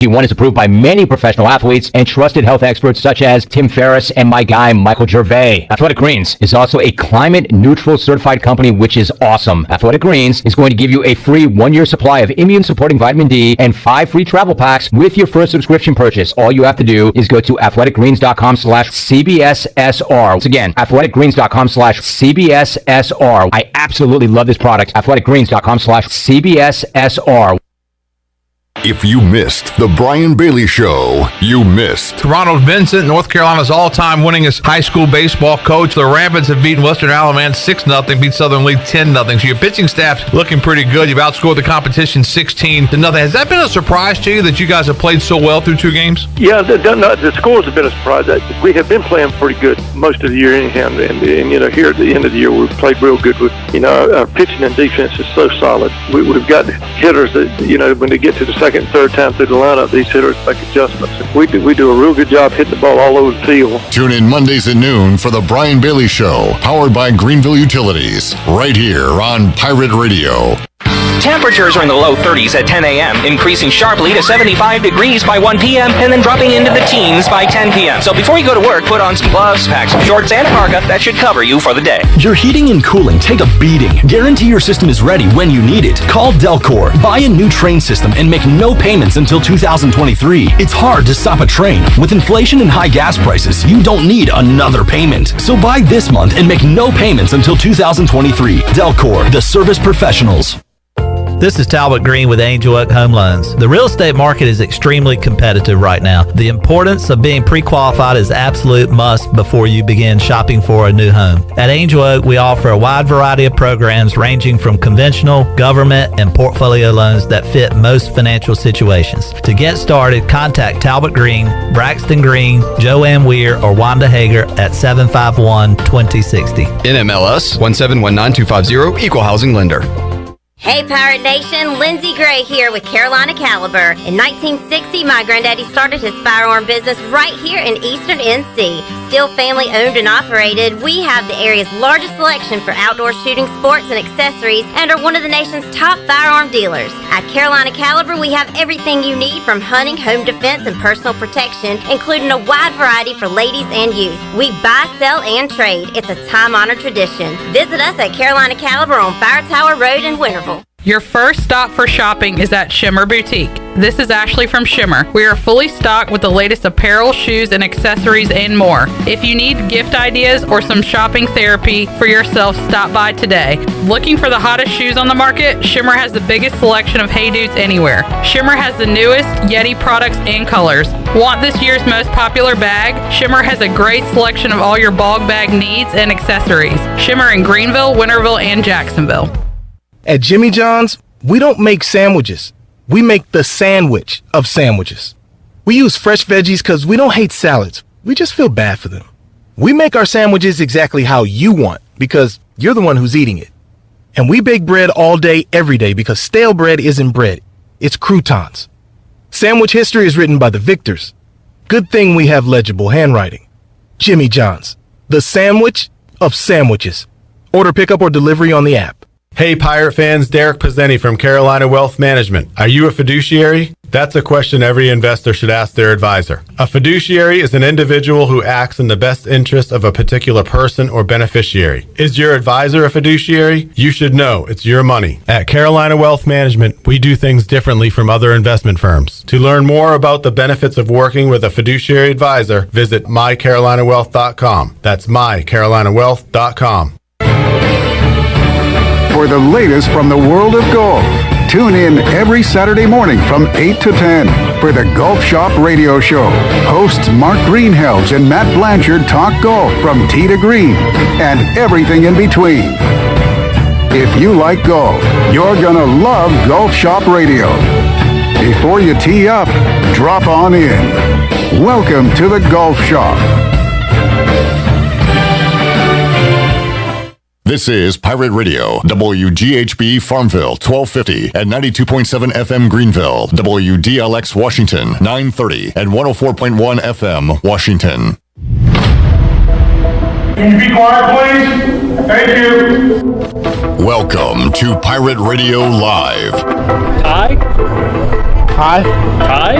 One is approved by many professional athletes and trusted health experts such as Tim Ferriss and my guy, Michael Gervais. Athletic Greens is also a climate-neutral certified company, which is awesome. Athletic Greens is going to give you a free 1-year supply of immune-supporting vitamin D and 5 free travel packs with your first subscription purchase. All you have to do is go to athleticgreens.com/CBSSR. Once again, athleticgreens.com/CBSSR. I absolutely love this product. athleticgreens.com/CBSSR. If you missed the Brian Bailey Show, you missed. Ronald Vincent, North Carolina's all-time winningest high school baseball coach. The Rapids have beaten Western Alamance 6-0, beat Southern Lee 10-0. So your pitching staff's looking pretty good. You've outscored the competition 16-0. Has that been a surprise to you that you guys have played so well through 2 games? Yeah, the scores have been a surprise. We have been playing pretty good most of the year anyhow, and here at the end of the year we've played real good with, our pitching and defense is so solid. We've got hitters that, when they get to the second and third time through the lineup, these hitters make adjustments. We do a real good job hitting the ball all over the field. Tune in Mondays at noon for the Brian Bailey Show, powered by Greenville Utilities, right here on Pirate Radio. Temperatures are in the low 30s at 10 a.m., increasing sharply to 75 degrees by 1 p.m., and then dropping into the teens by 10 p.m. So before you go to work, put on some gloves, pack some shorts, and a parka. That should cover you for the day. Your heating and cooling take a beating. Guarantee your system is ready when you need it. Call Delcor. Buy a new train system and make no payments until 2023. It's hard to stop a train. With inflation and high gas prices, you don't need another payment. So buy this month and make no payments until 2023. Delcor, the service professionals. This is Talbot Green with Angel Oak Home Loans. The real estate market is extremely competitive right now. The importance of being pre-qualified is absolute must before you begin shopping for a new home. At Angel Oak, we offer a wide variety of programs ranging from conventional, government, and portfolio loans that fit most financial situations. To get started, contact Talbot Green, Braxton Green, Joanne Weir, or Wanda Hager at 751-2060. NMLS 1719250, Equal Housing Lender. Hey Pirate Nation, Lindsay Gray here with Carolina Caliber. In 1960, my granddaddy started his firearm business right here in Eastern NC. Still family owned and operated, we have the area's largest selection for outdoor shooting sports and accessories and are one of the nation's top firearm dealers. At Carolina Caliber, we have everything you need from hunting, home defense, and personal protection, including a wide variety for ladies and youth. We buy, sell, and trade. It's a time-honored tradition. Visit us at Carolina Caliber on Fire Tower Road in Winterville. Your first stop for shopping is at Shimmer Boutique. This is Ashley from Shimmer. We are fully stocked with the latest apparel, shoes, and accessories and more. If you need gift ideas or some shopping therapy for yourself, stop by today. Looking for the hottest shoes on the market? Shimmer has the biggest selection of Hey Dudes anywhere. Shimmer has the newest Yeti products and colors. Want this year's most popular bag? Shimmer has a great selection of all your bog bag needs and accessories. Shimmer in Greenville, Winterville, and Jacksonville. At Jimmy John's, we don't make sandwiches. We make the sandwich of sandwiches. We use fresh veggies because we don't hate salads. We just feel bad for them. We make our sandwiches exactly how you want because you're the one who's eating it. And we bake bread all day, every day because stale bread isn't bread. It's croutons. Sandwich history is written by the victors. Good thing we have legible handwriting. Jimmy John's, the sandwich of sandwiches. Order pickup or delivery on the app. Hey Pirate fans, Derek Pizzeni from Carolina Wealth Management. Are you a fiduciary? That's a question every investor should ask their advisor. A fiduciary is an individual who acts in the best interest of a particular person or beneficiary. Is your advisor a fiduciary? You should know it's your money. At Carolina Wealth Management, we do things differently from other investment firms. To learn more about the benefits of working with a fiduciary advisor, visit mycarolinawealth.com. That's mycarolinawealth.com. For the latest from the world of golf, tune in every Saturday morning from 8 to 10 for the Golf Shop Radio Show. Hosts Mark Greenhelds and Matt Blanchard talk golf from tee to green and everything in between. If you like golf, you're gonna love Golf Shop Radio. Before you tee up, drop on in. Welcome to the Golf Shop. This is Pirate Radio, WGHB Farmville, 1250 and 92.7 FM Greenville, WDLX Washington, 930 and 104.1 FM Washington. Can you be quiet, please? Thank you. Welcome to Pirate Radio Live. Hi. Hi. Hi.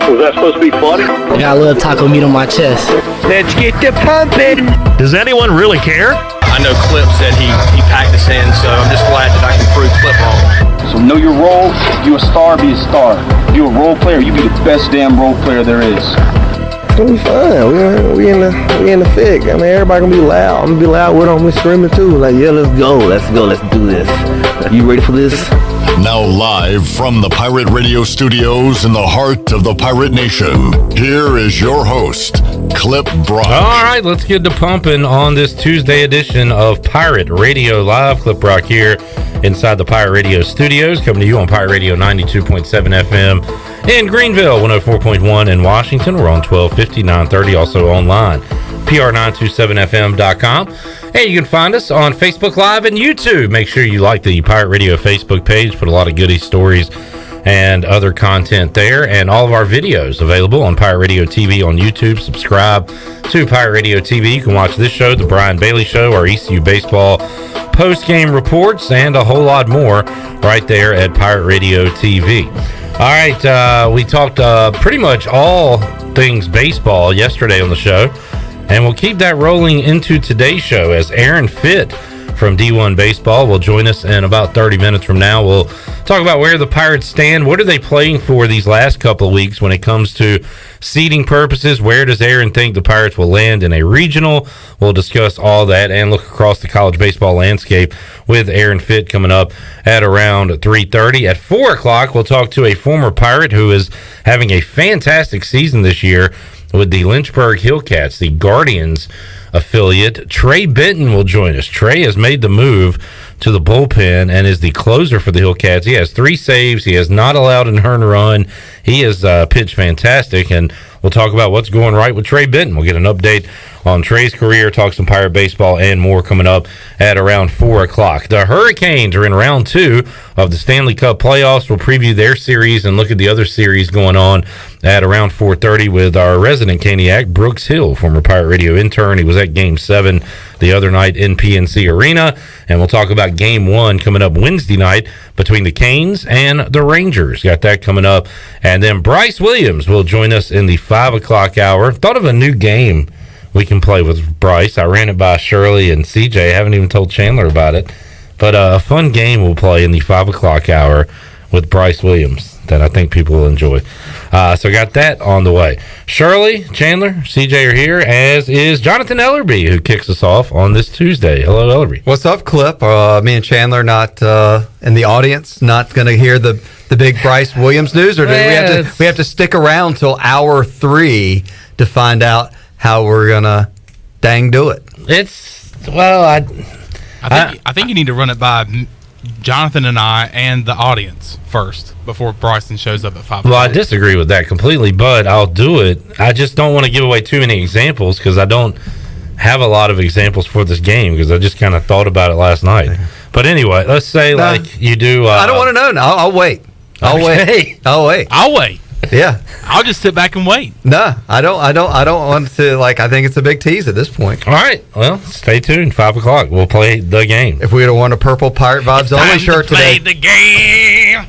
Was that supposed to be funny? I got a little taco meat on my chest. Let's get the pumping. Does anyone really care? I know Clip said he packed us in, so I'm just glad that I can prove Clip wrong. So know your role. If you're a star, be a star. If you're a role player, you be the best damn role player there is. It's gonna be fun. We in the thick. I mean, everybody gonna be loud. I'm gonna be loud with them. We screaming too. Like, yeah, let's go, let's do this. You ready for this? Now live from the Pirate Radio studios in the heart of the Pirate Nation, here is your host, Clip Brock. All right, let's get to pumping on this Tuesday edition of Pirate Radio Live. Clip Brock here inside the Pirate Radio studios, coming to you on Pirate Radio 92.7 FM in Greenville, 104.1 in Washington. We're on 1250, 930, also online, pr927fm.com. Hey, you can find us on Facebook Live and YouTube. Make sure you like the Pirate Radio Facebook page. Put a lot of goodies, stories, and other content there. And all of our videos available on Pirate Radio TV on YouTube. Subscribe to Pirate Radio TV. You can watch this show, The Brian Bailey Show, our ECU baseball post-game reports, and a whole lot more right there at Pirate Radio TV. All right, we talked pretty much all things baseball yesterday on the show. And we'll keep that rolling into today's show as Aaron Fitt from D1 Baseball will join us in about 30 minutes from now. We'll talk about where the Pirates stand. What are they playing for these last couple of weeks when it comes to seeding purposes? Where does Aaron think the Pirates will land in a regional? We'll discuss all that and look across the college baseball landscape with Aaron Fitt coming up at around 3:30. At 4 o'clock, we'll talk to a former Pirate who is having a fantastic season this year with the Lynchburg Hillcats, the Guardians affiliate. Trey Benton will join us. Trey has made the move to the bullpen and is the closer for the Hillcats. He has 3 saves. He has not allowed an earned run. He has pitched fantastic, and we'll talk about what's going right with Trey Benton. We'll get an update on Trey's career, talk some Pirate baseball and more coming up at around 4 o'clock. The Hurricanes are in round 2 of the Stanley Cup playoffs. We'll preview their series and look at the other series going on at around 4:30 with our resident Caniac, Brooks Hill, former Pirate Radio intern. He was at Game 7 the other night in PNC Arena, and we'll talk about Game 1 coming up Wednesday night between the Canes and the Rangers. Got that coming up. And then Bryce Williams will join us in the 5 o'clock hour. Thought of a new game we can play with Bryce. I ran it by Shirley and CJ. I haven't even told Chandler about it. But a fun game we'll play in the 5 o'clock hour with Bryce Williams that I think people will enjoy. So got that on the way. Shirley, Chandler, CJ are here, as is Jonathan Ellerbe, who kicks us off on this Tuesday. Hello, Ellerbe. What's up, Clip? Me and Chandler not in the audience, not going to hear the big Bryce Williams news, or do we have to stick around till hour 3 to find out how we're gonna do it? I think you need to run it by Jonathan and I and the audience first before Bryson shows up at 5. Well, I disagree with that completely, but I'll do it. I just don't want to give away too many examples because I don't have a lot of examples for this game because I just kind of thought about it last night. But anyway, let's say like you do. I don't want to know. No, I'll wait. I'll wait. Yeah, I'll just sit back and wait. No, I don't want to. I think it's a big tease at this point. All right, well, stay tuned. 5 o'clock, we'll play the game. If we would have worn a purple Pirate Vibes only shirt today, the game.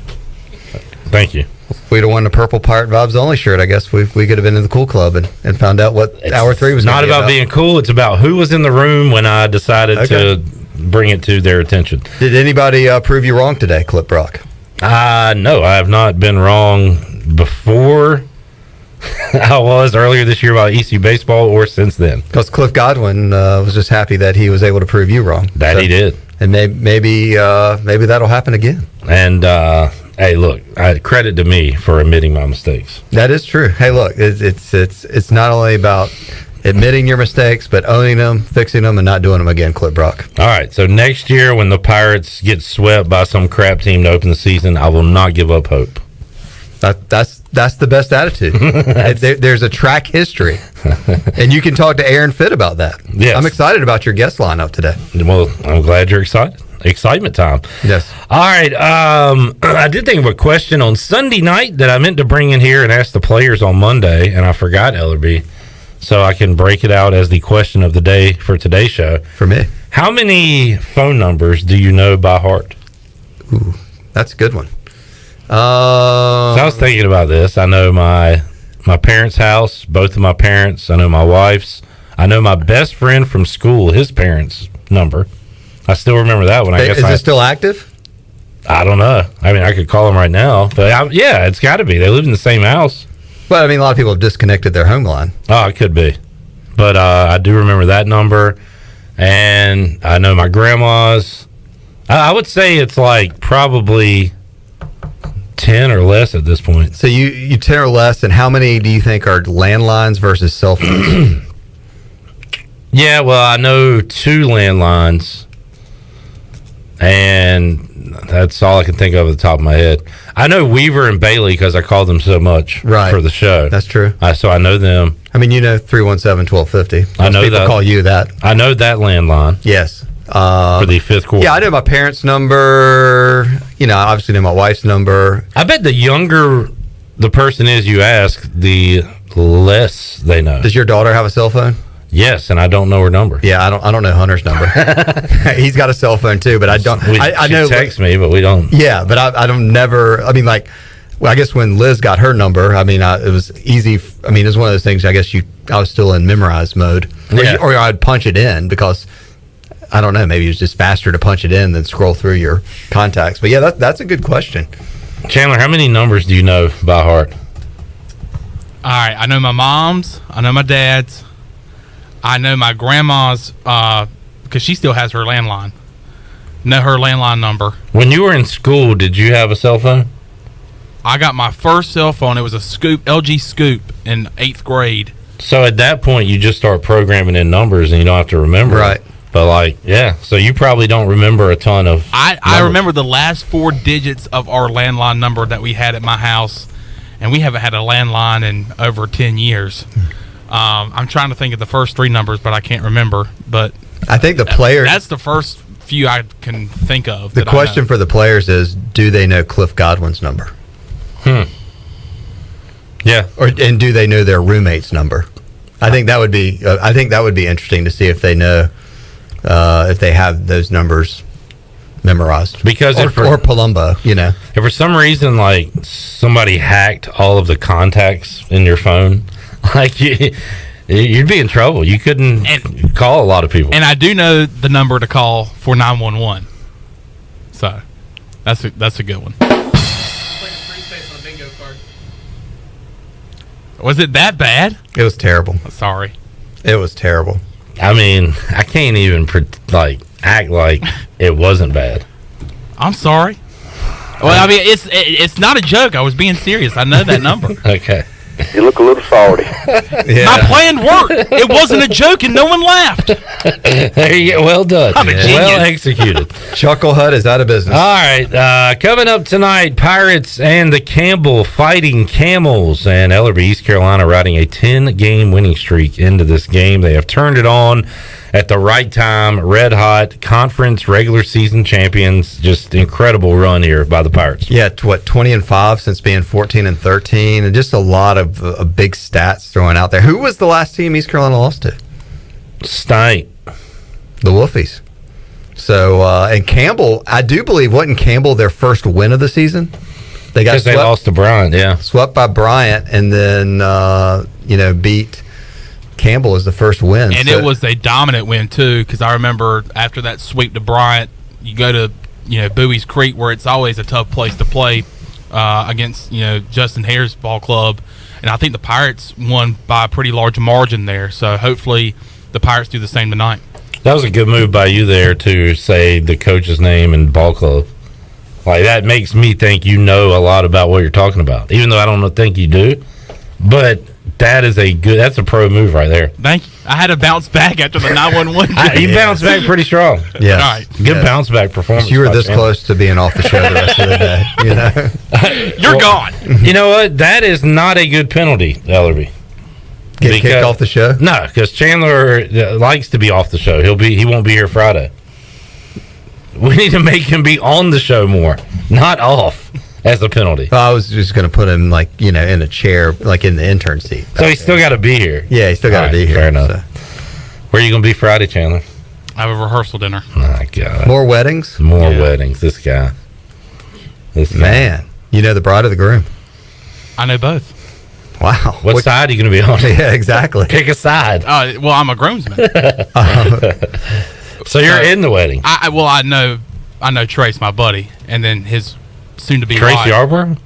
Thank you. If we'd have worn a purple Pirate Vibes only shirt, I guess we could have been in the cool club and found out what hour 3 was. Not about being cool. It's about who was in the room when I decided to bring it to their attention. Did anybody prove you wrong today, Clip Brock? No, I have not been wrong before I was earlier this year about ECU baseball or since then. Because Cliff Godwin was just happy that he was able to prove you wrong. He did. And maybe that'll happen again. And hey, look, credit to me for admitting my mistakes. That is true. Hey, look, it's not only about admitting your mistakes, but owning them, fixing them, and not doing them again, Clip Brock. All right, so next year when the Pirates get swept by some crap team to open the season, I will not give up hope. That's the best attitude. There's a track history, and you can talk to Aaron Fitt about that. Yes. I'm excited about your guest lineup today. Well, I'm glad you're excited. Excitement time. Yes. All right. I did think of a question on Sunday night that I meant to bring in here and ask the players on Monday, and I forgot, Ellerbe, so I can break it out as the question of the day for today's show. For me. How many phone numbers do you know by heart? Ooh, that's a good one. So I was thinking about this. I know my my parents' house, both of my parents. I know my wife's. I know my best friend from school, his parents' number. I still remember that one. Is it still active? I don't know. I mean, I could call them right now. But yeah, it's got to be. They live in the same house. Well, I mean, a lot of people have disconnected their home line. Oh, it could be. But I do remember that number. And I know my grandma's. I would say it's like probably 10 or less at this point. So you 10 or less, and how many do you think are landlines versus cell phones? Yeah, well, I know 2 landlines, and that's all I can think of at the top of my head. I know Weaver and Bailey because I called them so much for the show. That's true. So I know them. I mean, 317-1250. I know people that. Call you that. I know that landline. Yes. For the 5th quarter. Yeah, I know my parents' number. I obviously know my wife's number. I bet the younger the person is you ask, the less they know. Does your daughter have a cell phone? Yes, and I don't know her number. Yeah, I don't know Hunter's number. He's got a cell phone too, but I don't. I know. Text me, but we don't. Yeah, but I don't never. I mean, like, well, I guess when Liz got her number, I mean, it was easy. I mean, it was one of those things. I guess I was still in memorize mode, or I'd punch it in because I don't know. Maybe it was just faster to punch it in than scroll through your contacts. But yeah, that's a good question. Chandler, how many numbers do you know by heart? All right, I know my mom's. I know my dad's. I know my grandma's because she still has her landline. Know her landline number. When you were in school, did you have a cell phone? I got my first cell phone. It was a Scoop, LG Scoop, in 8th grade. So at that point, you just start programming in numbers, and you don't have to remember. Right. But so you probably don't remember a ton of. I remember the last 4 digits of our landline number that we had at my house, and we haven't had a landline in over 10 years. I'm trying to think of the first 3 numbers, but I can't remember. But I think the player. That's the first few I can think of. The question for the players is, do they know Cliff Godwin's number? Yeah. And do they know their roommate's number? I think that would be. I think that would be interesting to see if they know, if they have those numbers memorized. Because or Palumbo, If for some reason somebody hacked all of the contacts in your phone, you'd be in trouble. You couldn't call a lot of people. And I do know the number to call for 911. So that's a good one. Was it that bad? It was terrible. Sorry. It was terrible. I mean, I can't even act like it wasn't bad. I'm sorry. Well, I mean, it's not a joke. I was being serious. I know that number. Okay. You look a little salty. My plan worked. It wasn't a joke, and no one laughed. There you go. Well done. I'm a genius. Well executed. Chuckle Hut is out of business. All right. Coming up tonight, Pirates and the Campbell Fighting Camels, and Ellerbe, East Carolina, riding a 10-game winning streak into this game. They have turned it on at the right time. Red hot conference regular season champions. Just incredible run here by the Pirates. Yeah, 20-5 since being 14-13, and just a lot of big stats thrown out there. Who was the last team East Carolina lost to? Stank. The Wolfies. So and Campbell, I do believe, wasn't Campbell their first win of the season? They lost to Bryant. Yeah, swept by Bryant, and then beat Campbell as the first win. And it was a dominant win too, because I remember after that sweep to Bryant, you go to Bowie's Creek, where it's always a tough place to play against Justin Hare's ball club, and I think the Pirates won by a pretty large margin there. So hopefully the Pirates do the same tonight. That was a good move by you there to say the coach's name and ball club. That makes me think you know a lot about what you're talking about, even though I don't think you do. But that's a pro move right there. Thank you. I had to bounce back after the 911. You bounced back pretty strong. Yeah. All right. Good bounce back performance. You were this close to being off the show the rest of the day. You're gone. You know what? That is not a good penalty, Ellerbe. Get kicked off the show? No, because Chandler likes to be off the show. He won't be here Friday. We need to make him be on the show more, not off as a penalty. I was just going to put him in a chair, in the intern seat. So he's still got to be here. Yeah, he's still got to be here. Fair enough. So. Where are you going to be Friday, Chandler? I have a rehearsal dinner. My God. More weddings? More weddings. This guy. Man, the bride or the groom? I know both. Wow. What side are you going to be on? Yeah, exactly. Pick a side. Well, I'm a groomsman. So you're in the wedding. I know Trace, my buddy, and then his soon-to-be Trace wife. Yarborough?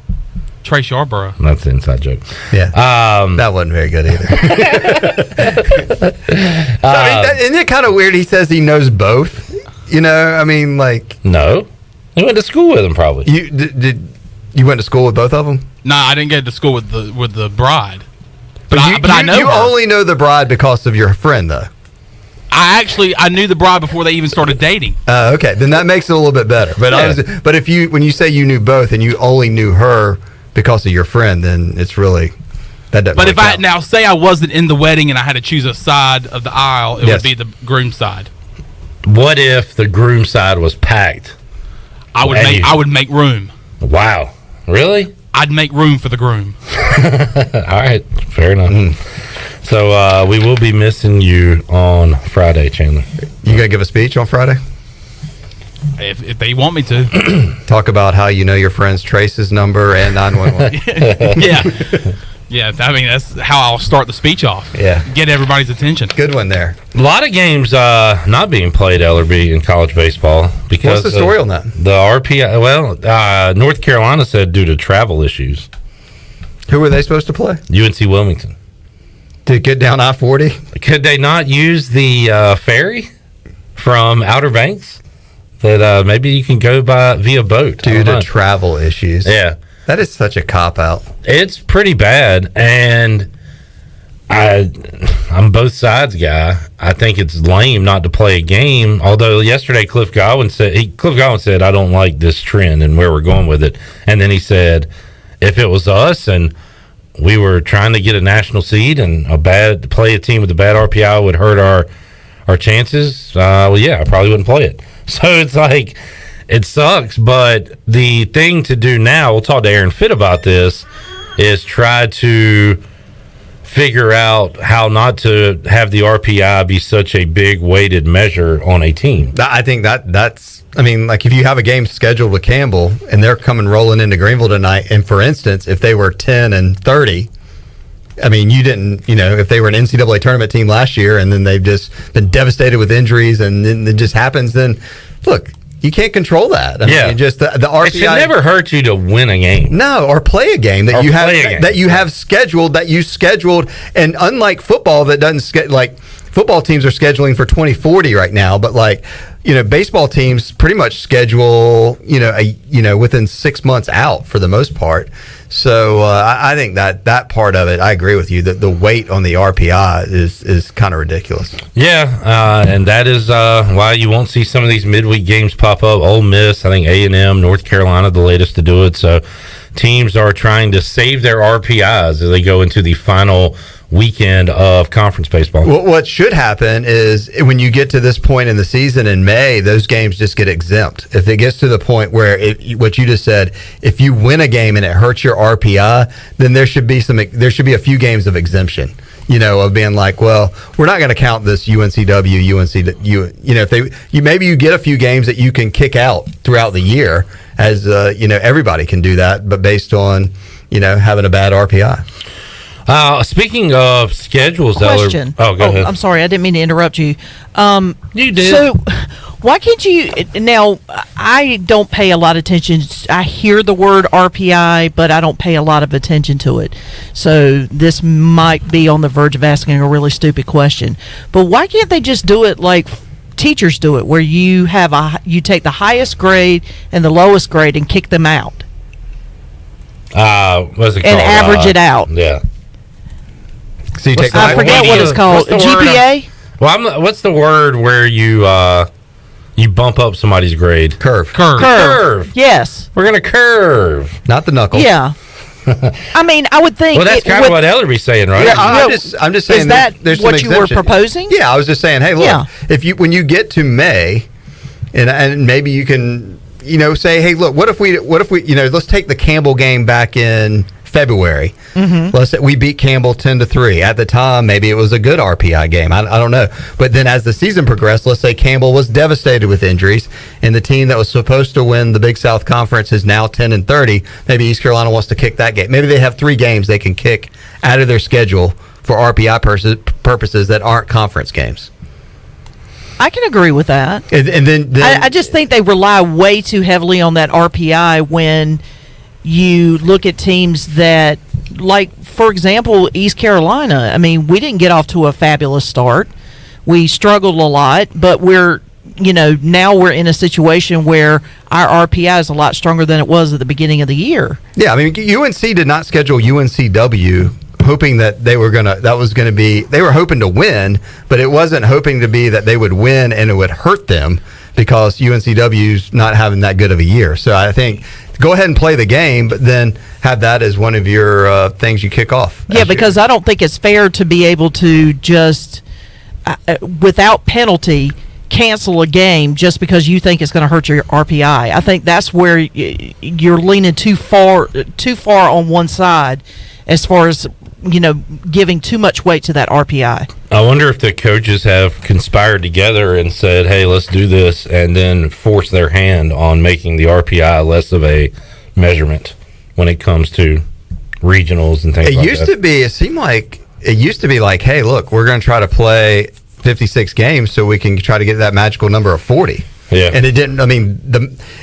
Trace Yarborough. That's an inside joke. Yeah. That wasn't very good either. Isn't it kind of weird he says he knows both? You know, I mean, like... No. He went to school with him, probably. You went to school with both of them? No, I didn't get to school with the bride. But But I know you her. only know the bride because of your friend, though. I knew the bride before they even started dating. Okay, then that makes it a little bit better. But when you say you knew both and you only knew her because of your friend, then it's really that doesn't. But if I now say I wasn't in the wedding and I had to choose a side of the aisle, it would be the groom side. What if the groom side was packed? I would make room. Wow, really? I'd make room for the groom. All right, fair enough. So we will be missing you on Friday, Chandler. You gonna give a speech on Friday? If they want me to. Talk about how you know your friend's Trace's number and 911. Yeah, I mean, that's how I'll start the speech off. Yeah. Get everybody's attention. Good one there. A lot of games not being played, Ellerbe, in college baseball. Because what's the story on that? The RPI, North Carolina said due to travel issues. Who were they supposed to play? UNC Wilmington. To get down I-40? Could they not use the ferry from Outer Banks? That maybe you can go by via boat. Due to travel issues. Yeah. That is such a cop-out. It's pretty bad, and I'm both sides guy. I think it's lame not to play a game, although yesterday Cliff Godwin said, I don't like this trend and where we're going with it. And then he said, if it was us and we were trying to get a national seed and play a team with a bad RPI would hurt our chances, I probably wouldn't play it. So it's like, it sucks, but the thing to do now, we'll talk to Aaron Fitt about this, is try to figure out how not to have the RPI be such a big weighted measure on a team. I think that's if you have a game scheduled with Campbell and they're rolling into Greenville tonight, and for instance, if they were 10-30, you didn't, if they were an NCAA tournament team last year and then they've just been devastated with injuries and then it just happens, then look, you can't control that. The RPI. It should never hurt you to win a game. No, or play a game that you have scheduled, and unlike football that doesn't football teams are scheduling for 2040 right now, but baseball teams pretty much schedule, within 6 months out for the most part. So I think that part of it, I agree with you that the weight on the RPI is kind of ridiculous. Yeah, and that is why you won't see some of these midweek games pop up. Ole Miss, I think A&M, North Carolina, the latest to do it. So teams are trying to save their RPIs as they go into the final weekend of conference baseball. Well, what should happen is when you get to this point in the season in May, those games just get exempt. If it gets to the point where what you just said, if you win a game and it hurts your RPI, then there should be a few games of exemption. Of being like, well, we're not going to count this maybe you get a few games that you can kick out throughout the year, as everybody can do that, but based on having a bad RPI. Speaking of schedules, question. Go ahead. I'm sorry, I didn't mean to interrupt you. You did. So, why can't you? Now, I don't pay a lot of attention. I hear the word RPI, but I don't pay a lot of attention to it. So, this might be on the verge of asking a really stupid question. But why can't they just do it like teachers do it, where you take the highest grade and the lowest grade and kick them out? What's it called? And average it out. Yeah. So you take I forget what it's called. GPA? What's the word where you bump up somebody's grade? Curve. Yes. We're gonna curve, not the knuckle. Yeah. I would think. Well, that's kind of what Ellerbe's saying, right? Yeah, I'm just saying. Is that there's what some you were proposing? Yeah, I was just saying. Hey, look, when you get to May, and maybe you can, say, hey, look, what if we, let's take the Campbell game back in February. Mm-hmm. Let's say we beat Campbell 10-3. At the time, maybe it was a good RPI game. I don't know. But then as the season progressed, let's say Campbell was devastated with injuries, and the team that was supposed to win the Big South Conference is now 10-30. Maybe East Carolina wants to kick that game. Maybe they have 3 games they can kick out of their schedule for RPI purposes that aren't conference games. I can agree with that. And then I just think they rely way too heavily on that RPI when you look at teams that, like, for example, East Carolina. I mean, we didn't get off to a fabulous start. We struggled a lot, but now we're in a situation where our RPI is a lot stronger than it was at the beginning of the year. Yeah, I mean, UNC did not schedule UNCW hoping that they were they were hoping to win, but it wasn't hoping to be that they would win and it would hurt them because UNCW's not having that good of a year. So I think go ahead and play the game, but then have that as one of your things you kick off. Yeah, because I don't think it's fair to be able to just, without penalty, cancel a game just because you think it's going to hurt your RPI. I think that's where you're leaning too far on one side as far as giving too much weight to that RPI. I wonder if the coaches have conspired together and said, hey, let's do this, and then force their hand on making the RPI less of a measurement when it comes to regionals and things like that. It used to be like, hey, look, we're going to try to play 56 games so we can try to get that magical number of 40. Yeah. And it didn't. I mean,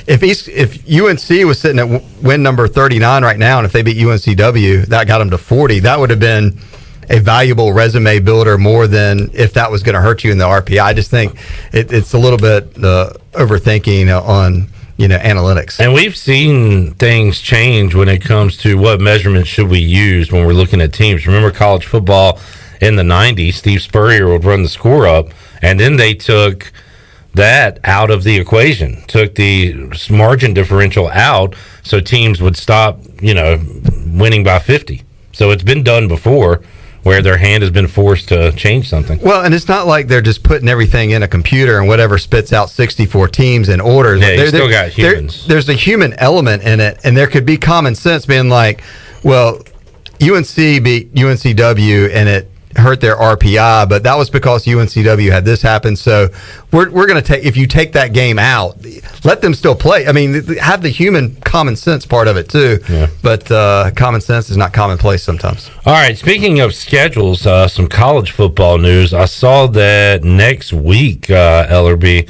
if UNC was sitting at win number 39 right now, and if they beat UNCW, that got them to 40. That would have been a valuable resume builder more than if that was going to hurt you in the RPI. I just think it's a little bit overthinking on analytics. And we've seen things change when it comes to what measurements should we use when we're looking at teams. Remember college football in the 90s, Steve Spurrier would run the score up, and then they took that out of the equation, took the margin differential out so teams would stop, winning by 50. So it's been done before where their hand has been forced to change something. Well, and it's not like they're just putting everything in a computer and whatever spits out 64 teams and orders. Yeah, you still got humans. There's a human element in it, and there could be common sense being like, well, UNC beat UNCW and it hurt their RPI, but that was because UNCW had this happen. So we're going to take, if you take that game out, let them still play. I mean, have the human common sense part of it too. Yeah. But common sense is not commonplace sometimes. All right, speaking of schedules, some college football news. I saw that next week, Ellerbe,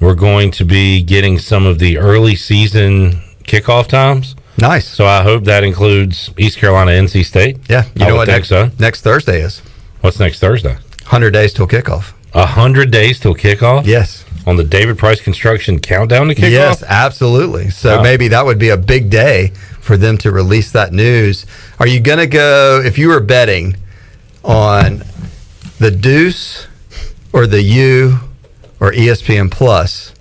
we're going to be getting some of the early season kickoff times. Nice. So I hope that includes East Carolina, NC State. Yeah, you know what next Thursday is? What's next Thursday? 100 days till kickoff. 100 days till kickoff? Yes. On the David Price Construction countdown to kickoff? Yes, absolutely. So maybe that would be a big day for them to release that news. Are you going to go, if you were betting on the Deuce or the U or ESPN Plus,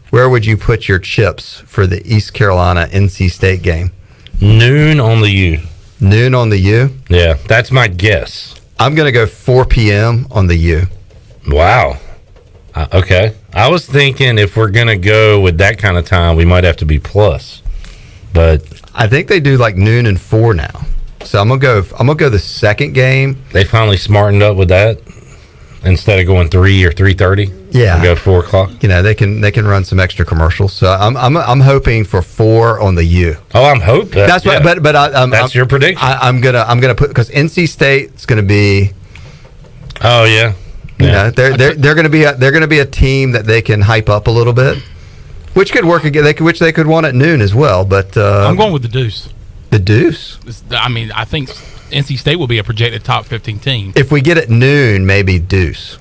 where would you put your chips for the East Carolina NC State game? Noon on the U. Noon on the U? Yeah, that's my guess. I'm going to go 4 p.m. on the U. Wow. Okay. I was thinking if we're going to go with that kind of time, we might have to be plus. But I think they do like noon and 4 now. So I'm going to go the second game. They finally smartened up with that instead of going 3 or 3:30. Yeah. Go 4 o'clock. They can run some extra commercials. So I'm hoping for 4 on the U. Oh, I'm hoping. That's what. But that's your prediction. I'm gonna put, because NC State's gonna be. Oh yeah. They're gonna be a team that they can hype up a little bit, which could work again. Which they could want at noon as well. But I'm going with the Deuce. The Deuce. I think NC State will be a projected top 15 team. If we get at noon, maybe Deuce.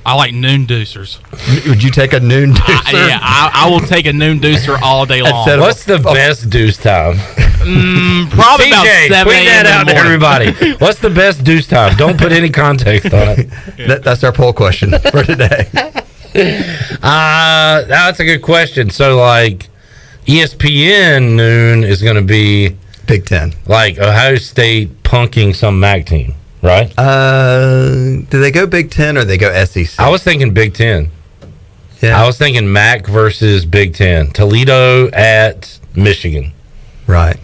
I like noon deucers. Would you take a noon deucer? I will take a noon deucer all day long. What's the best deuce time? Probably about 7 tweet that out to everybody. What's the best deuce time? Don't put any context on it. That's our poll question for today. That's a good question. So, like, ESPN noon is going to be Big Ten. Like Ohio State punking some MAC team. Right? Do they go Big Ten or they go SEC? I was thinking Big Ten. Yeah. I was thinking MAC versus Big Ten. Toledo at Michigan. Right.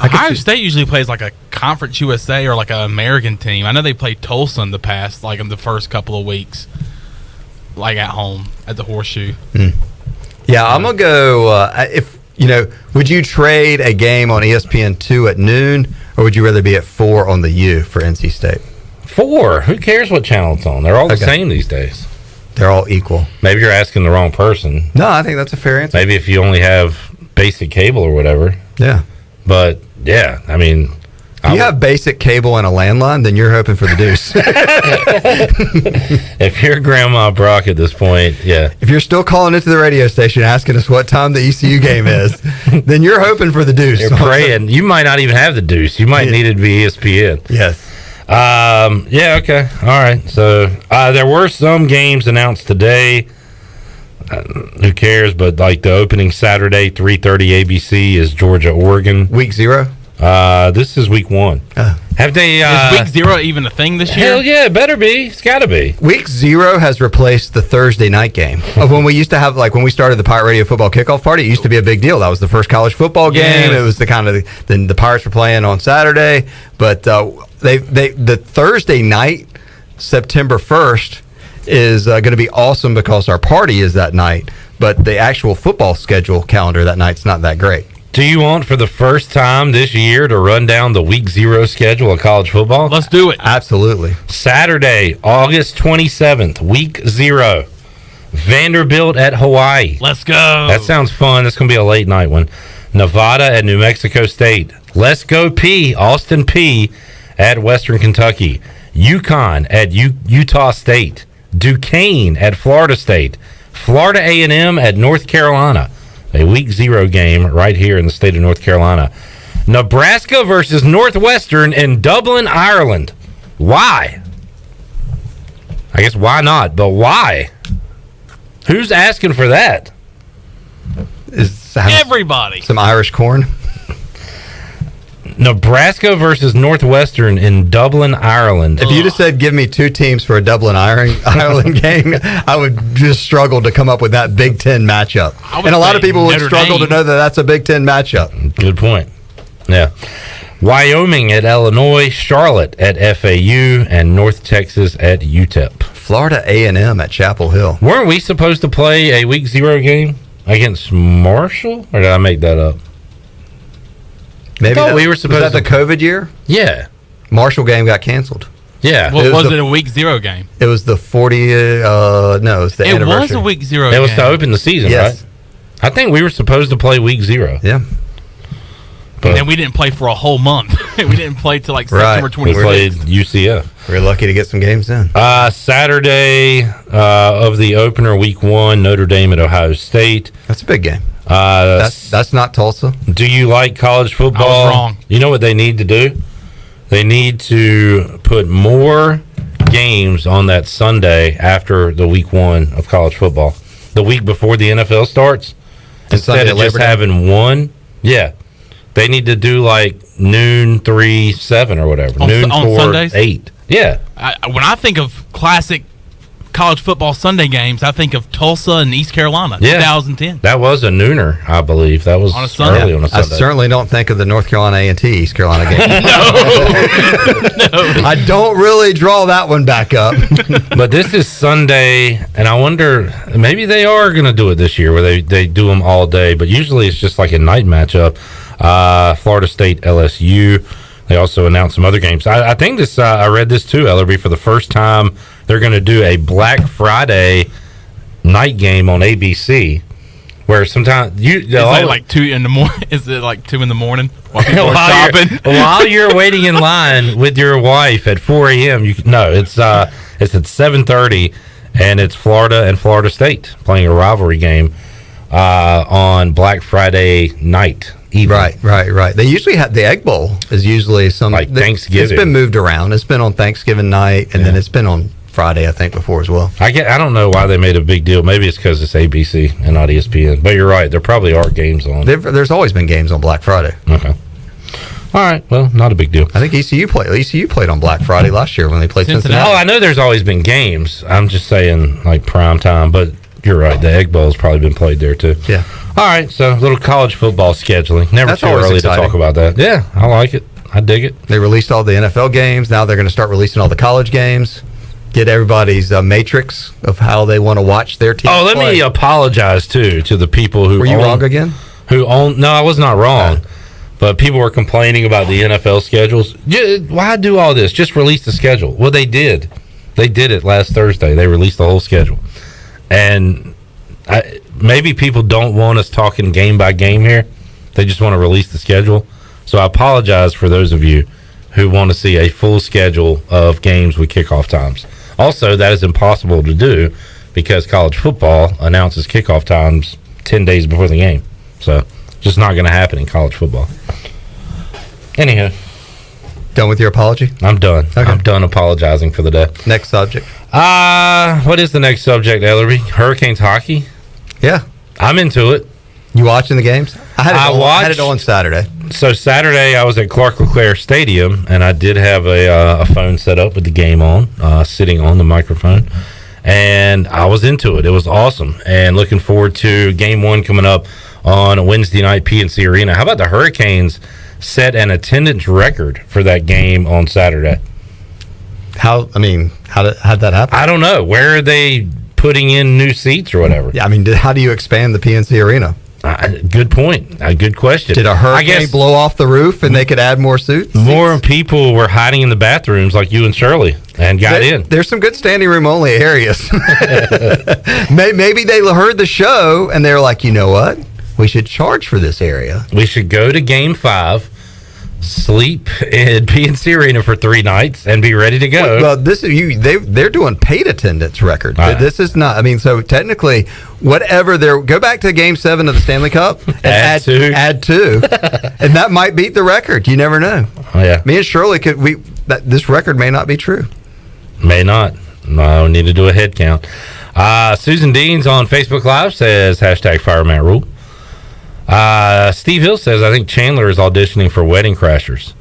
Ohio State usually plays like a Conference USA or like an American team. I know they played Tulsa in the past, like in the first couple of weeks, like at home at the Horseshoe. Yeah, I'm gonna go. Would you trade a game on ESPN2 at noon, or would you rather be at 4 on the U for NC State? 4. Who cares what channel it's on? They're all the same these days. They're all equal. Maybe you're asking the wrong person. No, I think that's a fair answer. Maybe if you only have basic cable or whatever. Yeah. But yeah, I mean, if you have basic cable and a landline, then you're hoping for the deuce. If you're Grandma Brock at this point, yeah. If you're still calling into the radio station asking us what time the ECU game is, then you're hoping for the deuce. You're praying. You might not even have the deuce. You might need it to be ESPN. Yes. Yeah, okay. All right. So there were some games announced today. Who cares? But like the opening Saturday, 3:30 ABC is Georgia-Oregon. Week 0? This is week 1. Have they? Is week 0 even a thing this year? Hell yeah, it better be. It's got to be. Week 0 has replaced the Thursday night game of when we used to have, like when we started the Pirate Radio Football Kickoff Party. It used to be a big deal. That was the first college football game. It was the kind of then the Pirates were playing on Saturday, but the Thursday night, September 1st, is going to be awesome because our party is that night. But the actual football schedule calendar that night's not that great. Do you want for the first time this year to run down the week 0 schedule of college football? Let's do it. Absolutely. Saturday, August 27th, week 0. Vanderbilt at Hawaii. Let's go. That sounds fun. That's going to be a late night one. Nevada at New Mexico State. Let's go P. Austin P at Western Kentucky. UConn at Utah State. Duquesne at Florida State. Florida A&M at North Carolina. A week 0 game right here in the state of North Carolina. Nebraska versus Northwestern in Dublin, Ireland. Why? I guess why not, but why? Who's asking for that? Everybody. Some Irish corn. Nebraska versus Northwestern in Dublin, Ireland. If you just said give me 2 teams for a Dublin Ireland game, I would just struggle to come up with that Big Ten matchup. And a lot of people would struggle to know that that's a Big Ten matchup. Good point. Yeah. Wyoming at Illinois, Charlotte at FAU, and North Texas at UTEP. Florida A&M at Chapel Hill. Weren't we supposed to play a week 0 game against Marshall? Or did I make that up? Maybe we were supposed was that the COVID year? Yeah. Marshall game got canceled. Yeah. Well, was it a week 0 game? It was the 40. No, it was the anniversary. It was a week 0 game. It was to open the season, right? I think we were supposed to play week 0. Yeah. But and then we didn't play for a whole month. We didn't play till like September 26th. We played UCF. We're lucky to get some games in. Saturday of the opener, week 1, Notre Dame at Ohio State. That's a big game. That's not Tulsa. Do you like college football? I was wrong. You know what they need to do? They need to put more games on that Sunday after the week 1 of college football. The week before the NFL starts. Instead of just having one. Yeah. They need to do like noon, 3, 7 or whatever. Noon, 4, Sundays? 8. Yeah. When I think of classic college football Sunday games, I think of Tulsa and East Carolina, 2010. That was a nooner, I believe. That was on a Sunday. Early on a Sunday. I certainly don't think of the North Carolina A&T East Carolina game. No. I don't really draw that one back up. But this is Sunday, and I wonder, maybe they are going to do it this year where they do them all day, but usually it's just like a night matchup. Florida State, LSU. They also announced some other games. I think this. I read this too, Ellerbe. For the first time, they're going to do a Black Friday night game on ABC, where sometimes is it like 2 in the morning? Is it like 2 in the morning while people are shopping? While you're waiting in line with your wife at 4 a.m. It's at 7:30, and it's Florida and Florida State playing a rivalry game on Black Friday night. Right. They usually have the Egg Bowl is usually some like Thanksgiving. It's been moved around. It's been on Thanksgiving night, and then it's been on Friday, I think, before as well. I don't know why they made a big deal. Maybe it's because it's ABC and not ESPN. But you're right. There probably are games on. There's always been games on Black Friday. Okay. All right. Well, not a big deal. I think ECU played on Black Friday last year when they played Cincinnati. Oh, I know there's always been games. I'm just saying like prime time, but You're right. The Egg Bowl's probably been played there too. Yeah. All right. So a little college football scheduling. Never That's too always early exciting. to talk about that. Yeah, I like it. I dig it. They released all the NFL games. Now they're going to start releasing all the college games. Get everybody's matrix of how they want to watch their team. Oh, let me apologize too to the people who Were you wrong again? No, I was not wrong. But people were complaining about the NFL schedules. Why do all this? Just release the schedule. Well, they did. They did it last Thursday. They released the whole schedule. And maybe people don't want us talking game by game here. They just want to release the schedule. So I apologize for those of you who want to see a full schedule of games with kickoff times. Also, that is impossible to do because college football announces kickoff times 10 days before the game. So just not going to happen in college football. Anyhow. Done with your apology? I'm done. Okay. I'm done apologizing for the day. Next subject. What is the next subject, Ellerbe? Hurricanes hockey? Yeah. I'm into it. You watching the games? I had it on Saturday. So Saturday I was at Clark LeClaire Stadium, and I did have a phone set up with the game on, sitting on the microphone, and I was into it. It was awesome, and looking forward to Game 1 coming up on a Wednesday night, PNC Arena. How about the Hurricanes set an attendance record for that game on Saturday? How'd that happen? I don't know. Where are they putting in new seats or whatever? Yeah, how do you expand the PNC Arena? Good point. Good question. Did a hurricane blow off the roof and they could add more seats? More people were hiding in the bathrooms like you and Shirley and got in. There's some good standing room only areas. Maybe they heard the show and they're like, you know what? We should charge for this area. We should go to Game 5, sleep in PNC Arena for 3 nights, and be ready to go. Well, they're doing paid attendance record. This is not. So technically, whatever go back to Game 7 of the Stanley Cup and add 2, and that might beat the record. You never know. Oh, yeah. Me and Shirley this record may not be true. May not. No, need to do a head count. Susan Deans on Facebook Live says #Fire Matt Rule. Steve Hill says, I think Chandler is auditioning for Wedding Crashers.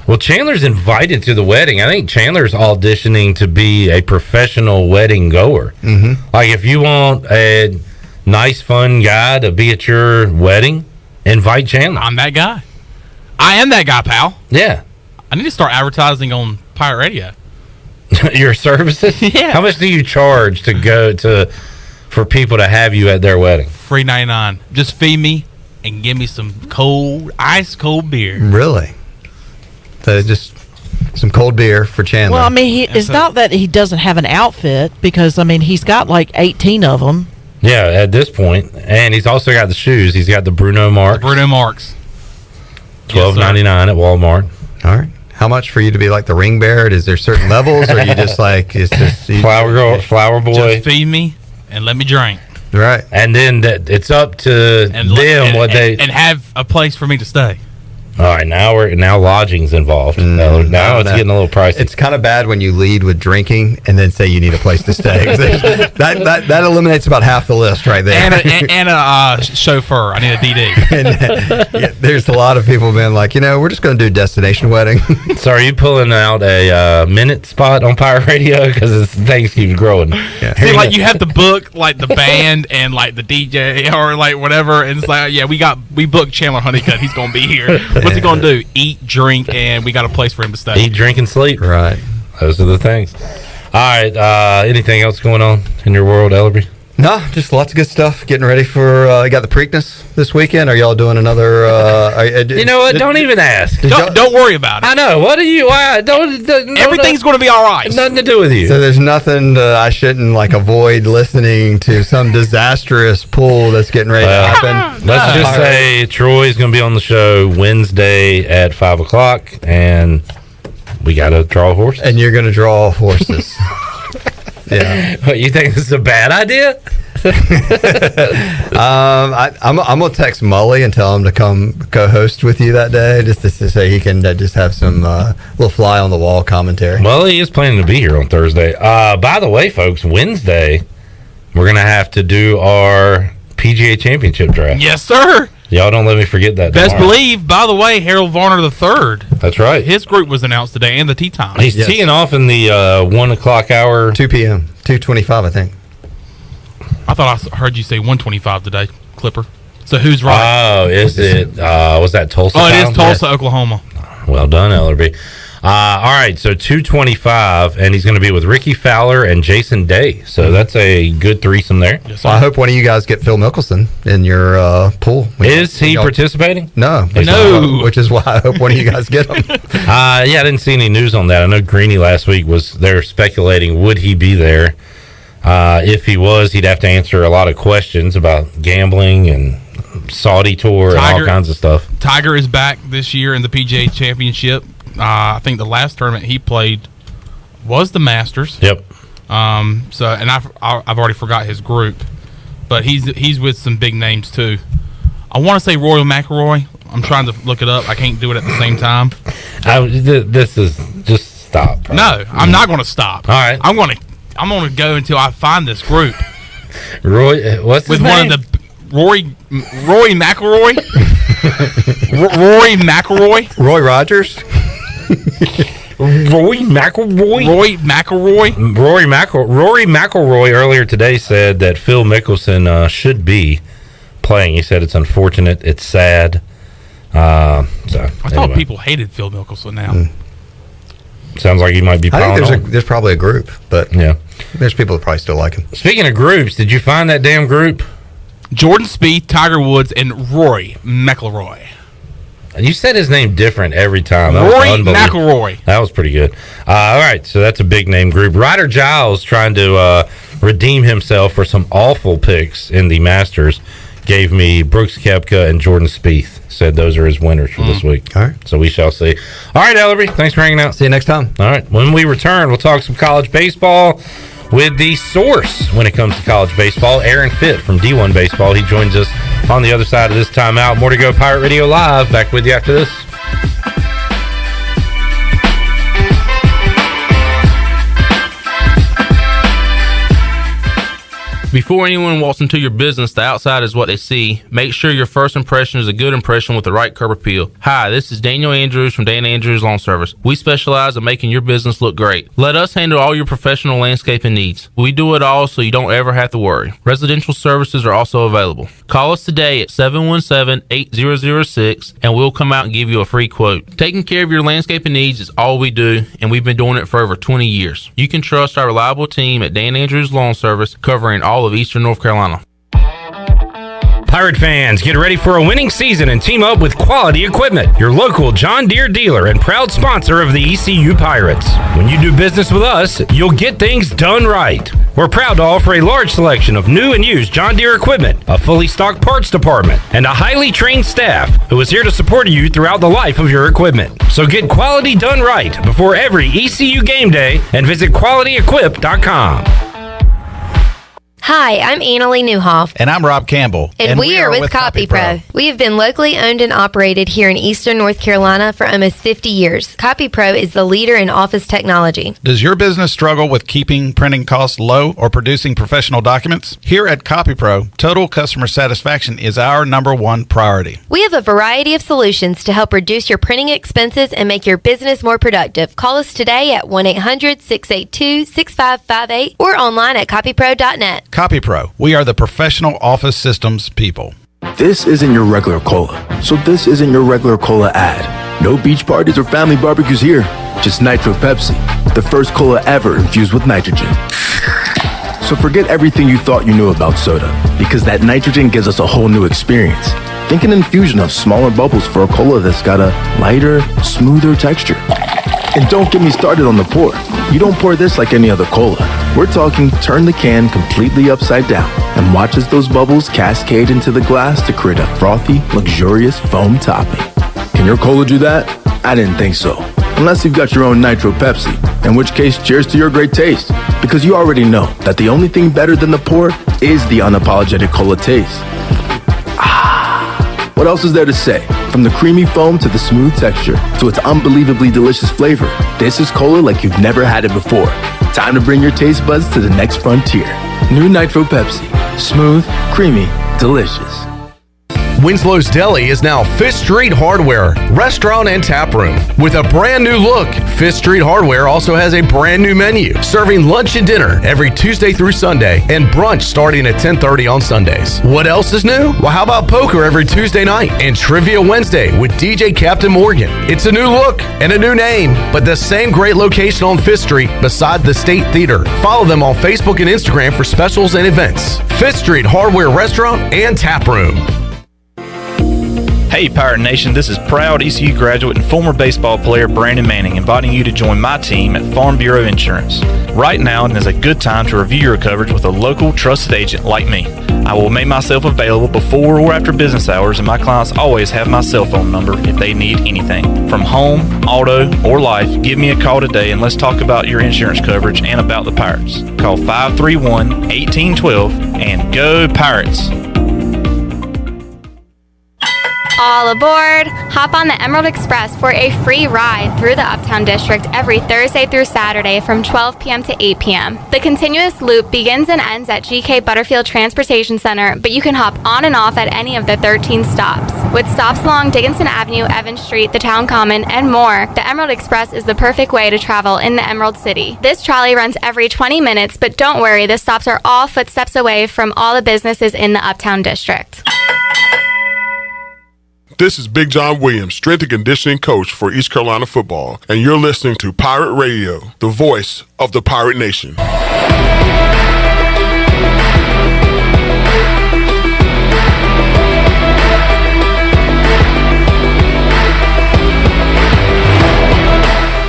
Well, Chandler's invited to the wedding. I think Chandler's auditioning to be a professional wedding goer. Mm-hmm. Like, if you want a nice, fun guy to be at your wedding, invite Chandler. I'm that guy. I am that guy, pal. Yeah. I need to start advertising on Pirate Radio. Your services? Yeah. How much do you charge for people to have you at their wedding? $3.99. Just feed me and give me some ice cold beer. Really? So just some cold beer for Chandler. Well, it's not that he doesn't have an outfit because he's got like 18 of them. Yeah, at this point, and he's also got the shoes. He's got the Bruno Marks. $12.99 at Walmart. All right. How much for you to be like the ring bearer? Is there certain levels, or you just like it's just flower boy? Just feed me and let me drink. Right, and then it's up to them and have a place for me to stay. All right, now lodging's involved. Now it's getting a little pricey. It's kind of bad when you lead with drinking and then say you need a place to stay. that eliminates about half the list right there. And a chauffeur. I need a DD. There's a lot of people been like, we're just going to do destination wedding. So are you pulling out a minute spot on Pirate Radio because things keep growing? Yeah. See, like you have to book like the band and like the DJ or like whatever, and it's like we booked Chandler Honeycutt. He's going to be here. What's he going to do? Eat, drink, and we got a place for him to stay. Eat, drink, and sleep. Right. Those are the things. All right. Anything else going on in your world, Ellerbe? No, just lots of good stuff. Getting ready for, you got the Preakness this weekend. Are y'all doing another? You know what? Don't even ask. Don't worry about it. I know. What are you? Everything's going to be all right. Nothing to do with you. So there's nothing I shouldn't avoid listening to some disastrous pull that's getting ready to happen. Let's just say Troy's going to be on the show Wednesday at 5:00, and we got to draw horses. And you're going to draw horses. Yeah. What, you think this is a bad idea? I'm gonna text Mully and tell him to come co-host with you that day, just to say he can just have some little fly on the wall commentary. Well, he is planning to be here on Thursday. By the way, folks, Wednesday we're gonna have to do our PGA Championship draft. Yes, sir. Y'all don't let me forget that. Best believe, by the way, Harold Varner III. That's right. His group was announced today and the tee time. He's teeing off in the 1 o'clock hour. 2 p.m. 2:25, I think. I thought I heard you say 125 today, Clipper. So who's right? Oh, is it? Was that Tulsa? Oh, it is Tulsa, Oklahoma. Well done, Ellerbe. All right, so 225, and he's going to be with Ricky Fowler and Jason Day. So that's a good threesome there. Yes, Well, I hope one of you guys get Phil Mickelson in your pool. Is he participating? No. Which is why I hope one of you guys get him. I didn't see any news on that. I know Greeny last week was there speculating, would he be there? If he was, he'd have to answer a lot of questions about gambling and Saudi tour and all kinds of stuff. Tiger is back this year in the PGA Championship. I think the last tournament he played was the Masters. Yep. And I've already forgot his group, but he's with some big names too. I want to say Rory McIlroy. I'm trying to look it up. I can't do it at the same time. This is just stop. Bro. No, I'm not going to stop. All right. I'm going to go until I find this group. Roy, what's his with name? one of the Rory McIlroy. Rory McIlroy. Roy Rogers. Rory McIlroy. Rory McIlroy earlier today said that Phil Mickelson should be playing. He said it's unfortunate, it's sad. I thought people hated Phil Mickelson now. Sounds like he might be. I think there's probably a group, but yeah, there's people that probably still like him. Speaking of groups, did you find that damn group? Jordan Spieth, Tiger Woods, and Rory McIlroy. You said his name different every time. Rory McIlroy. That was pretty good. All right, so that's a big name group. Ryder Giles trying to redeem himself for some awful picks in the Masters. Gave me Brooks Koepka and Jordan Spieth. Said those are his winners for this week. All right. So we shall see. All right, Ellerbe, thanks for hanging out. See you next time. All right. When we return, we'll talk some college baseball with the source when it comes to college baseball, Aaron Fitt from D1 Baseball. He joins us on the other side of this timeout. More to go. Pirate Radio Live. Back with you after this. Before anyone walks into your business, the outside is what they see. Make sure your first impression is a good impression with the right curb appeal. Hi, this is Daniel Andrews from Dan Andrews Lawn Service. We specialize in making your business look great. Let us handle all your professional landscaping needs. We do it all so you don't ever have to worry. Residential services are also available. Call us today at 717-8006 and we'll come out and give you a free quote. Taking care of your landscaping needs is all we do, and we've been doing it for over 20 years. You can trust our reliable team at Dan Andrews Lawn Service, covering all of Eastern North Carolina. Pirate fans, get ready for a winning season and team up with Quality Equipment, your local John Deere dealer and proud sponsor of the ECU Pirates. When you do business with us, you'll get things done right. We're proud to offer a large selection of new and used John Deere equipment, a fully stocked parts department, and a highly trained staff who is here to support you throughout the life of your equipment. So get quality done right before every ECU game day and visit qualityequip.com. Hi, I'm Annalie Newhoff. And I'm Rob Campbell. And we are with CopyPro. We have been locally owned and operated here in Eastern North Carolina for almost 50 years. CopyPro is the leader in office technology. Does your business struggle with keeping printing costs low or producing professional documents? Here at CopyPro, total customer satisfaction is our #1 priority. We have a variety of solutions to help reduce your printing expenses and make your business more productive. Call us today at 1-800-682-6558 or online at copypro.net. CopyPro, we are the professional office systems people. This isn't your regular cola, so this isn't your regular cola ad. No beach parties or family barbecues here, just Nitro Pepsi, the first cola ever infused with nitrogen. So forget everything you thought you knew about soda, because that nitrogen gives us a whole new experience. Think an infusion of smaller bubbles for a cola that's got a lighter, smoother texture. And don't get me started on the pour. You don't pour this like any other cola. We're talking turn the can completely upside down and watch as those bubbles cascade into the glass to create a frothy, luxurious foam topping. Can your cola do that? I didn't think so. Unless you've got your own Nitro Pepsi, in which case cheers to your great taste. Because you already know that the only thing better than the pour is the unapologetic cola taste. What else is there to say? From the creamy foam to the smooth texture to its unbelievably delicious flavor, this is cola like you've never had it before. Time to bring your taste buds to the next frontier. New Nitro Pepsi. Smooth, creamy, delicious. Winslow's Deli is now Fifth Street Hardware, restaurant and tap room. With a brand new look, Fifth Street Hardware also has a brand new menu, serving lunch and dinner every Tuesday through Sunday, and brunch starting at 10:30 on Sundays. What else is new? Well, how about poker every Tuesday night and Trivia Wednesday with DJ Captain Morgan? It's a new look and a new name, but the same great location on Fifth Street beside the State Theater. Follow them on Facebook and Instagram for specials and events. Fifth Street Hardware Restaurant and Tap Room. Hey Pirate Nation, this is proud ECU graduate and former baseball player Brandon Manning inviting you to join my team at Farm Bureau Insurance. Right now is a good time to review your coverage with a local trusted agent like me. I will make myself available before or after business hours, and my clients always have my cell phone number if they need anything. From home, auto, or life, give me a call today and let's talk about your insurance coverage and about the Pirates. Call 531-1812 and go Pirates! All aboard! Hop on the Emerald Express for a free ride through the Uptown District every Thursday through Saturday from 12 p.m. to 8 p.m. The continuous loop begins and ends at GK Butterfield Transportation Center, but you can hop on and off at any of the 13 stops. With stops along Dickinson Avenue, Evans Street, the Town Common, and more, the Emerald Express is the perfect way to travel in the Emerald City. This trolley runs every 20 minutes, but don't worry, the stops are all footsteps away from all the businesses in the Uptown District. This is Big John Williams, strength and conditioning coach for East Carolina football, and you're listening to Pirate Radio, the voice of the Pirate Nation.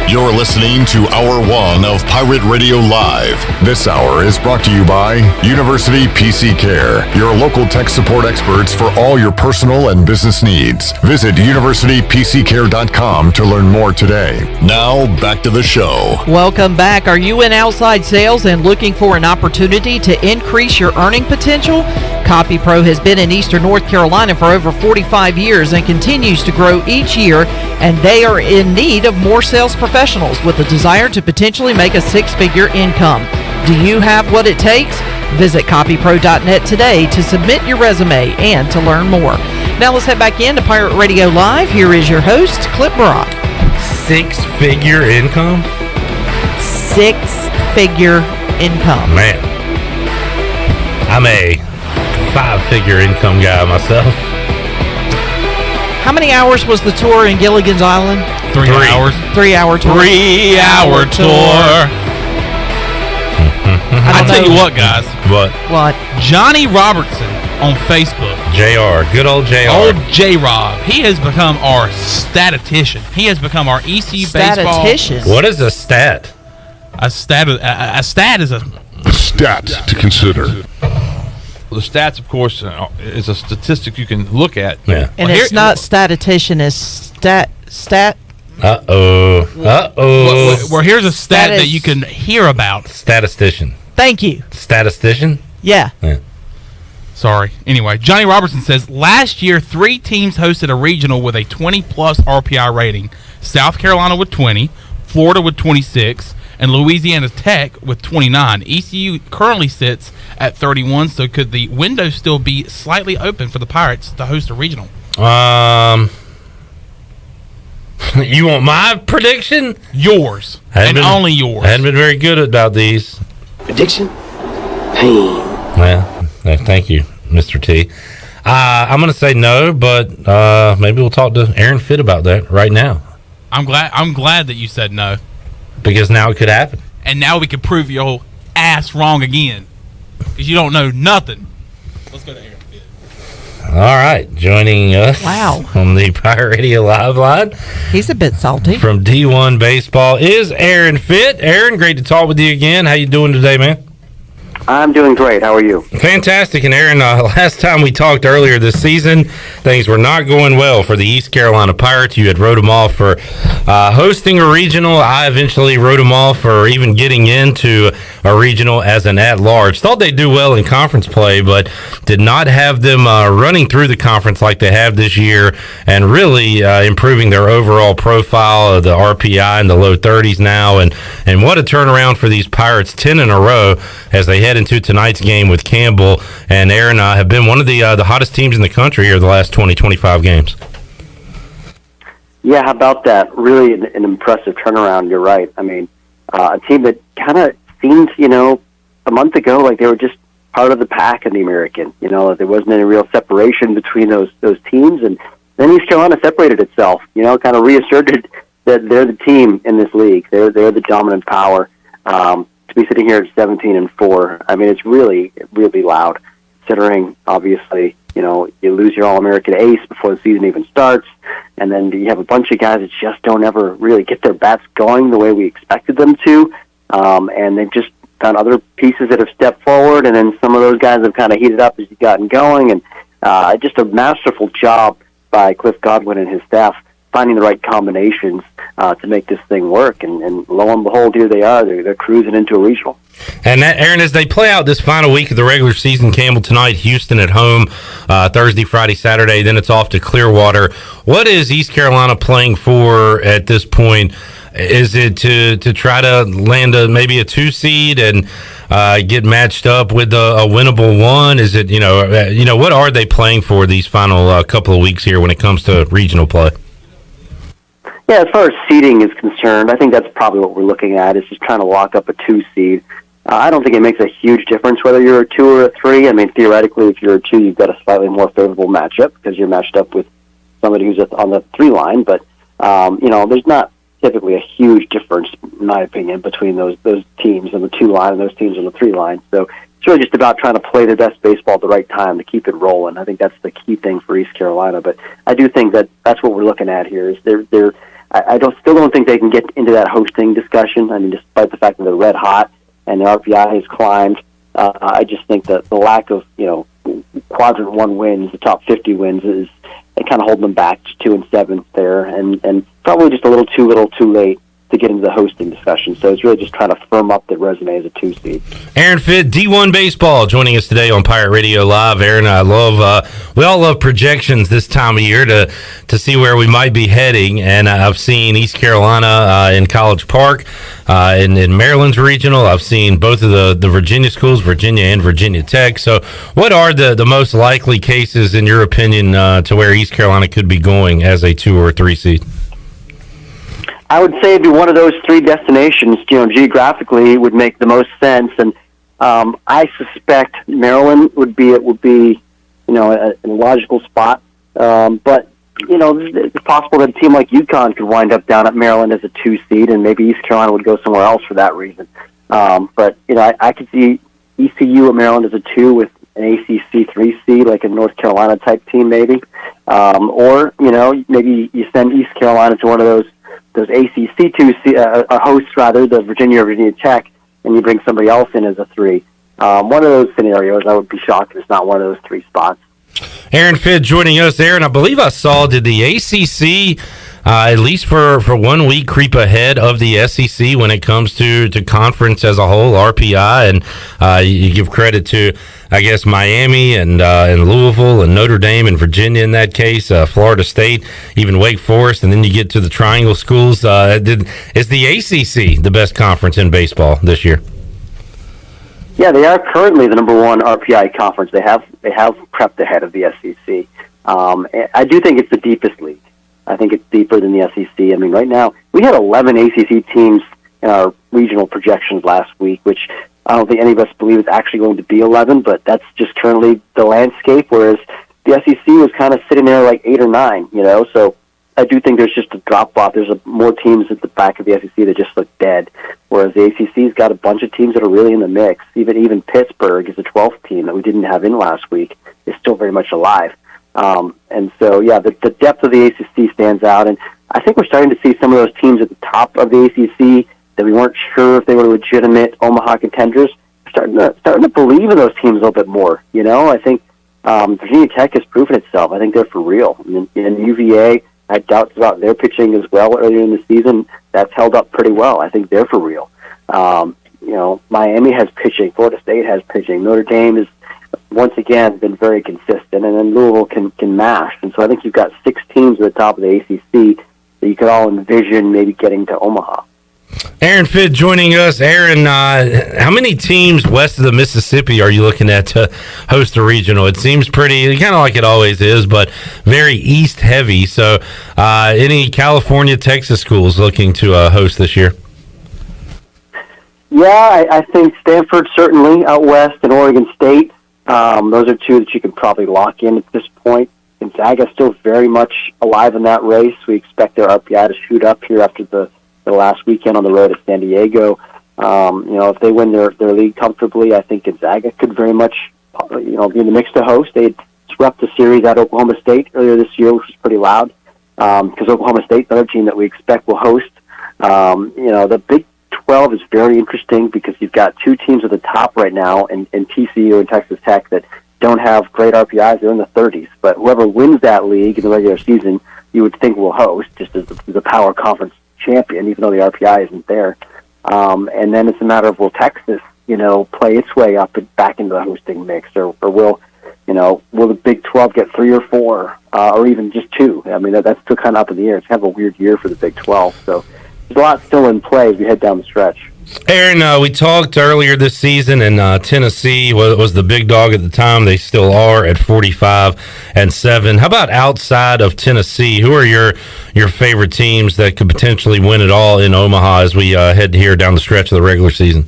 You're listening to Hour 1 of Pirate Radio Live. This hour is brought to you by University PC Care, your local tech support experts for all your personal and business needs. Visit universitypccare.com to learn more today. Now, back to the show. Welcome back. Are you in outside sales and looking for an opportunity to increase your earning potential? CopyPro has been in Eastern North Carolina for over 45 years and continues to grow each year, and they are in need of more sales professionals with a desire to potentially make a six-figure income. Do you have what it takes? Visit copypro.net today to submit your resume and to learn more. Now let's head back into Pirate Radio Live. Here is your host, Clip Brock. Six-figure income? Six-figure income. Man, I'm a five-figure income guy myself. How many hours was the tour in Gilligan's Island? 3 hours. 3 hour tour. 3 hour tour. I tell you what, guys. What? Johnny Robertson on Facebook. JR. Good old JR. Old J-Rob. He has become our statistician. He has become our ECU baseball. What is a stat? A stat is a stat to consider. The stats, of course, is a statistic you can look at. Yeah. And it's not statistician, it's stat. Uh-oh. Well, here's a stat that you can hear about. Statistician. Thank you. Statistician? Yeah. Sorry. Anyway, Johnny Robertson says, last year, 3 teams hosted a regional with a 20-plus RPI rating. South Carolina with 20, Florida with 26, and Louisiana Tech with 29. ECU currently sits at 31, so could the window still be slightly open for the Pirates to host a regional? You want my prediction? Yours. Only yours. I hadn't been very good about these. Prediction? Pain. Well, thank you, Mr. T. I'm going to say no, but maybe we'll talk to Aaron Fitt about that right now. I'm glad that you said no. Because now it could happen. And now we can prove your ass wrong again. Because you don't know nothing. Let's go to Aaron Fitt. All right. Joining us on the Pirate Radio Live line. He's a bit salty. From D1 Baseball is Aaron Fitt. Aaron, great to talk with you again. How you doing today, man? I'm doing great. How are you? Fantastic. And Aaron, last time we talked earlier this season, things were not going well for the East Carolina Pirates. You had wrote them off for hosting a regional. I eventually wrote them off for even getting into a regional as an at-large. Thought they'd do well in conference play, but did not have them running through the conference like they have this year and really improving their overall profile of the RPI in the low 30s now. And what a turnaround for these Pirates, 10 in a row as they head head into tonight's game with Campbell, and Aaron have been one of the hottest teams in the country here the last 20-25 games. Yeah, how about that? Really an impressive turnaround. You're right. I mean, a team that kind of seemed, a month ago like they were just part of the pack in the American. There wasn't any real separation between those teams, and then East Carolina separated itself. Kind of reasserted that they're the team in this league. They're the dominant power. To be sitting here at 17-4, I mean, it's really loud. Considering obviously, you lose your All-American ace before the season even starts, and then you have a bunch of guys that just don't ever really get their bats going the way we expected them to, and they've just found other pieces that have stepped forward, and then some of those guys have kind of heated up as you've gotten going, and just a masterful job by Cliff Godwin and his staff finding the right combinations to make this thing work, and lo and behold, here they are. They're cruising into a regional. And that, Aaron, as they play out this final week of the regular season, Campbell tonight, Houston at home, Thursday, Friday, Saturday, then it's off to Clearwater. What is East Carolina playing for at this point? Is it to try to land maybe a 2 seed and get matched up with a winnable 1? Is it what are they playing for these final couple of weeks here when it comes to regional play? Yeah, as far as seeding is concerned, I think that's probably what we're looking at, is just trying to lock up a 2 seed. I don't think it makes a huge difference whether you're a 2 or a 3. I mean, theoretically, if you're a 2, you've got a slightly more favorable matchup because you're matched up with somebody who's on the 3 line. But, there's not typically a huge difference, in my opinion, between those teams on the 2 line and those teams on the 3 line. So it's really just about trying to play their best baseball at the right time to keep it rolling. I think that's the key thing for East Carolina. But I do think that's what we're looking at here. Is I still don't think they can get into that hosting discussion. I mean, despite the fact that they're red hot and the RPI has climbed, I just think that the lack of quadrant 1 wins, the top 50 wins, is kind of holding them back to 2 and 7 there, and probably just a little too late to get into the hosting discussion. So it's really just trying to firm up the resume as a 2 seed. Aaron Fitt, D1 Baseball, joining us today on Pirate Radio Live. Aaron, we all love projections this time of year to see where we might be heading, and I've seen East Carolina in College Park, in Maryland's regional. I've seen both of the Virginia schools, Virginia and Virginia Tech. So what are the most likely cases, in your opinion, to where East Carolina could be going as a 2 or 3 seed? I would say it'd be one of those 3 destinations. Geographically, would make the most sense, and I suspect Maryland would be a logical spot. But it's possible that a team like UConn could wind up down at Maryland as a 2 seed, and maybe East Carolina would go somewhere else for that reason. But I could see ECU at Maryland as a 2 with an ACC 3 seed, like a North Carolina type team, maybe. Or maybe you send East Carolina to one of those ACC 2 hosts, rather, the Virginia or Virginia Tech, and you bring somebody else in as a 3. One of those scenarios, I would be shocked if it's not one of those 3 spots. Aaron Fitt joining us. Aaron, I believe I saw, did the ACC, at least for 1 week, creep ahead of the SEC when it comes to conference as a whole, RPI, and you give credit to, I guess, Miami and Louisville and Notre Dame and Virginia in that case, Florida State, even Wake Forest, and then you get to the Triangle schools. Is the ACC the best conference in baseball this year? Yeah, they are currently the number 1 RPI conference. They have crept ahead of the SEC. I do think it's the deepest league. I think it's deeper than the SEC. I mean, right now, we had 11 ACC teams in our regional projections last week, which I don't think any of us believe is actually going to be 11, but that's just currently the landscape, whereas the SEC was kind of sitting there like 8 or 9, so I do think there's just a drop-off. There's more teams at the back of the SEC that just look dead, whereas the ACC's got a bunch of teams that are really in the mix. Even Pittsburgh is a 12th team that we didn't have in last week, is still very much alive. And so, the depth of the ACC stands out, and I think we're starting to see some of those teams at the top of the ACC that we weren't sure if they were legitimate Omaha contenders, starting to believe in those teams a little bit more. I think Virginia Tech has proven itself. I think they're for real. And UVA, I had doubts about their pitching as well earlier in the season. That's held up pretty well. I think they're for real. Miami has pitching. Florida State has pitching. Notre Dame has once again been very consistent, and then Louisville can mash. And so I think you've got 6 teams at the top of the ACC that you could all envision maybe getting to Omaha. Aaron Fitt joining us. Aaron, how many teams west of the Mississippi are you looking at to host a regional? It seems pretty, kind of like it always is, but very east heavy. So any California, Texas schools looking to host this year? Yeah, I think Stanford certainly out west and Oregon State. Those are two that you can probably lock in at this point. Gonzaga still very much alive in that race. We expect their RPI to shoot up here after the last weekend on the road at San Diego. If they win their league comfortably, I think Gonzaga could very much, be in the mix to host. They swept the series at Oklahoma State earlier this year, which was pretty loud, because Oklahoma State's another team that we expect will host. The Big 12 is very interesting because you've got two teams at the top right now in TCU and Texas Tech that don't have great RPIs. They're in the 30s. But whoever wins that league in the regular season, you would think will host, just as the power conference champion, even though the RPI isn't there. And then it's a matter of, will Texas, play its way up and back into the hosting mix, or will the Big 12 get 3 or 4, or even just 2? I mean, that's still kind of up in the air. It's kind of a weird year for the Big 12. So there's a lot still in play as we head down the stretch. Aaron, we talked earlier this season, and Tennessee was the big dog at the time. They still are at 45-7. How about outside of Tennessee? Who are your favorite teams that could potentially win it all in Omaha as we head here down the stretch of the regular season?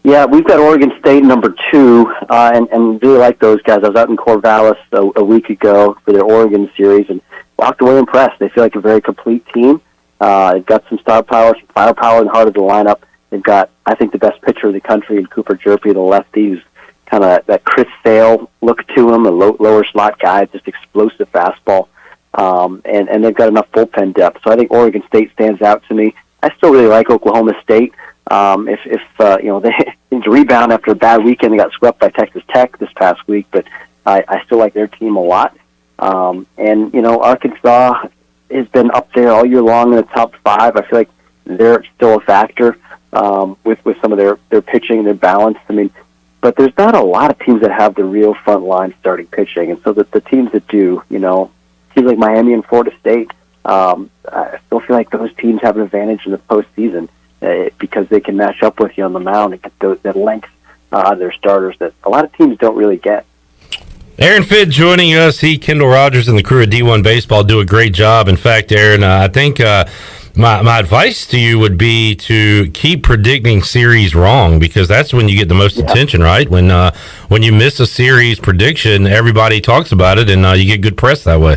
Yeah, we've got Oregon State number 2, and really like those guys. I was out in Corvallis a week ago for their Oregon series and walked away impressed. They feel like a very complete team. They've got some star power, some firepower in the heart of the lineup. They've got, I think, the best pitcher in the country in Cooper Jerpy, the lefty, who's kind of that Chris Sale look to him, a lower slot guy, just explosive fastball. And they've got enough bullpen depth. So I think Oregon State stands out to me. I still really like Oklahoma State. If they need to rebound after a bad weekend, they got swept by Texas Tech this past week, but I still like their team a lot. Arkansas has been up there all year long in the top 5. I feel like they're still a factor with some of their pitching, their balance. I mean, but there's not a lot of teams that have the real front line starting pitching, and so the teams that do, teams like Miami and Florida State, I still feel like those teams have an advantage in the postseason because they can match up with you on the mound and get that length out of their starters that a lot of teams don't really get. Aaron Fitt joining us. He, Kendall Rogers, and the crew at D1 Baseball do a great job. In fact, Aaron, I think my advice to you would be to keep predicting series wrong, because that's when you get the most attention, right? When you miss a series prediction, everybody talks about it, and you get good press that way.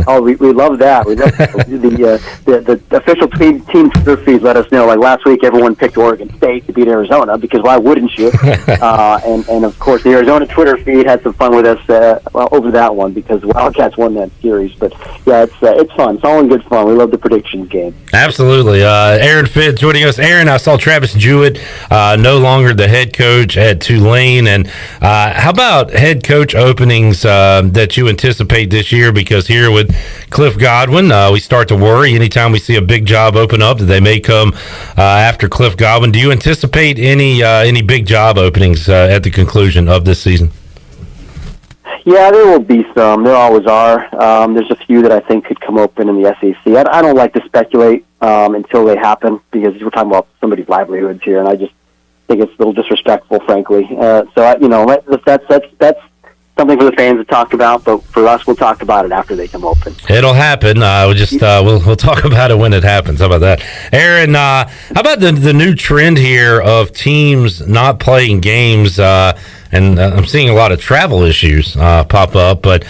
Oh, we love that. We love the official team Twitter feed let us know. Like last week, everyone picked Oregon State to beat Arizona because why wouldn't you? And of course, the Arizona Twitter feed had some fun with us over that one because the Wildcats won that series. But yeah, it's fun. It's all in good fun. We love the predictions game. Absolutely. Aaron Fitt joining us. Aaron, I saw Travis Jewett no longer the head coach at Tulane. And how about head coach openings that you anticipate this year? Because here with Cliff Godwin, we start to worry anytime we see a big job open up that they may come after Cliff Godwin. Do you anticipate any big job openings at the conclusion of this season? Yeah, there will be some. There always are. There's a few that I think could come open in the SEC. I don't like to speculate until they happen because we're talking about somebody's livelihoods here, and I just think it's a little disrespectful, frankly. That's something for the fans to talk about, but for us, we'll talk about it after they come open. It'll happen. We'll talk about it when it happens. How about that, Aaron? How about the new trend here of teams not playing games? And I'm seeing a lot of travel issues pop up, but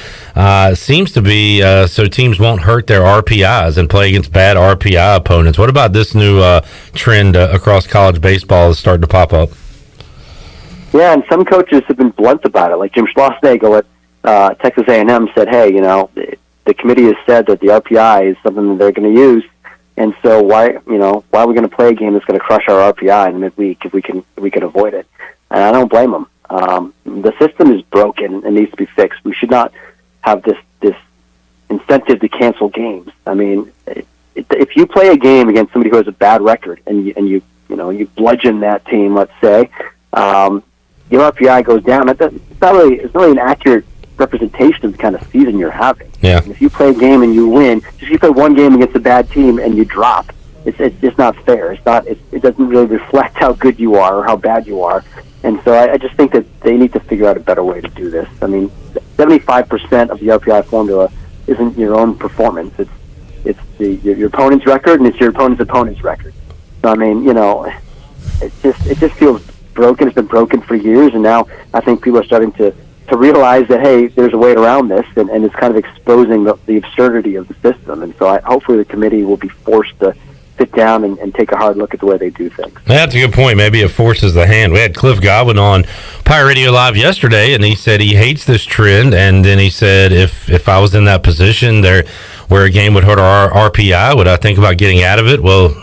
seems to be so teams won't hurt their RPIs and play against bad RPI opponents. What about this new trend across college baseball that's starting to pop up? Yeah, and some coaches have been blunt about it. Like Jim Schlossnagle at Texas A&M said, hey, the committee has said that the RPI is something that they're going to use, and so why are we going to play a game that's going to crush our RPI in midweek if we can avoid it? And I don't blame them. The system is broken and needs to be fixed. We should not have this incentive to cancel games. I mean, if you play a game against somebody who has a bad record and you bludgeon that team, let's say, your RPI goes down. It's not really an accurate representation of the kind of season you're having. Yeah. And if you play a game and you win, just if you play one game against a bad team and you drop, it's just not fair. It doesn't really reflect how good you are or how bad you are. And so I just think that they need to figure out a better way to do this. I mean, 75% of the RPI formula isn't your own performance. It's your opponent's record, and it's your opponent's record. So I mean, it just feels broken. It's been broken for years, and now I think people are starting to realize that, hey, there's a way around this, and it's kind of exposing the absurdity of the system. And so hopefully the committee will be forced to sit down and take a hard look at the way they do things. That's a good point. Maybe it forces the hand. We had Cliff Godwin on Pirate Radio Live yesterday, and he said he hates this trend. And then he said, if I was in that position there where a game would hurt our RPI, would I think about getting out of it? Well,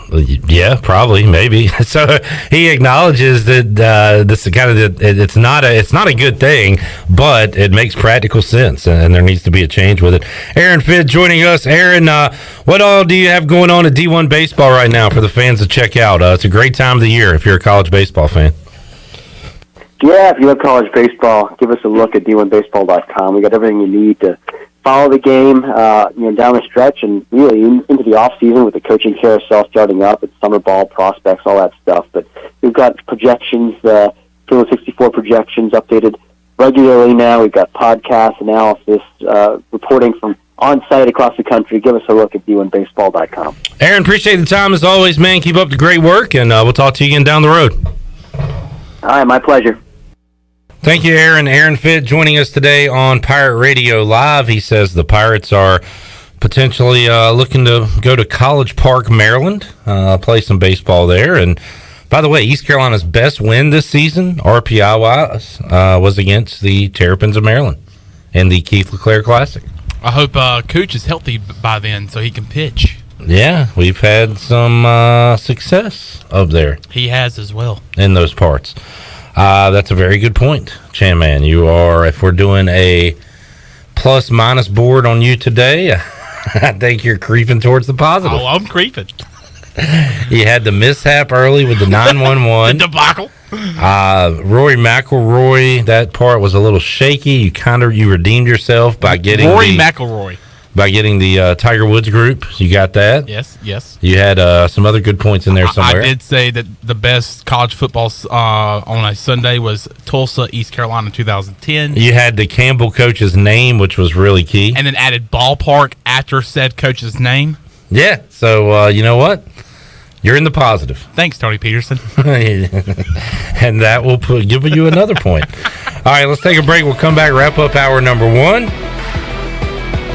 yeah, probably, maybe. So he acknowledges that this is kind of it's not a good thing, but it makes practical sense, and there needs to be a change with it. Aaron Fitt joining us. Aaron, what all do you have going on at D1 Baseball right now for the fans to check out? It's a great time of the year if you're a college baseball fan. Yeah, if you love college baseball, give us a look at d1baseball.com. We got everything you need to follow the game, down the stretch, and really into the off season with the coaching carousel starting up, it's summer ball prospects, all that stuff. But we've got projections, 264 projections updated regularly now. We've got podcasts, analysis, reporting from on site across the country. Give us a look at d1baseball.com. Aaron, appreciate the time as always, man. Keep up the great work, and we'll talk to you again down the road. All right, my pleasure. Thank you, Aaron. Aaron Fitt joining us today on Pirate Radio Live. He says the Pirates are potentially looking to go to College Park, Maryland, play some baseball there. And by the way, East Carolina's best win this season, RPI-wise, was against the Terrapins of Maryland in the Keith LeClaire Classic. I hope Cooch is healthy by then so he can pitch. Yeah, we've had some success up there. He has as well. In those parts. That's a very good point, Chan Man. You are, if we're doing a plus-minus board on you today, I think you're creeping towards the positive. Oh, I'm creeping. You had the mishap early with the 911. The debacle. Rory McIlroy, that part was a little shaky. You redeemed yourself by getting McIlroy. By getting the Tiger Woods group. You got that? Yes. You had some other good points in there somewhere. I did say that the best college football on a Sunday was Tulsa, East Carolina 2010. You had the Campbell coach's name, which was really key. And then added ballpark after said coach's name. Yeah, so you know what? You're in the positive. Thanks, Tony Peterson. And that will give you another point. All right, let's take a break. We'll come back, wrap up hour number 1.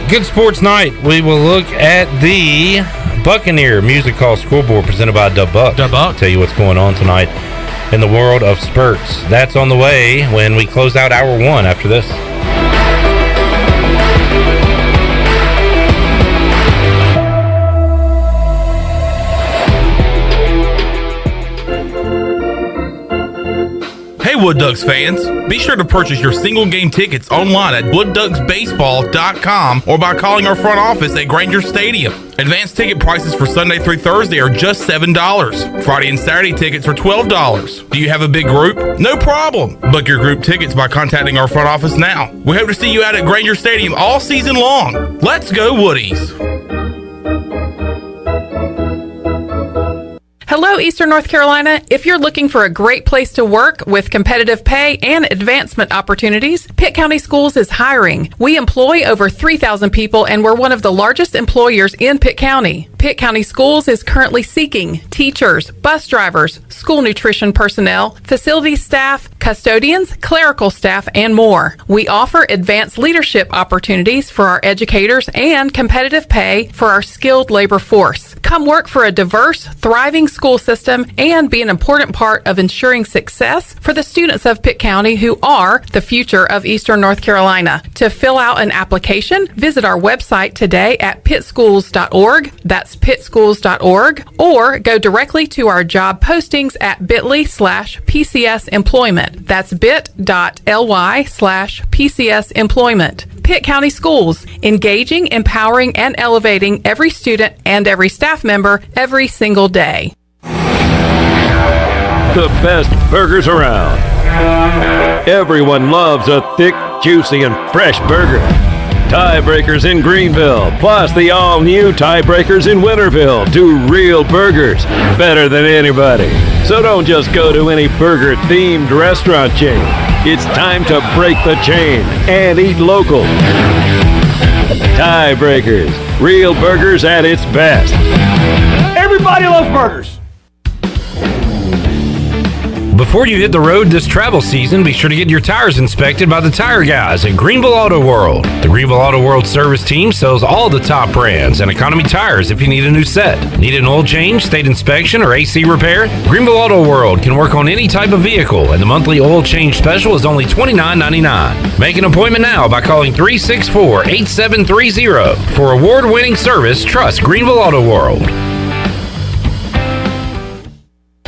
Good sports night. We will look at the Buccaneer Music Hall Scoreboard presented by Dub Buck. Tell you what's going on tonight in the world of spurts. That's on the way when we close out hour 1 after this. Hey Wood Ducks fans, be sure to purchase your single game tickets online at woodducksbaseball.com or by calling our front office at Granger Stadium. Advanced ticket prices for Sunday through Thursday are just $7. Friday and Saturday tickets are $12. Do you have a big group? No problem. Book your group tickets by contacting our front office now. We hope to see you out at Granger Stadium all season long. Let's go Woodies! Hello, Eastern North Carolina. If you're looking for a great place to work with competitive pay and advancement opportunities, Pitt County Schools is hiring. We employ over 3,000 people, and we're one of the largest employers in Pitt County. Pitt County Schools is currently seeking teachers, bus drivers, school nutrition personnel, facility staff, custodians, clerical staff, and more. We offer advanced leadership opportunities for our educators and competitive pay for our skilled labor force. Come work for a diverse, thriving school system and be an important part of ensuring success for the students of Pitt County who are the future of Eastern North Carolina. To fill out an application, visit our website today at pittschools.org. That's pittschools.org, or go directly to our job postings at bit.ly/PCS employment. That's bit.ly/PCS employment. Pitt County Schools, engaging, empowering, and elevating every student and every staff member every single day. The best burgers around. Everyone loves a thick, juicy, and fresh burger. Tiebreakers in Greenville, plus the all-new Tiebreakers in Winterville. Do real burgers better than anybody. So don't just go to any burger-themed restaurant chain. It's time to break the chain and eat local. Tiebreakers, real burgers at its best. Everybody loves burgers. Before you hit the road this travel season, be sure to get your tires inspected by the tire guys at Greenville Auto World. The Greenville Auto World service team sells all the top brands and economy tires if you need a new set. Need an oil change, state inspection, or AC repair? Greenville Auto World can work on any type of vehicle, and the monthly oil change special is only $29.99. Make an appointment now by calling 364-8730. For award-winning service, trust Greenville Auto World.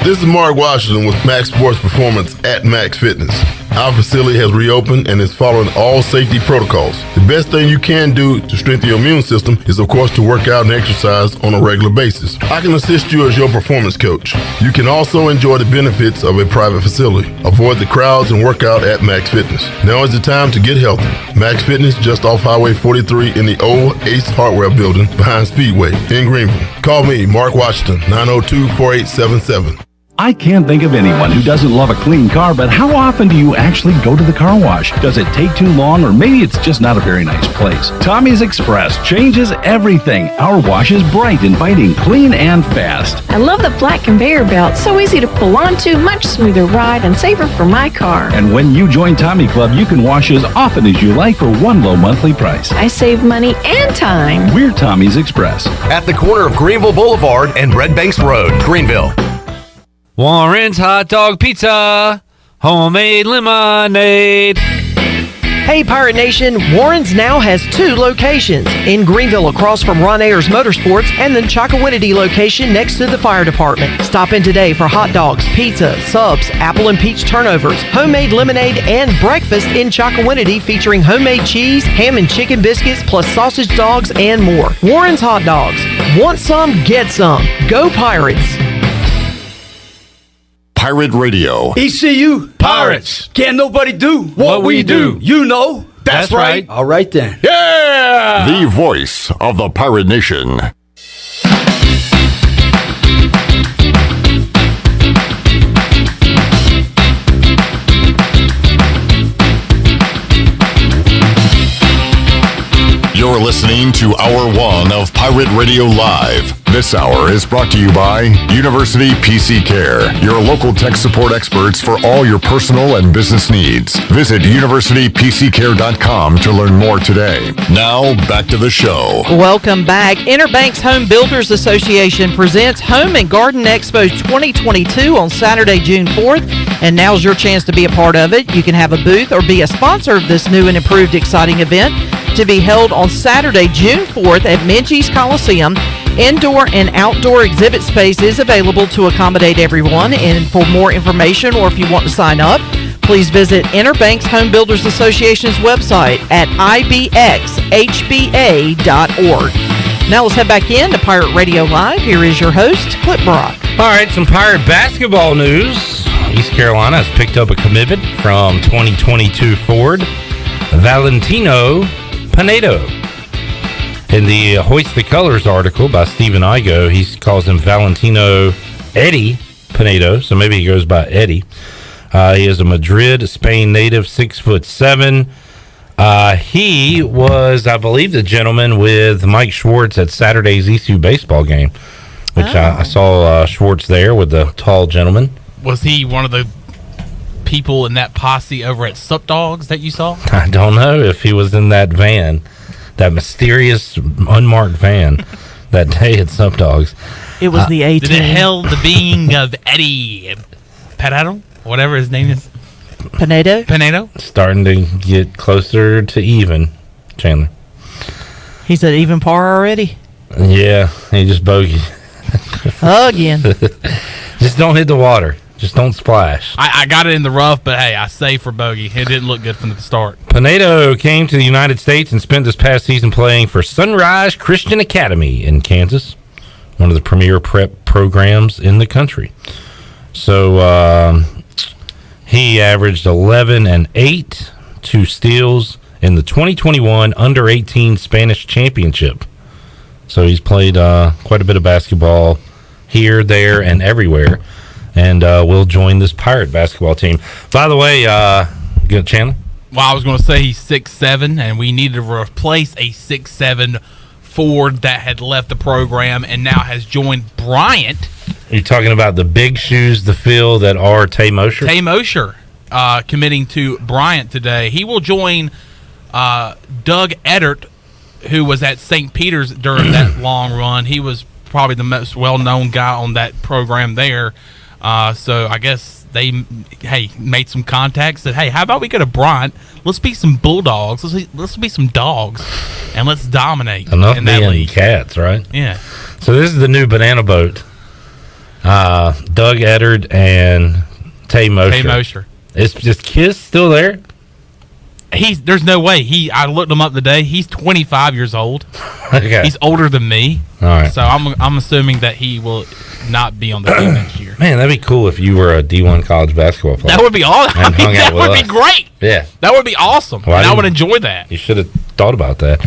This is Mark Washington with Max Sports Performance at Max Fitness. Our facility has reopened and is following all safety protocols. The best thing you can do to strengthen your immune system is, of course, to work out and exercise on a regular basis. I can assist you as your performance coach. You can also enjoy the benefits of a private facility. Avoid the crowds and work out at Max Fitness. Now is the time to get healthy. Max Fitness, just off Highway 43 in the old Ace Hardware building behind Speedway in Greenville. Call me, Mark Washington, 902-4877. I can't think of anyone who doesn't love a clean car, but how often do you actually go to the car wash? Does it take too long, or maybe it's just not a very nice place? Tommy's Express changes everything. Our wash is bright, inviting, clean, and fast. I love the flat conveyor belt. So easy to pull onto, much smoother ride, and safer for my car. And when you join Tommy Club, you can wash as often as you like for one low monthly price. I save money and time. We're Tommy's Express. At the corner of Greenville Boulevard and Red Banks Road, Greenville. Warren's Hot Dog Pizza, homemade lemonade. Hey, Pirate Nation, Warren's now has 2 locations. In Greenville, across from Ron Ayers Motorsports, and the Chocowinity location next to the fire department. Stop in today for hot dogs, pizza, subs, apple and peach turnovers, homemade lemonade, and breakfast in Chocowinity featuring homemade cheese, ham and chicken biscuits, plus sausage dogs and more. Warren's Hot Dogs. Want some? Get some. Go Pirates. Pirate Radio. ECU Pirates. Can't nobody do what we do. You know. That's right. All right then. Yeah! The voice of the Pirate Nation. You're listening to Hour 1 of Pirate Radio Live. This hour is brought to you by University PC Care, your local tech support experts for all your personal and business needs. Visit universitypccare.com to learn more today. Now, back to the show. Welcome back. Interbanks Home Builders Association presents Home and Garden Expo 2022 on Saturday, June 4th, and now's your chance to be a part of it. You can have a booth or be a sponsor of this new and improved exciting event to be held on Saturday, June 4th at Minges Coliseum. Indoor and outdoor exhibit space is available to accommodate everyone. And for more information, or if you want to sign up, please visit Interbanks Home Builders Association's website at ibxhba.org. Now let's head back in to Pirate Radio Live. Here is your host, Clip Brock. All right, some Pirate basketball news. East Carolina has picked up a commitment from 2022 forward Valentino Pinedo. In the Hoist the Colors article by Stephen Igo, he calls him Valentino Eddie Pinedo, so maybe he goes by Eddie. He is a Madrid, Spain native, 6'7". He was, I believe, the gentleman with Mike Schwartz at Saturday's ECU baseball game, which I saw Schwartz there with the tall gentleman. Was he one of the people in that posse over at Sup Dogs that you saw? I don't know if he was in that van, that mysterious unmarked van that day at Sup Dogs. It was the A-team. Did it hail the being of Eddie Pinedo, whatever his name is? Pinedo? Starting to get closer to even, Chandler. He's at even par already? Yeah, he just bogeyed. Again. Just don't hit the water. Just don't splash. I got it in the rough, but hey, I saved for bogey. It didn't look good from the start. Pinedo came to the United States and spent this past season playing for Sunrise Christian Academy in Kansas, one of the premier prep programs in the country. So he averaged 11 and 8, 2 steals, in the 2021 Under-18 Spanish Championship. So he's played quite a bit of basketball here, there, and everywhere, and will join this Pirate basketball team. By the way, Chandler? Well, I was going to say he's 6'7", and we needed to replace a 6'7" forward that had left the program and now has joined Bryant. Are you talking about the big shoes to fill that are Tay Mosher? Tay Mosher committing to Bryant today. He will join Doug Eddert, who was at St. Peter's during that long run. He was probably the most well-known guy on that program there. So I guess they, made some contacts. Said, how about we go to Bryant? Let's be some Bulldogs. Let's be some dogs, and let's dominate Enough in that being league. Cats, right? Yeah. So this is the new banana boat. Doug Eddard and Tay Mosher. Tay Mosher. Is Kiss still there? There's no way. I looked him up today. He's 25 years old. Okay. He's older than me. All right. So I'm assuming that he will not be on the team next year. Man, that'd be cool if you were a D1 college basketball player. That would be awesome. That would be great. Yeah. That would be awesome. Well, and I would enjoy that. You should have thought about that.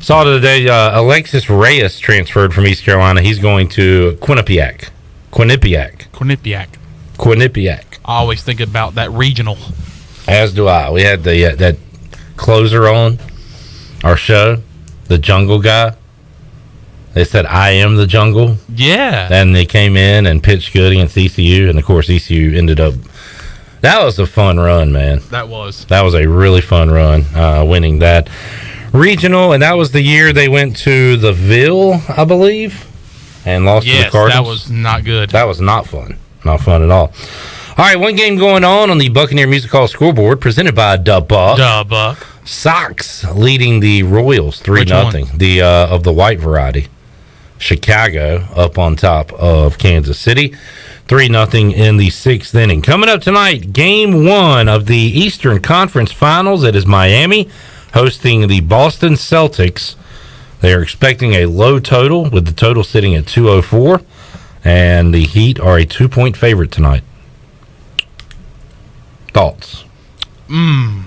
Saw today Alexis Reyes transferred from East Carolina. He's going to Quinnipiac. I always think about that regional. As do I. We had that closer on our show, the Jungle guy. They said, "I am the Jungle." Yeah. And they came in and pitched good against ECU, and of course ECU ended up. That was a fun run, man. That was a really fun run, winning that regional, and that was the year they went to the Ville, I believe, and lost to the Cardinals. That was not good. That was not fun. Not fun at all. All right, one game going on the Buccaneer Music Hall scoreboard, presented by Da Buck. Sox leading the Royals 3-0. The of the white variety. Chicago up on top of Kansas City, 3-0 in the 6th inning. Coming up tonight, Game 1 of the Eastern Conference Finals. It is Miami hosting the Boston Celtics. They are expecting a low total, with the total sitting at 204, and the Heat are a 2-point favorite tonight. Thoughts? I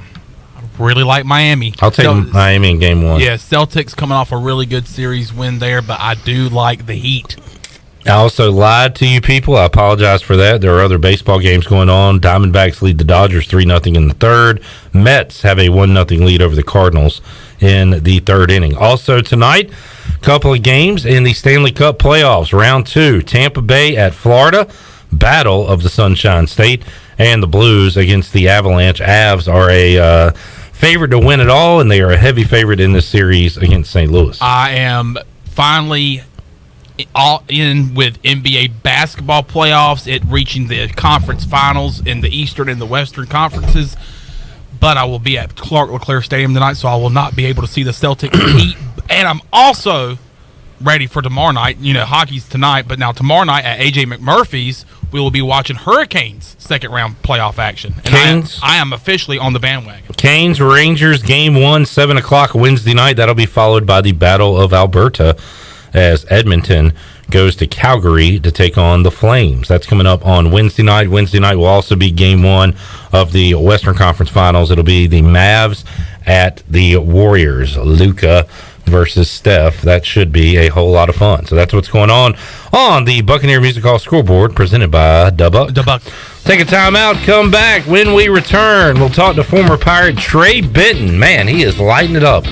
really like Miami. I'll take Miami in Game 1. Yeah, Celtics coming off a really good series win there, but I do like the Heat. I also lied to you people. I apologize for that. There are other baseball games going on. Diamondbacks lead the Dodgers 3-0 in the 3rd. Mets have a 1-0 lead over the Cardinals in the 3rd inning. Also tonight, a couple of games in the Stanley Cup playoffs. Round 2, Tampa Bay at Florida. Battle of the Sunshine State. And the Blues against the Avalanche. Avs are a favorite to win it all, and they are a heavy favorite in this series against St. Louis. I am finally all in with NBA basketball playoffs, it reaching the conference finals in the Eastern and the Western conferences. But I will be at Clark LeClaire Stadium tonight, so I will not be able to see the Celtics Heat. And I'm also ready for tomorrow night. You know, hockey's tonight, but now tomorrow night at A.J. McMurphy's, we will be watching Hurricanes second-round playoff action. And I am officially on the bandwagon. Canes Rangers Game 1, 7 o'clock Wednesday night. That'll be followed by the Battle of Alberta as Edmonton goes to Calgary to take on the Flames. That's coming up on Wednesday night. Wednesday night will also be Game 1 of the Western Conference Finals. It'll be the Mavs at the Warriors. Luka versus Steph. That should be a whole lot of fun. So that's what's going on the Buccaneer Music Hall scoreboard, presented by Da Buck. Take a time out, come back. When we return, we'll talk to former Pirate Trey Benton. Man, he is lighting it up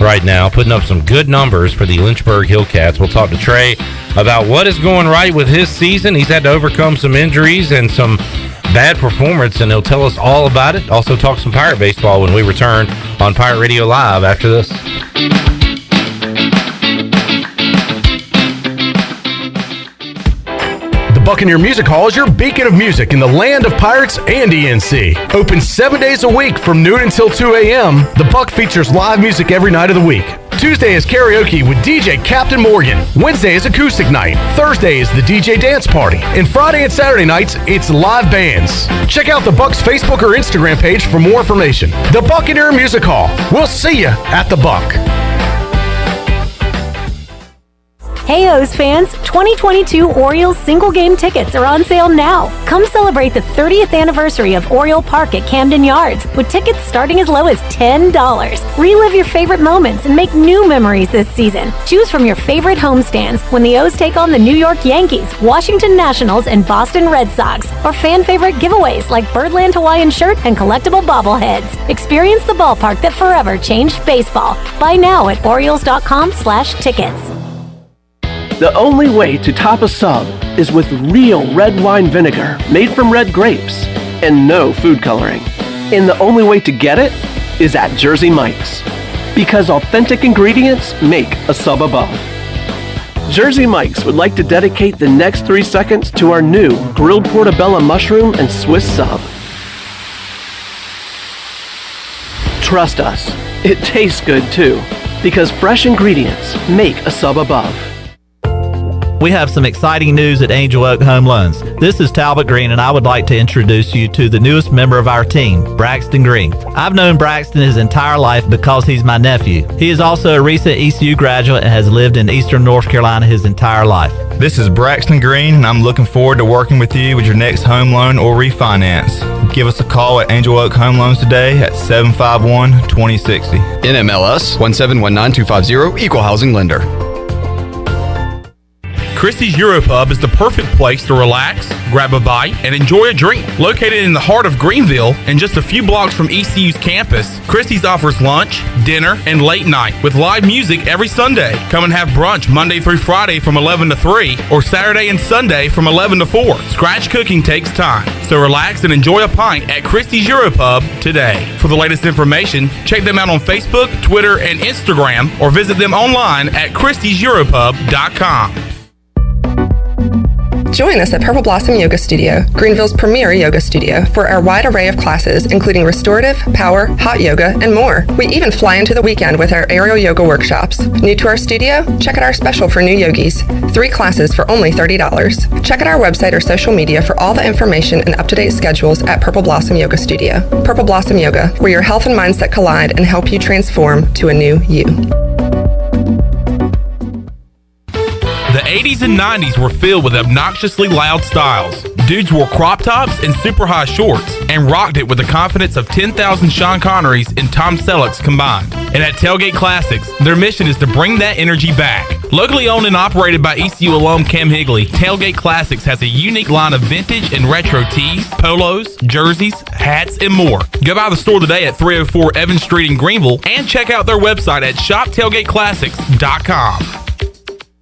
right now, putting up some good numbers for the Lynchburg Hillcats. We'll talk to Trey about what is going right with his season. He's had to overcome some injuries and some bad performance, and he'll tell us all about it. Also talk some Pirate baseball when we return on Pirate Radio Live after this. Buccaneer Music Hall is your beacon of music in the land of Pirates and ENC. Open 7 days a week from noon until 2 a.m., the Buck features live music every night of the week. Tuesday is karaoke with DJ Captain Morgan. Wednesday is acoustic night. Thursday is the DJ dance party. And Friday and Saturday nights, it's live bands. Check out the Buck's Facebook or Instagram page for more information. The Buccaneer Music Hall. We'll see you at the Buck. Hey O's fans, 2022 Orioles single game tickets are on sale now. Come celebrate the 30th anniversary of Oriole Park at Camden Yards with tickets starting as low as $10. Relive your favorite moments and make new memories this season. Choose from your favorite homestands when the O's take on the New York Yankees, Washington Nationals, and Boston Red Sox, or fan favorite giveaways like Birdland Hawaiian shirt and collectible bobbleheads. Experience the ballpark that forever changed baseball. Buy now at Orioles.com/tickets. The only way to top a sub is with real red wine vinegar made from red grapes and no food coloring. And the only way to get it is at Jersey Mike's, because authentic ingredients make a sub above. Jersey Mike's would like to dedicate the next 3 seconds to our new grilled portobello mushroom and Swiss sub. Trust us, it tastes good too, because fresh ingredients make a sub above. We have some exciting news at Angel Oak Home Loans. This is Talbot Green, and I would like to introduce you to the newest member of our team, Braxton Green. I've known Braxton his entire life because he's my nephew. He is also a recent ECU graduate and has lived in Eastern North Carolina his entire life. This is Braxton Green, and I'm looking forward to working with you with your next home loan or refinance. Give us a call at Angel Oak Home Loans today at 751-2060. NMLS 1719250, Equal Housing Lender. Christie's Europub is the perfect place to relax, grab a bite, and enjoy a drink. Located in the heart of Greenville and just a few blocks from ECU's campus, Christie's offers lunch, dinner, and late night with live music every Sunday. Come and have brunch Monday through Friday from 11 to 3 or Saturday and Sunday from 11 to 4. Scratch cooking takes time, so relax and enjoy a pint at Christie's Europub today. For the latest information, check them out on Facebook, Twitter, and Instagram, or visit them online at christieseuropub.com. Join us at Purple Blossom Yoga Studio, Greenville's premier yoga studio, for our wide array of classes, including restorative, power, hot yoga, and more. We even fly into the weekend with our aerial yoga workshops. New to our studio? Check out our special for new yogis. 3 classes for only $30. Check out our website or social media for all the information and up-to-date schedules at Purple Blossom Yoga Studio. Purple Blossom Yoga, where your health and mindset collide and help you transform to a new you. The 80s and 90s were filled with obnoxiously loud styles. Dudes wore crop tops and super high shorts and rocked it with the confidence of 10,000 Sean Connerys and Tom Sellecks combined. And at Tailgate Classics, their mission is to bring that energy back. Locally owned and operated by ECU alum Cam Higley, Tailgate Classics has a unique line of vintage and retro tees, polos, jerseys, hats, and more. Go by the store today at 304 Evans Street in Greenville and check out their website at shoptailgateclassics.com.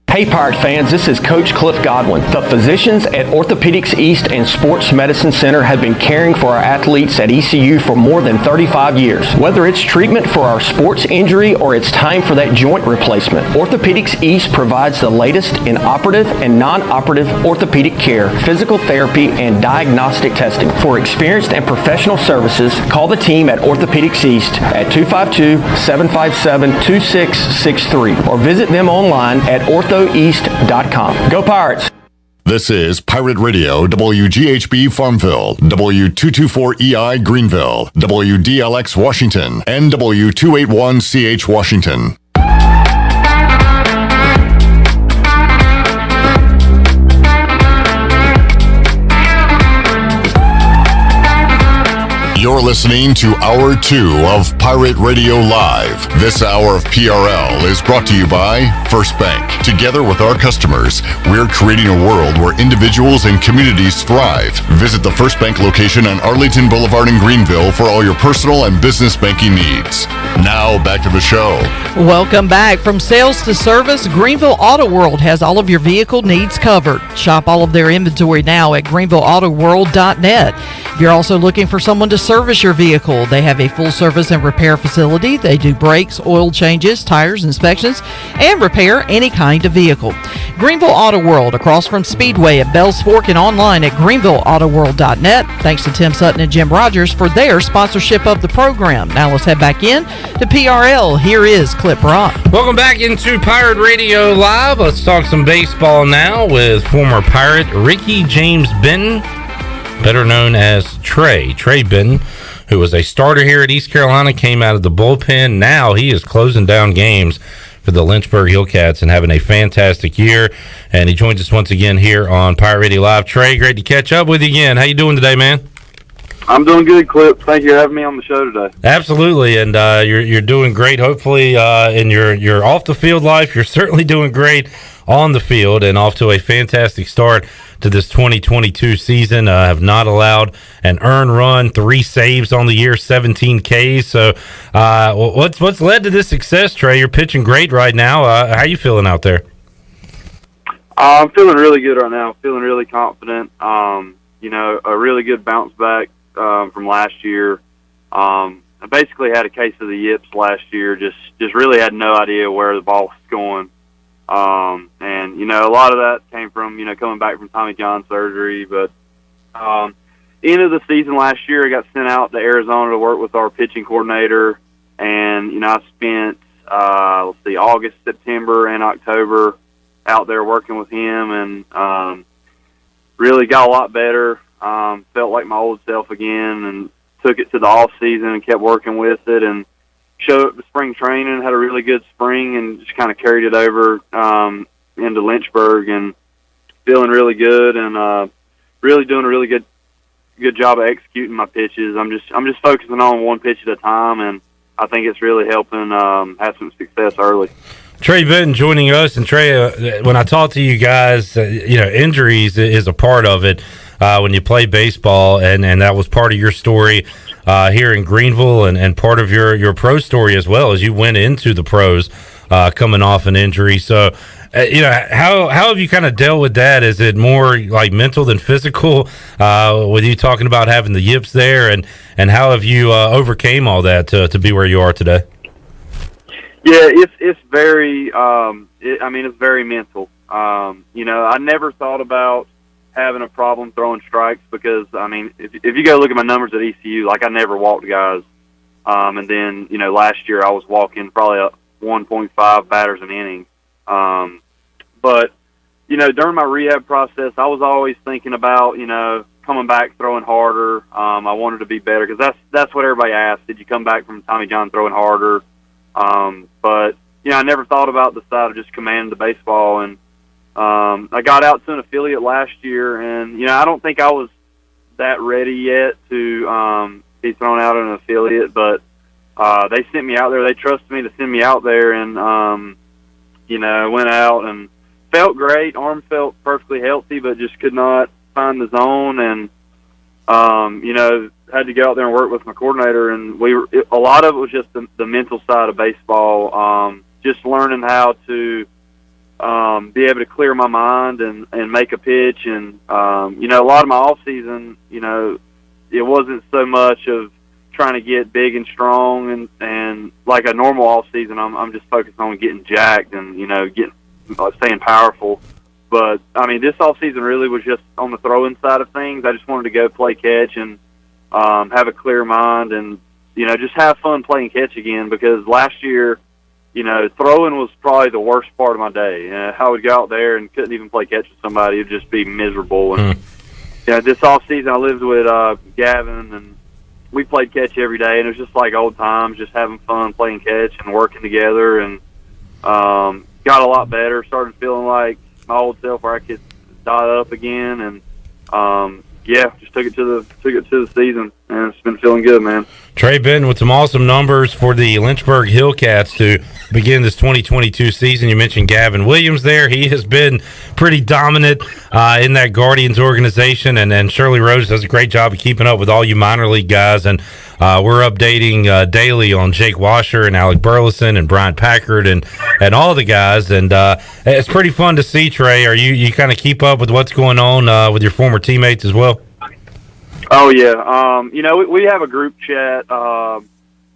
Hey Pirate fans, this is Coach Cliff Godwin. The physicians at Orthopedics East and Sports Medicine Center have been caring for our athletes at ECU for more than 35 years. Whether it's treatment for our sports injury or it's time for that joint replacement, Orthopedics East provides the latest in operative and non-operative orthopedic care, physical therapy, and diagnostic testing. For experienced and professional services, call the team at Orthopedics East at 252-757-2663 or visit them online at orthoeast.com. Go Pirates! This is Pirate Radio, WGHB Farmville, W224EI Greenville, WDLX Washington, and W281CH Washington. You're listening to Hour 2 of Pirate Radio Live. This hour of PRL is brought to you by First Bank. Together with our customers, we're creating a world where individuals and communities thrive. Visit the First Bank location on Arlington Boulevard in Greenville for all your personal and business banking needs. Now, back to the show. Welcome back. From sales to service, Greenville Auto World has all of your vehicle needs covered. Shop all of their inventory now at greenvilleautoworld.net. If you're also looking for someone to service your vehicle, they have a full service and repair facility. They do brakes, oil changes, tires inspections, and repair any kind of vehicle. Greenville Auto World, across from Speedway at Bells Fork, and online at greenvilleautoworld.net. Thanks to Tim Sutton and Jim Rogers for their sponsorship of the program. Now let's head back in to PRL. Here is Clip Rock. Welcome back into Pirate Radio Live. Let's talk some baseball now with former Pirate Ricky James Benton, better known as Trey Benton, who was a starter here at East Carolina, came out of the bullpen. Now he is closing down games for the Lynchburg Hillcats and having a fantastic year. And he joins us once again here on Pirate Radio Live. Trey, great to catch up with you again. How you doing today, man? I'm doing good, Clip. Thank you for having me on the show today. Absolutely, and you're doing great. Hopefully, in your off the field life, you're certainly doing great on the field, and off to a fantastic start to this 2022 season. Have not allowed an earned run, 3 saves on the year, 17 Ks. So, what's led to this success, Trey? You're pitching great right now. How you feeling out there? I'm feeling really good right now. Feeling really confident. A really good bounce back from last year. I basically had a case of the yips last year. Just really had no idea where the ball was going. And a lot of that came from coming back from Tommy John surgery. But end of the season last year, I got sent out to Arizona to work with our pitching coordinator, and I spent August, September, and October out there working with him, and really got a lot better. Felt like my old self again, and took it to the off season and kept working with it, and showed up to spring training, had a really good spring, and just kind of carried it over into Lynchburg, and feeling really good, and really doing a really good job of executing my pitches. I'm just focusing on one pitch at a time, and I think it's really helping have some success early. Trey Benton joining us, and Trey, when I talk to you guys, injuries is a part of it when you play baseball, and that was part of your story here in Greenville, and part of your pro story as well, as you went into the pros coming off an injury. So, how have you kind of dealt with that? Is it more like mental than physical? With you talking about having the yips there, and how have you overcame all that to be where you are today? Yeah, it's very. It's very mental. I never thought about having a problem throwing strikes because if you go look at my numbers at ECU, I never walked guys, and then last year I was walking probably 1.5 batters an inning. But during my rehab process, I was always thinking about coming back throwing harder. I wanted to be better because that's what everybody asked. Did you come back from Tommy John throwing harder? But I never thought about the side of just commanding the baseball, and I got out to an affiliate last year, and I don't think I was that ready yet to be thrown out in an affiliate, but they sent me out there. They trusted me to send me out there, and I went out and felt great. Arm felt perfectly healthy, but just could not find the zone, and had to go out there and work with my coordinator, and a lot of it was just the mental side of baseball, just learning how to be able to clear my mind and make a pitch, and a lot of my off season, it wasn't so much of trying to get big and strong and like a normal off season. I'm just focused on getting jacked and staying powerful. But this off season really was just on the throwing side of things. I just wanted to go play catch and have a clear mind, and just have fun playing catch again, because last year throwing was probably the worst part of my day. I would go out there and couldn't even play catch with somebody. It would just be miserable. And this off season I lived with Gavin, and we played catch every day, and it was just like old times, just having fun playing catch and working together, and got a lot better, started feeling like my old self where I could dot up again, and just took it to the season, and it's been feeling good, man. Trey Benton with some awesome numbers for the Lynchburg Hillcats to begin this 2022 season. You mentioned Gavin Williams there. He has been pretty dominant in that Guardians organization, and Shirley Rhodes does a great job of keeping up with all you minor league guys, and we're updating daily on Jake Washer and Alec Burleson and Bryant Packard and all the guys, and it's pretty fun to see. Trey, are you kind of keep up with what's going on with your former teammates as well? Oh yeah, we have a group chat,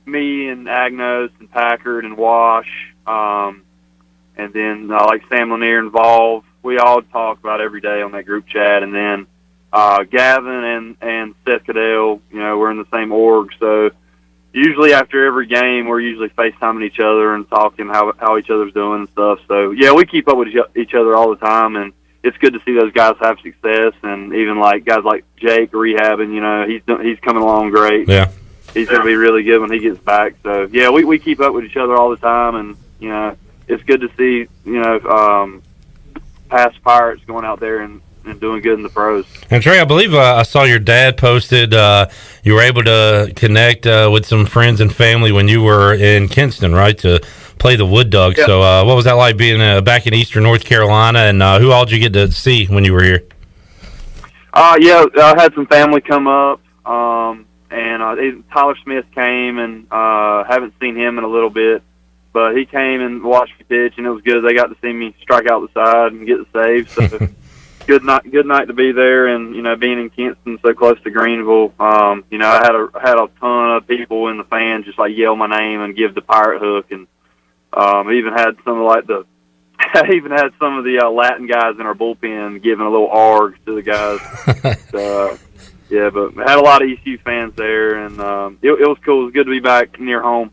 me and Agnos and Packard and Wash, and then like Sam Lanier involved. We all talk about every day on that group chat, and then Gavin and Seth Cadell, we're in the same org, so usually after every game we're usually FaceTiming each other and talking how each other's doing and stuff. So yeah, we keep up with each other all the time, and it's good to see those guys have success, and even like guys like Jake rehabbing, he's coming along great. Yeah, he's going to be really good when he gets back. So yeah, we keep up with each other all the time, and it's good to see, past Pirates going out there and doing good in the pros. And Trey, I believe I saw your dad posted you were able to connect with some friends and family when you were in Kinston, right, to play the Wood Duck. Yeah. So what was that like being back in Eastern North Carolina, and who all did you get to see when you were here? I had some family come up, and Tyler Smith came, and haven't seen him in a little bit, but he came and watched me pitch, and it was good. They got to see me strike out the side and get the save. So good night to be there, and being in Kinston, so close to Greenville. I had a ton of people in the fans just like yell my name and give the Pirate hook, and even had some of the Latin guys in our bullpen giving a little arg to the guys. So, but I had a lot of ECU fans there, and it was cool. It was good to be back near home.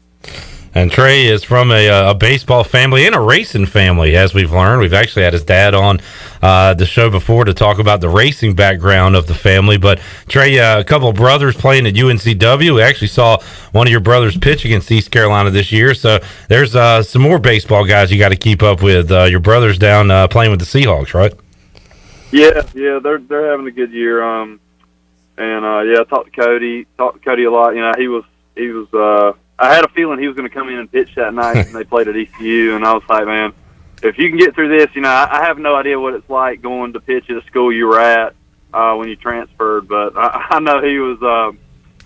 And Trey is from a baseball family and a racing family, as we've learned. We've actually had his dad on the show before to talk about the racing background of the family. But Trey, a couple of brothers playing at UNCW. We actually saw one of your brothers pitch against East Carolina this year. So there's some more baseball guys you got to keep up with. Your brothers down playing with the Seahawks, right? Yeah, they're having a good year. I talked to Cody a lot. He was. I had a feeling he was going to come in and pitch that night, and they played at ECU, and I was like, man, if you can get through this, I have no idea what it's like going to pitch at a school you were at when you transferred, but I know he was.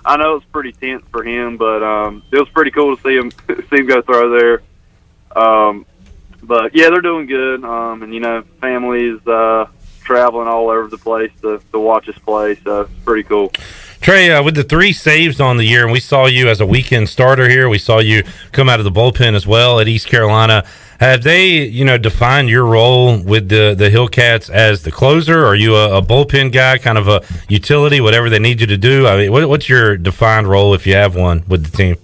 I know it was pretty tense for him, but it was pretty cool to see him go throw there. But yeah, they're doing good, and families traveling all over the place to watch us play, so it's pretty cool. Trey, with the 3 saves on the year, and we saw you as a weekend starter here. We saw you come out of the bullpen as well at East Carolina. Have they, defined your role with the Hillcats as the closer? Are you a bullpen guy, kind of a utility, whatever they need you to do? I mean, what's your defined role if you have one with the team?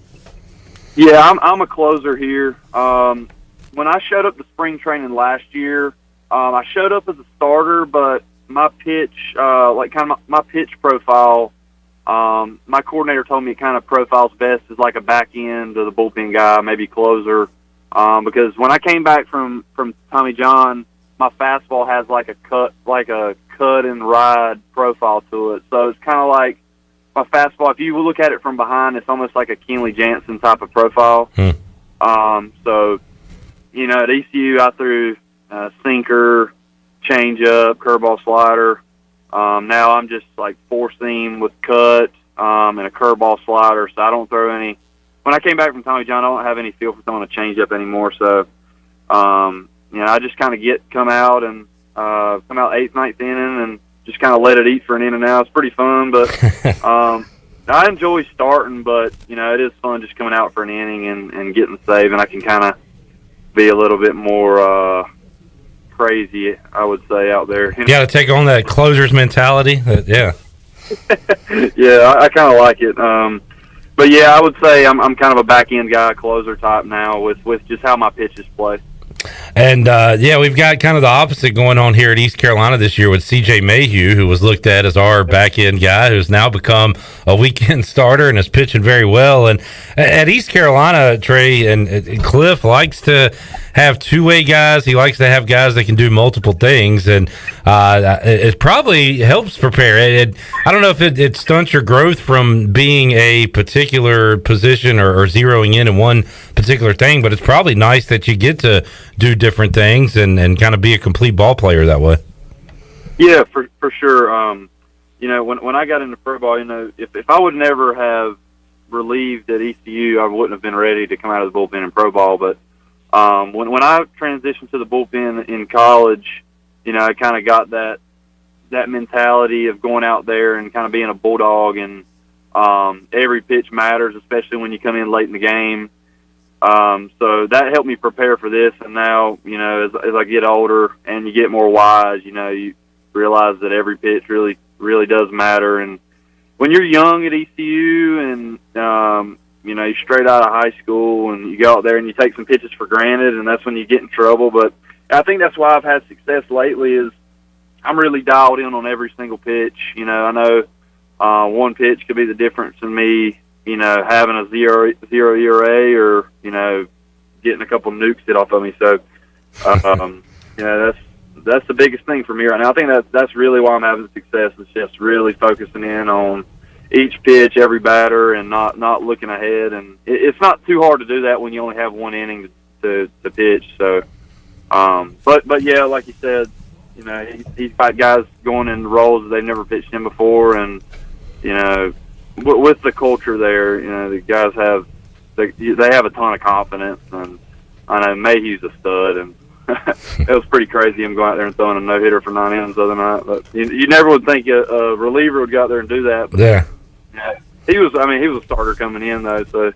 Yeah, I'm a closer here. When I showed up to spring training last year, I showed up as a starter, but my pitch, my pitch profile. My coordinator told me it kind of profiles best as like a back end of the bullpen guy, maybe closer. Because when I came back from Tommy John, my fastball has like a cut and ride profile to it. So it's kind of like my fastball. If you look at it from behind, it's almost like a Kenley Jansen type of profile. So at ECU, I threw sinker, changeup, curveball, slider. Now I'm just like 4-seam with cut and a curveball slider, so I don't throw any. When I came back from Tommy John, I don't have any feel for throwing a changeup anymore. So, I just kind of come out 8th, 9th inning, and just kind of let it eat for an inning. Now it's pretty fun, but I enjoy starting. But it is fun just coming out for an inning and getting the save, and I can kind of be a little bit more. Crazy, I would say, out there. You got to take on that closer's mentality. Yeah. Yeah, I kind of like it. But yeah, I would say I'm kind of a back end guy, closer type now with just how my pitches play. And we've got kind of the opposite going on here at East Carolina this year with CJ Mayhew, who was looked at as our back end guy, who's now become a weekend starter and is pitching very well. And at East Carolina, Trey and Cliff likes to have two-way guys. He likes to have guys that can do multiple things, and it probably helps prepare. I don't know if it stunts your growth from being a particular position or zeroing in one particular thing, but it's probably nice that you get to do different things and kind of be a complete ball player that way. Yeah, for sure. When I got into pro ball, if I would never have relieved at ECU, I wouldn't have been ready to come out of the bullpen in pro ball. But when I transitioned to the bullpen in college, I kind of got that mentality of going out there and kind of being a bulldog, and every pitch matters, especially when you come in late in the game. So that helped me prepare for this. And now, as I get older and you get more wise, you realize that every pitch really, really does matter. And when you're young at ECU and, you're straight out of high school and you go out there and you take some pitches for granted, and that's when you get in trouble. But I think that's why I've had success lately is I'm really dialed in on every single pitch. I know one pitch could be the difference in me, having a zero ERA or, getting a couple nukes hit off of me. So, that's the biggest thing for me right now. I think that's really why I'm having success. Is just really focusing in on each pitch, every batter, and not looking ahead. And it's not too hard to do that when you only have one inning to pitch. So, but yeah, like you said, he's got guys going in roles that they've never pitched in before, and with the culture there, the guys have a ton of confidence, and I know Mayhew's a stud, and it was pretty crazy him going out there and throwing a no-hitter for 9 innings the other night. But you never would think a reliever would go out there and do that. But, yeah. He was a starter coming in, though, so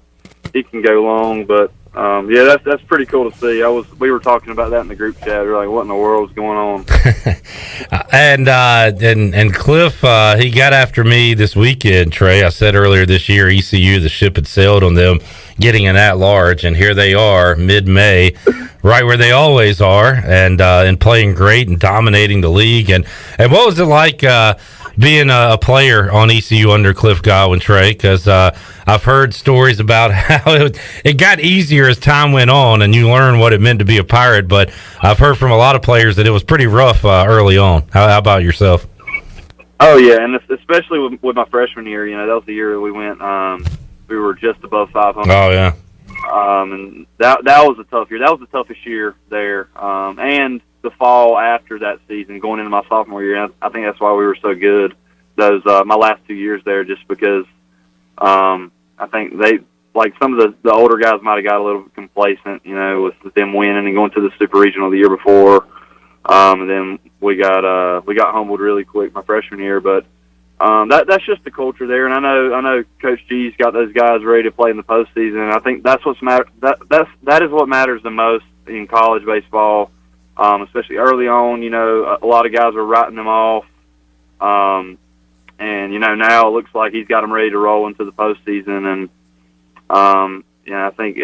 he can go long. But, that's pretty cool to see. We were talking about that in the group chat. We were like, what in the world is going on? And Cliff, he got after me this weekend, Trey. I said earlier this year, ECU, the ship had sailed on them getting an at-large, and here they are mid-May, right where they always are, and playing great and dominating the league. And what was it like being a player on ECU under Cliff Godwin, Trey? Because I've heard stories about how it got easier as time went on, and you learn what it meant to be a Pirate. But I've heard from a lot of players that it was pretty rough early on. How about yourself? Oh yeah, and especially with my freshman year, that was the year that we went. We were just above 500. Oh yeah. And that was a tough year. That was the toughest year there. And the fall after that season, going into my sophomore year, I think that's why we were so good. Those my last 2 years there, just because I think they, like, some of the older guys might have got a little bit complacent, with them winning and going to the Super Regional the year before. And then we got humbled really quick my freshman year, but that's just the culture there. And I know Coach G's got those guys ready to play in the postseason. And I think that's what's that is what matters the most in college baseball, especially early on. A lot of guys were writing them off, and now it looks like he's got them ready to roll into the postseason. And I think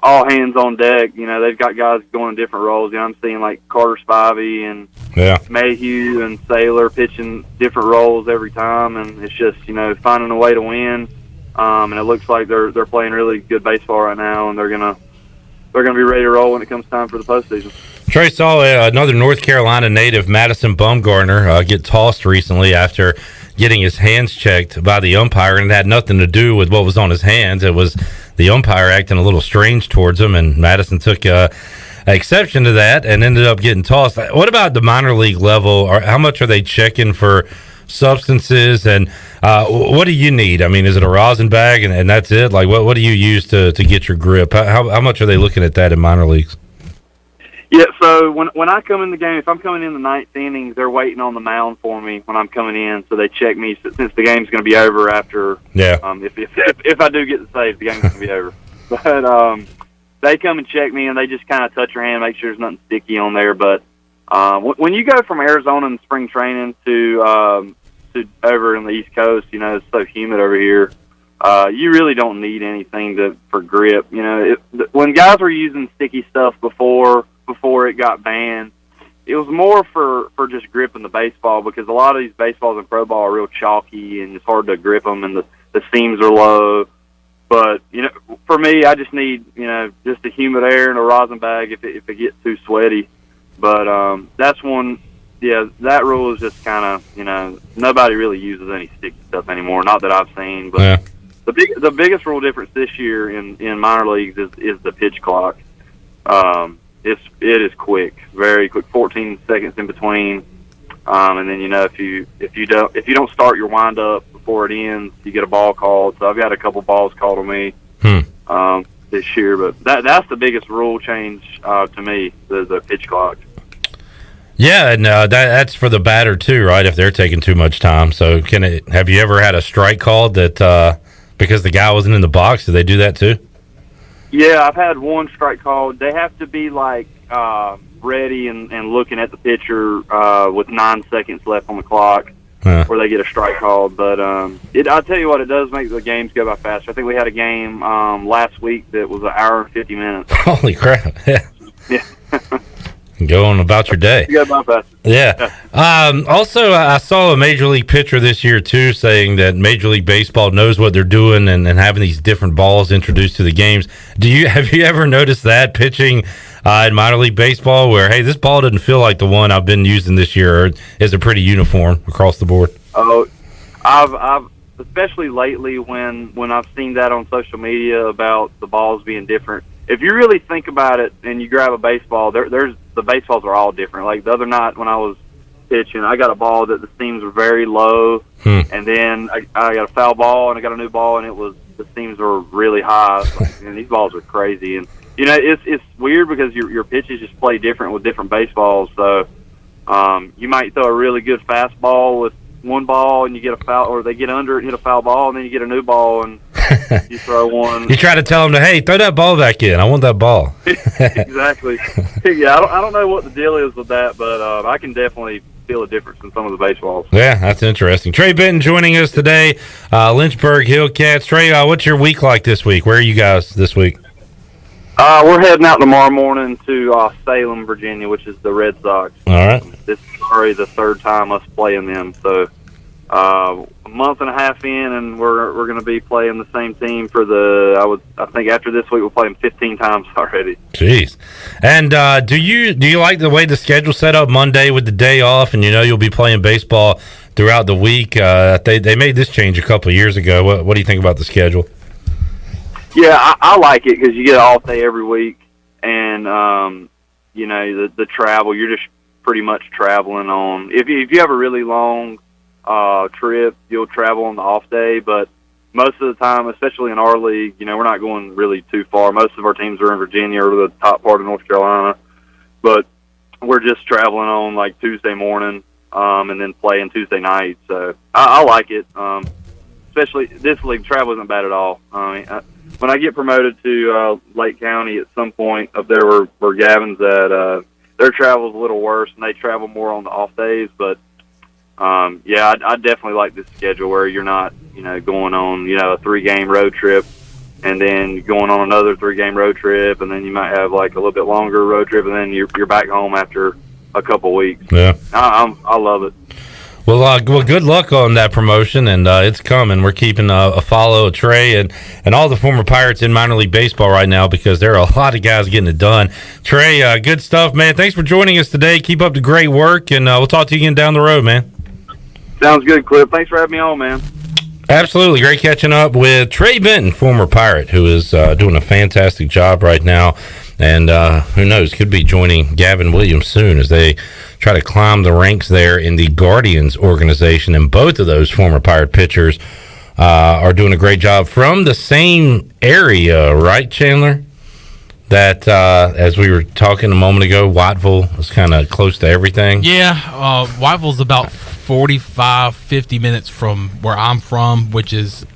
all hands on deck. They've got guys going in different roles. I'm seeing like Carter Spivey and Mayhew and Saylor pitching different roles every time, and it's just finding a way to win. And it looks like they're playing really good baseball right now, and they're gonna be ready to roll when it comes time for the postseason. Trey, saw another North Carolina native, Madison Bumgarner, get tossed recently after getting his hands checked by the umpire, and it had nothing to do with what was on his hands. It was the umpire acting a little strange towards him, and Madison took exception to that and ended up getting tossed. What about the minor league level? Or how much are they checking for substances, and what do you need? I mean, is it a rosin bag and that's it? Like, what do you use to get your grip? How much are they looking at that in minor leagues? Yeah, so when I come in the game, if I'm coming in the ninth inning, they're waiting on the mound for me when I'm coming in, so they check me since the game's going to be over after. Yeah. If I do get the save, the game's going to be over. But they come and check me, and they just kind of touch your hand, make sure there's nothing sticky on there. But when you go from Arizona in spring training to over in the East Coast, it's so humid over here. You really don't need anything for grip. When guys were using sticky stuff before it got banned, it was more for just gripping the baseball, because a lot of these baseballs in pro ball are real chalky and it's hard to grip them, and the seams are low. But for me, I just need just a humid air and a rosin bag if it gets too sweaty. But that's one. Yeah, that rule is just kind of nobody really uses any sticky stuff anymore. Not that I've seen, but yeah. The biggest rule difference this year in minor leagues is the pitch clock. It is quick, very quick, 14 seconds in between, and then if you don't start your wind up before it ends, you get a ball called. So I've got a couple balls called on me this year, but that's the biggest rule change to me, the pitch clock. Yeah, and that's for the batter too, right? If they're taking too much time. So have you ever had a strike called that because the guy wasn't in the box? Do they do that too? Yeah, I've had one strike called. They have to be like ready and looking at the pitcher with 9 seconds left on the clock before they get a strike called. But I'll tell you what, it does make the games go by faster. I think we had a game last week that was an hour and 50 minutes. Holy crap! Yeah. Go on about your day. You got my best. Yeah. Also, I saw a Major League pitcher this year, too, saying that Major League Baseball knows what they're doing and having these different balls introduced to the games. Have you ever noticed that pitching in minor league baseball where, hey, this ball doesn't feel like the one I've been using this year, or is it pretty uniform across the board? Oh, I've especially lately when I've seen that on social media about the balls being different. If you really think about it and you grab a baseball, there's the baseballs are all different. Like the other night when I was pitching, I got a ball that the seams were very low, and then I got a foul ball and I got a new ball and the seams were really high. And these balls are crazy, and it's weird because your pitches just play different with different baseballs. So you might throw a really good fastball with one ball and you get a foul, or they get under it and hit a foul ball, and then you get a new ball and you throw one. You try to tell them hey, throw that ball back in. I want that ball. Exactly. Yeah, I don't know what the deal is with that, but I can definitely feel a difference in some of the baseballs. Yeah, that's interesting. Trey Benton joining us today, Lynchburg Hillcats. Trey, what's your week like this week? Where are you guys this week? We're heading out tomorrow morning to Salem, Virginia, which is the Red Sox. All right. This is already the third time us playing them, so a month and a half in, and we're going to be playing the same team for I think after this week we'll play them 15 times already. Jeez. And do you like the way the schedule set up Monday with the day off, and you'll be playing baseball throughout the week? They made this change a couple of years ago. What do you think about the schedule? Yeah, I like it because you get an off day every week, and the travel, you're just pretty much traveling on. If you have a really long trip, you'll travel on the off day, but most of the time, especially in our league, we're not going really too far. Most of our teams are in Virginia or the top part of North Carolina, but we're just traveling on like Tuesday morning and then playing Tuesday night. So I like it. Especially this league, travel isn't bad at all. When I get promoted to Lake County at some point up there where Gavin's at, their travel's a little worse, and they travel more on the off days. But yeah, I definitely like this schedule where you're not, going on, a 3-game road trip, and then going on another 3-game road trip, and then you might have like a little bit longer road trip, and then you're back home after a couple weeks. Yeah, I love it. Well, good luck on that promotion, and it's coming. We're keeping a follow of Trey and all the former Pirates in minor league baseball right now because there are a lot of guys getting it done. Trey, good stuff, man. Thanks for joining us today. Keep up the great work, and we'll talk to you again down the road, man. Sounds good, Cliff. Thanks for having me on, man. Absolutely. Great catching up with Trey Benton, former Pirate, who is doing a fantastic job right now. And who knows, could be joining Gavin Williams soon as they try to climb the ranks there in the Guardians organization. And both of those former Pirate pitchers are doing a great job from the same area, right, Chandler? That, as we were talking a moment ago, Whiteville is kind of close to everything. Yeah, Whiteville's about 45, 50 minutes from where I'm from, which is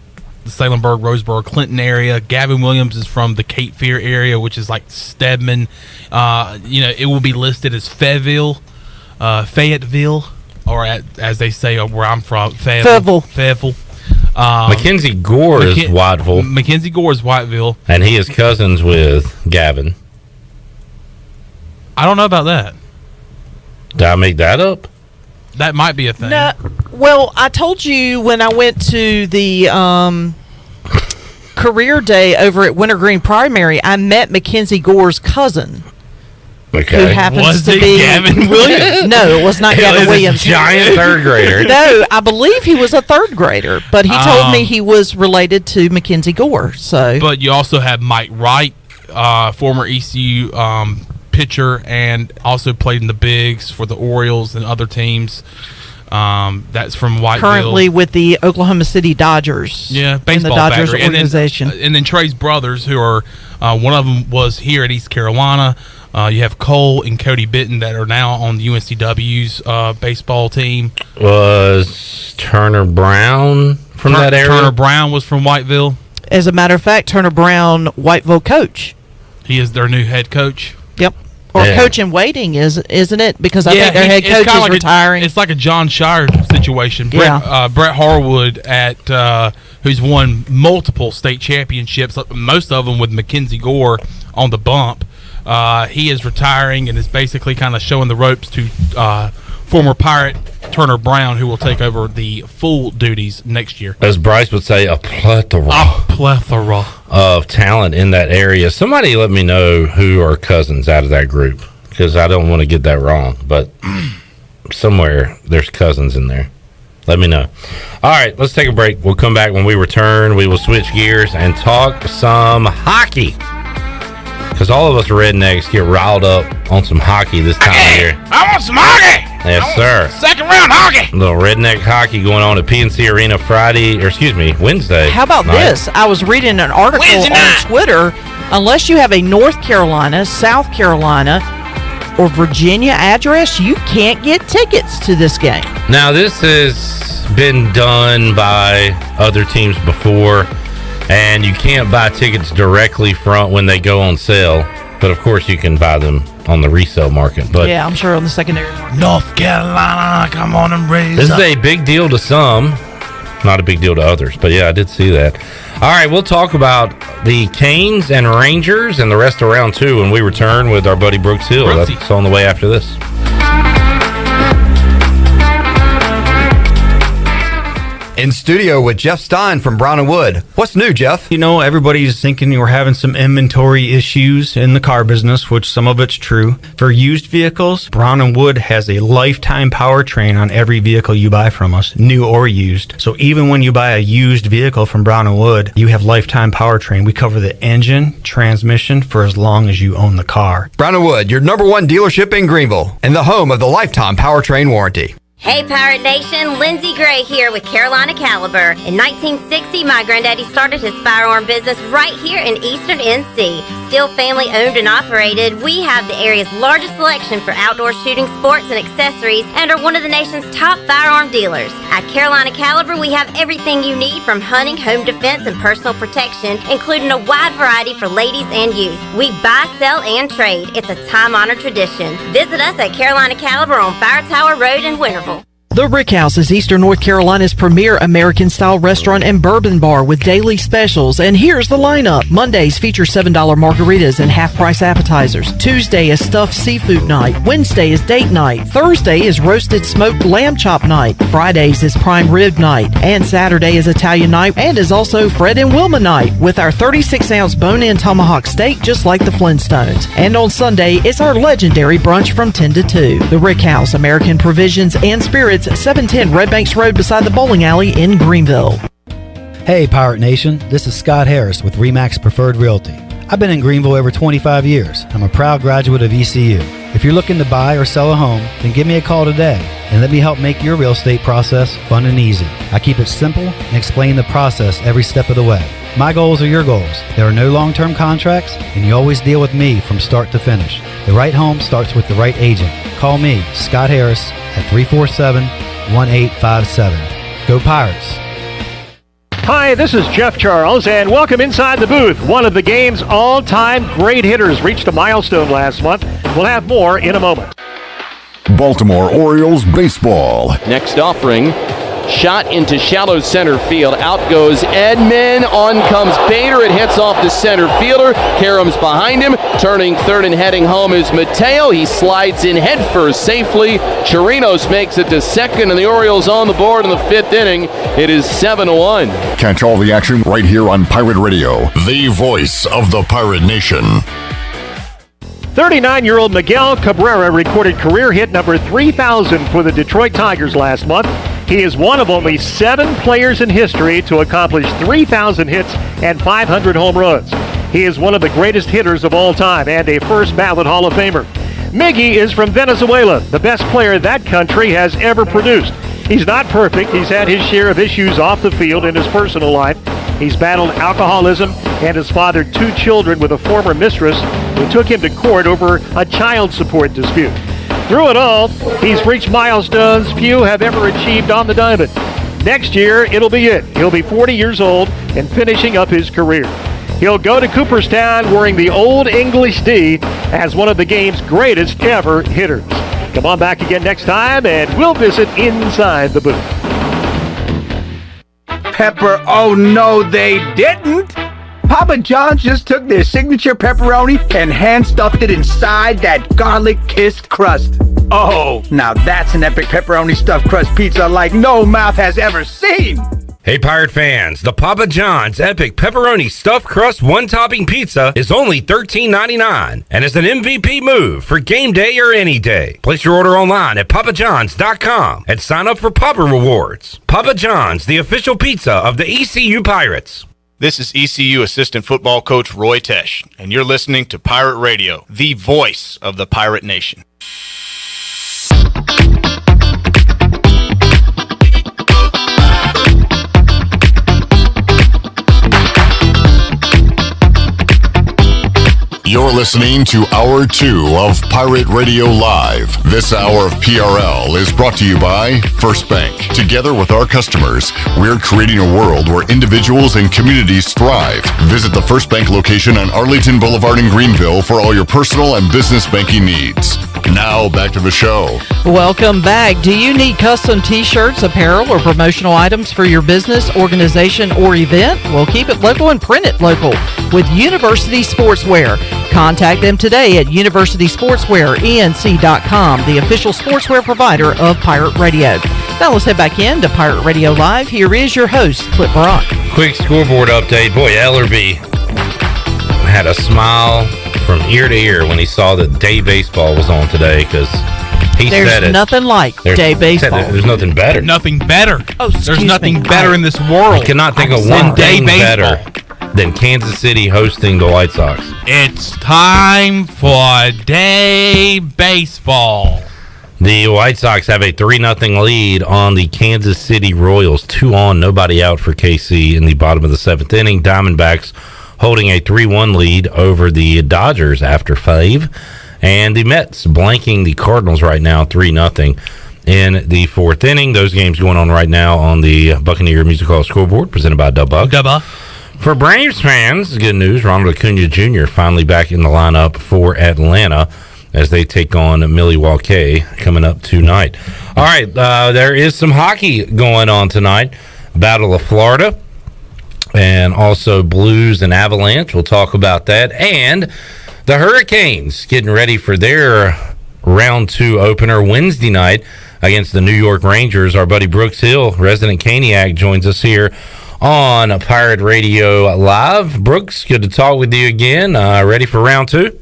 the Salemburg, Roseboro, Clinton area. Gavin Williams is from the Cape Fear area, which is like Stedman. It will be listed as Fayetteville, or as they say where I'm from, Fayetteville. Mackenzie Gore is Whiteville. Mackenzie Gore is Whiteville. And he is cousins with Gavin. I don't know about that. Did I make that up? That might be a thing. No, well, I told you when I went to the career day over at Wintergreen Primary, I met Mackenzie Gore's cousin. Okay. Who happens to be Gavin Williams? No, it was not Gavin Williams. A giant third grader. No, I believe he was a third grader, but he told me he was related to Mackenzie Gore. So, but you also have Mike Wright, former ECU pitcher, and also played in the bigs for the Orioles and other teams. That's from Whiteville. Currently with the Oklahoma City Dodgers. Yeah, baseball in the Dodgers battery. organization. And then Trey's brothers, who are one of them was here at East Carolina. You have Cole and Cody Benton that are now on the UNCW's baseball team. Was Turner Brown from that area? Turner Brown was from Whiteville. As a matter of fact, Turner Brown, Whiteville coach. He is their new head coach. Yep. Or coach in waiting, isn't it? Because I think their head coach is retiring. It's like a John Shire situation. Brett Harwood, who's won multiple state championships, most of them with Mackenzie Gore on the bump. He is retiring and is basically kind of showing the ropes to former Pirate Turner Brown, who will take over the full duties next year. As Bryce would say, a plethora of talent in that area. Somebody let me know who are cousins out of that group, because I don't want to get that wrong, but somewhere there's cousins in there. Let me know. All right, let's take a break. We'll come back. When we return, we will switch gears and talk some hockey, because all of us rednecks get riled up on some hockey this time of year. I want some hockey! Yes, sir. Second round hockey! A little redneck hockey going on at PNC Arena Wednesday. How about this? I was reading an article on Twitter. Unless you have a North Carolina, South Carolina, or Virginia address, you can't get tickets to this game. Now, this has been done by other teams before, and you can't buy tickets directly from when they go on sale, but of course you can buy them on the resale market. But yeah, I'm sure on the secondary market. North Carolina, come on and raise This is a big deal to some, not a big deal to others, but yeah, I did see that. All right, we'll talk about the Canes and Rangers and the rest of round 2 when we return with our buddy Brooks Hill. That's on the way after this. In studio with Jeff Stein from Brown & Wood. What's new, Jeff? You know, everybody's thinking we're having some inventory issues in the car business, which some of it's true. For used vehicles, Brown & Wood has a lifetime powertrain on every vehicle you buy from us, new or used. So even when you buy a used vehicle from Brown & Wood, you have lifetime powertrain. We cover the engine, transmission for as long as you own the car. Brown & Wood, your #1 dealership in Greenville and the home of the lifetime powertrain warranty. Hey Pirate Nation, Lindsay Gray here with Carolina Caliber. In 1960, my granddaddy started his firearm business right here in Eastern NC. Still family owned and operated, we have the area's largest selection for outdoor shooting sports and accessories and are one of the nation's top firearm dealers. At Carolina Caliber, we have everything you need from hunting, home defense, and personal protection, including a wide variety for ladies and youth. We buy, sell, and trade. It's a time-honored tradition. Visit us at Carolina Caliber on Fire Tower Road in Winterville. The Rick House is Eastern North Carolina's premier American-style restaurant and bourbon bar with daily specials. And here's the lineup. Mondays feature $7 margaritas and half-price appetizers. Tuesday is stuffed seafood night. Wednesday is date night. Thursday is roasted smoked lamb chop night. Fridays is prime rib night. And Saturday is Italian night and is also Fred and Wilma night with our 36-ounce bone-in tomahawk steak just like the Flintstones. And on Sunday, it's our legendary brunch from 10 to 2. The Rick House, American Provisions and Spirits, 710 Red Banks Road beside the bowling alley in Greenville. Hey Pirate Nation, this is Scott Harris with RE/MAX Preferred Realty. I've been in Greenville over 25 years. I'm a proud graduate of ECU. If you're looking to buy or sell a home, then give me a call today and let me help make your real estate process fun and easy. I keep it simple and explain the process every step of the way. My goals are your goals. There are no long-term contracts, and you always deal with me from start to finish. The right home starts with the right agent. Call me, Scott Harris, at 347-1857. Go Pirates! Hi, this is Jeff Charles, and welcome inside the booth. One of the game's all-time great hitters reached a milestone last month. We'll have more in a moment. Baltimore Orioles baseball. Next offering, shot into shallow center field. Out goes Edman. On comes Bader. It hits off the center fielder. Karem's behind him. Turning third and heading home is Mateo. He slides in headfirst safely. Chirinos makes it to second, and the Orioles on the board in the 5th inning. It is 7-1. Catch all the action right here on Pirate Radio, the voice of the Pirate Nation. 39-year-old Miguel Cabrera recorded career hit number 3,000 for the Detroit Tigers last month. He is one of only 7 players in history to accomplish 3,000 hits and 500 home runs. He is one of the greatest hitters of all time and a first-ballot Hall of Famer. Miggy is from Venezuela, the best player that country has ever produced. He's not perfect. He's had his share of issues off the field in his personal life. He's battled alcoholism and has fathered 2 children with a former mistress who took him to court over a child support dispute. Through it all, he's reached milestones few have ever achieved on the diamond. Next year, it'll be it. He'll be 40 years old and finishing up his career. He'll go to Cooperstown wearing the Old English D as one of the game's greatest ever hitters. Come on back again next time, and we'll visit inside the booth. Pepper, oh no, they didn't. Papa John's just took their signature pepperoni and hand-stuffed it inside that garlic-kissed crust. Oh, now that's an epic pepperoni stuffed crust pizza like no mouth has ever seen. Hey, Pirate fans, the Papa John's Epic Pepperoni Stuffed Crust One-Topping Pizza is only $13.99 and is an MVP move for game day or any day. Place your order online at papajohns.com and sign up for Papa Rewards. Papa John's, the official pizza of the ECU Pirates. This is ECU Assistant Football Coach Roy Tesh, and you're listening to Pirate Radio, the voice of the Pirate Nation. You're listening to Hour 2 of Pirate Radio Live. This hour of PRL is brought to you by First Bank. Together with our customers, we're creating a world where individuals and communities thrive. Visit the First Bank location on Arlington Boulevard in Greenville for all your personal and business banking needs. Now, back to the show. Welcome back. Do you need custom t-shirts, apparel, or promotional items for your business, organization, or event? Well, keep it local and print it local with University Sportswear. Contact them today at universitysportswearenc.com, the official sportswear provider of Pirate Radio. Now let's head back in to Pirate Radio Live. Here is your host, Clip Brock. Quick scoreboard update. Boy, Ellerbe had a smile from ear to ear when he saw that day baseball was on today, because he said it. There's nothing like day baseball. There's nothing better. Nothing better. Oh, there's nothing better in this world. I cannot think of one thing better than Kansas City hosting the White Sox. It's time for day baseball. The White Sox have a 3-0 lead on the Kansas City Royals. 2 on, nobody out for KC in the bottom of the 7th inning. Diamondbacks holding a 3-1 lead over the Dodgers after 5. And the Mets blanking the Cardinals right now 3-0 in the 4th inning. Those games going on right now on the Buccaneer Music Hall scoreboard, presented by Dubbuck. For Braves fans, good news. Ronald Acuna Jr. finally back in the lineup for Atlanta as they take on Milwaukee coming up tonight. All right, there is some hockey going on tonight. Battle of Florida and also Blues and Avalanche. We'll talk about that. And the Hurricanes getting ready for their round 2 opener Wednesday night against the New York Rangers. Our buddy Brooks Hill, resident Caniac, joins us here on Pirate Radio Live. Brooks, good to talk with you again. Ready for round 2?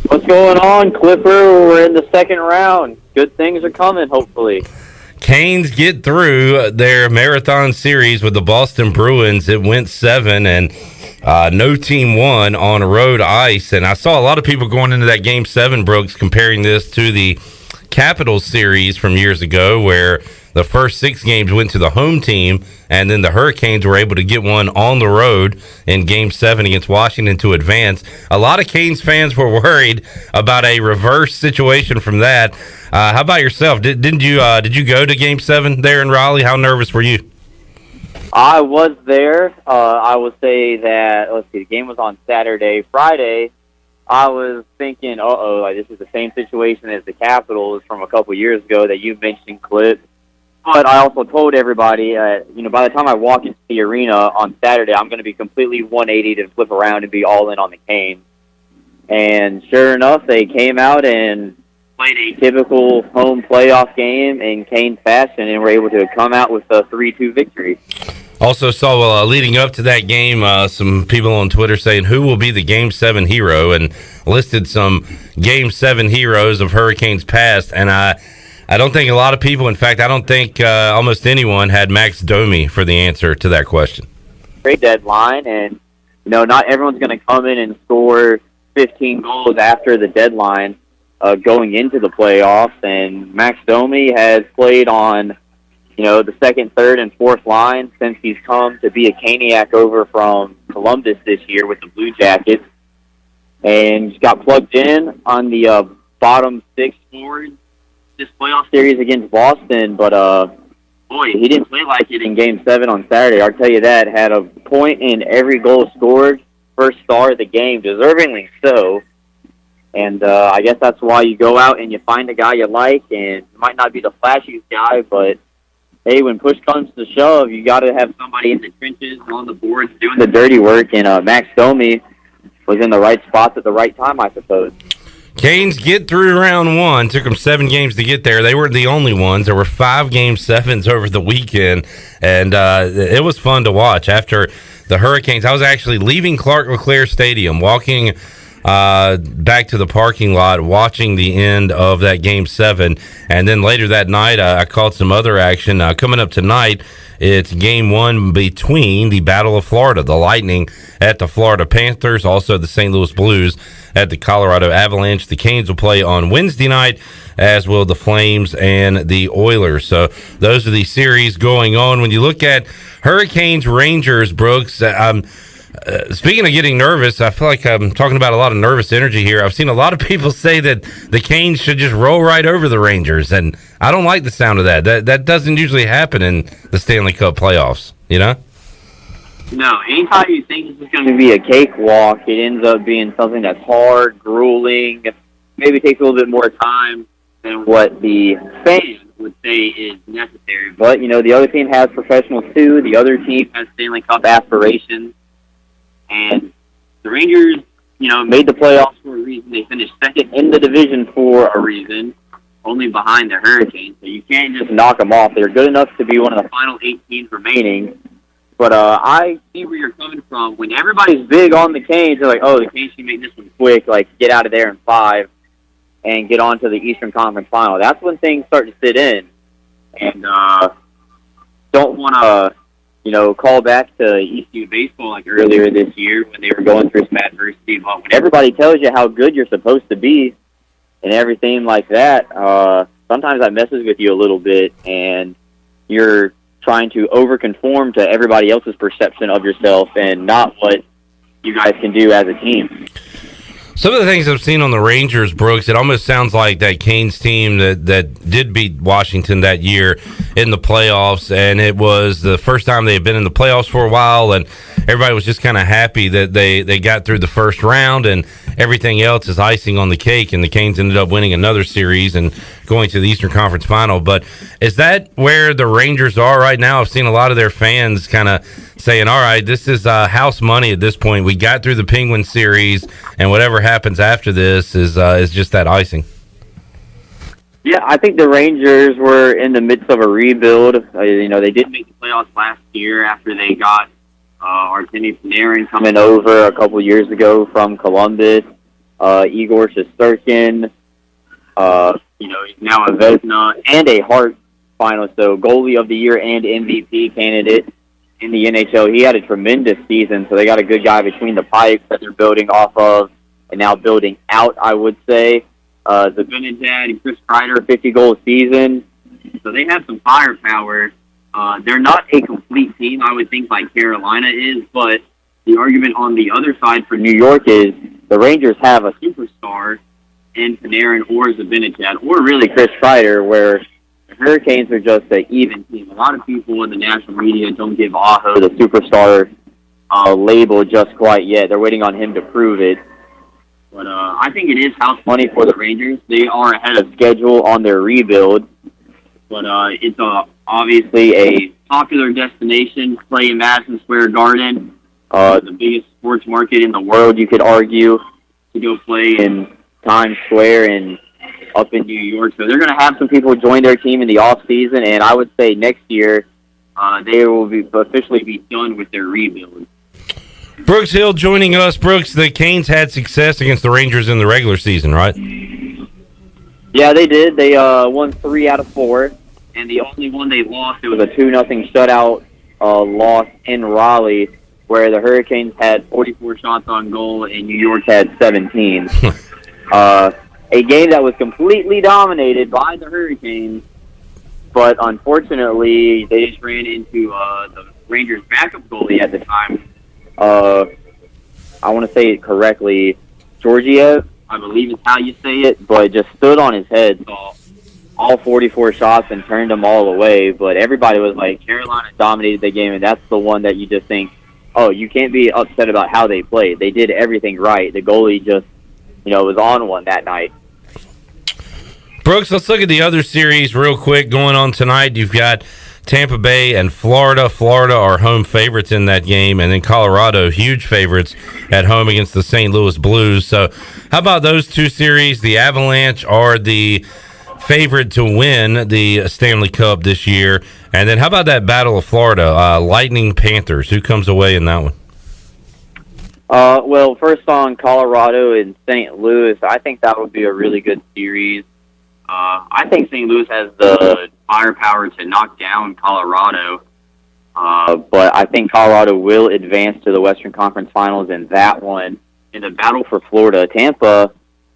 What's going on, Clipper? We're in the second round. Good things are coming, hopefully. Canes get through their marathon series with the Boston Bruins. It went 7, and no team won on road ice. And I saw a lot of people going into that Game 7, Brooks, comparing this to the Capitals series from years ago, where the first 6 games went to the home team, and then the Hurricanes were able to get one on the road in Game 7 against Washington to advance. A lot of Canes fans were worried about a reverse situation from that. How about yourself? Did you go to Game 7 there in Raleigh? How nervous were you? I was there. I would say that, the game was on Saturday. Friday, I was thinking, this is the same situation as the Capitals from a couple years ago that you mentioned, Clip. But I also told everybody, by the time I walk into the arena on Saturday, I'm going to be completely 180 to flip around and be all in on the Canes. And sure enough, they came out and played a typical home playoff game in Canes fashion and were able to come out with a 3-2 victory. Also saw leading up to that game, some people on Twitter saying who will be the Game 7 hero, and listed some Game 7 heroes of Hurricanes past. And I don't think a lot of people, in fact, I don't think almost anyone had Max Domi for the answer to that question. Great deadline, and not everyone's going to come in and score 15 goals after the deadline going into the playoffs. And Max Domi has played on, the second, third, and fourth line since he's come to be a Caniac over from Columbus this year with the Blue Jackets, and he's got plugged in on the bottom 6 forward this playoff series against Boston, but he didn't play like it in Game 7 on Saturday. I'll tell you that. Had a point in every goal scored. First star of the game, deservingly so. And I guess that's why you go out and you find a guy you like, and it might not be the flashiest guy, but hey, when push comes to shove, you got to have somebody in the trenches on the boards doing the dirty work, and Max Domi was in the right spots at the right time, I suppose. Canes get through round one. Took them 7 games to get there. They weren't the only ones. There were 5 game 7s over the weekend, and it was fun to watch. After the Hurricanes, I was actually leaving Clark LeClaire Stadium, walking back to the parking lot, watching the end of that game 7, and then later that night I caught some other action. Coming up tonight, it's game 1 between the Battle of Florida, the Lightning at the Florida Panthers, also the St. Louis Blues at the Colorado Avalanche. The Canes will play on Wednesday night, as will the Flames and the Oilers. So those are the series going on. When you look at Hurricanes, Rangers, Brooks, speaking of getting nervous, I feel like I'm talking about a lot of nervous energy here. I've seen a lot of people say that the Canes should just roll right over the Rangers, and I don't like the sound of that. That doesn't usually happen in the Stanley Cup playoffs, you know? No, anytime you think this is going to be a cakewalk, it ends up being something that's hard, grueling, maybe takes a little bit more time than what the fans would say is necessary. But, the other team has professionals too. The other team has Stanley Cup aspirations. And the Rangers, made the playoffs for a reason. They finished second in the division for a reason, only behind the Hurricanes. So you can't just knock them off. They're good enough to be one of the final 8 teams remaining. But I see where you're coming from. When everybody's big on the Canes, they're like, oh, the Canes can make this one quick, like get out of there in 5 and get on to the Eastern Conference Final. That's when things start to sit in. And don't want to, call back to ECU baseball like earlier this year when they were going through some adversity. But when everybody tells you how good you're supposed to be and everything like that, sometimes that messes with you a little bit, and you're trying to overconform to everybody else's perception of yourself and not what you guys can do as a team. Some of the things I've seen on the Rangers, Brooks, it almost sounds like that Canes team that did beat Washington that year in the playoffs, and it was the first time they had been in the playoffs for a while, and everybody was just kind of happy that they got through the first round, and everything else is icing on the cake, and the Canes ended up winning another series and going to the Eastern Conference Final. But is that where the Rangers are right now? I've seen a lot of their fans kind of saying, all right, this is house money at this point. We got through the Penguin series, and whatever happens after this is just that icing. Yeah, I think the Rangers were in the midst of a rebuild. They did make the playoffs last year after they got Artemi Panarin coming over a couple years ago from Columbus. Igor Shesterkin, he's now a Vezina and a Hart finalist, so goalie of the year and MVP candidate in the NHL. He had a tremendous season, so they got a good guy between the pipes that they're building off of and now building out, I would say. Zibanejad and Chris Kreider, 50-goal season. So they have some firepower. They're not a complete team, I would think, like Carolina is, but the argument on the other side for New York is the Rangers have a superstar in Panarin or Zibanejad, or really Chris Kreider, where the Hurricanes are just an even team. A lot of people in the national media don't give Aho the superstar label just quite yet. They're waiting on him to prove it. But I think it is house money for the Rangers. They are ahead of schedule on their rebuild. But it's obviously a popular destination, play in Madison Square Garden, the biggest sports market in the world, you could argue, to go play in Times Square and up in New York. So they're going to have some people join their team in the off-season, and I would say next year they will officially be done with their rebuild. Brooks Hill joining us. Brooks, the Canes had success against the Rangers in the regular season, right? Yeah, they did. They won 3 out of 4, and the only one they lost, it was a 2-0 shutout loss in Raleigh, where the Hurricanes had 44 shots on goal and New York had 17. A game that was completely dominated by the Hurricanes, but unfortunately they just ran into the Rangers' backup goalie at the time. I want to say it correctly, Georgiev, I believe is how you say it, but just stood on his head, saw all 44 shots and turned them all away. But everybody was like, Carolina dominated the game, and that's the one that you just think, oh, you can't be upset about how they played. They did everything right. The goalie just, was on one that night. Brooks, let's look at the other series real quick going on tonight. You've got Tampa Bay and Florida. Florida are home favorites in that game, and then Colorado, huge favorites at home against the St. Louis Blues. So how about those two series? The Avalanche are the favorite to win the Stanley Cup this year. And then how about that Battle of Florida, Lightning Panthers? Who comes away in that one? Well, first on Colorado and St. Louis, I think that would be a really good series. I think St. Louis has the firepower to knock down Colorado, but I think Colorado will advance to the Western Conference Finals in that one. In the battle for Florida, Tampa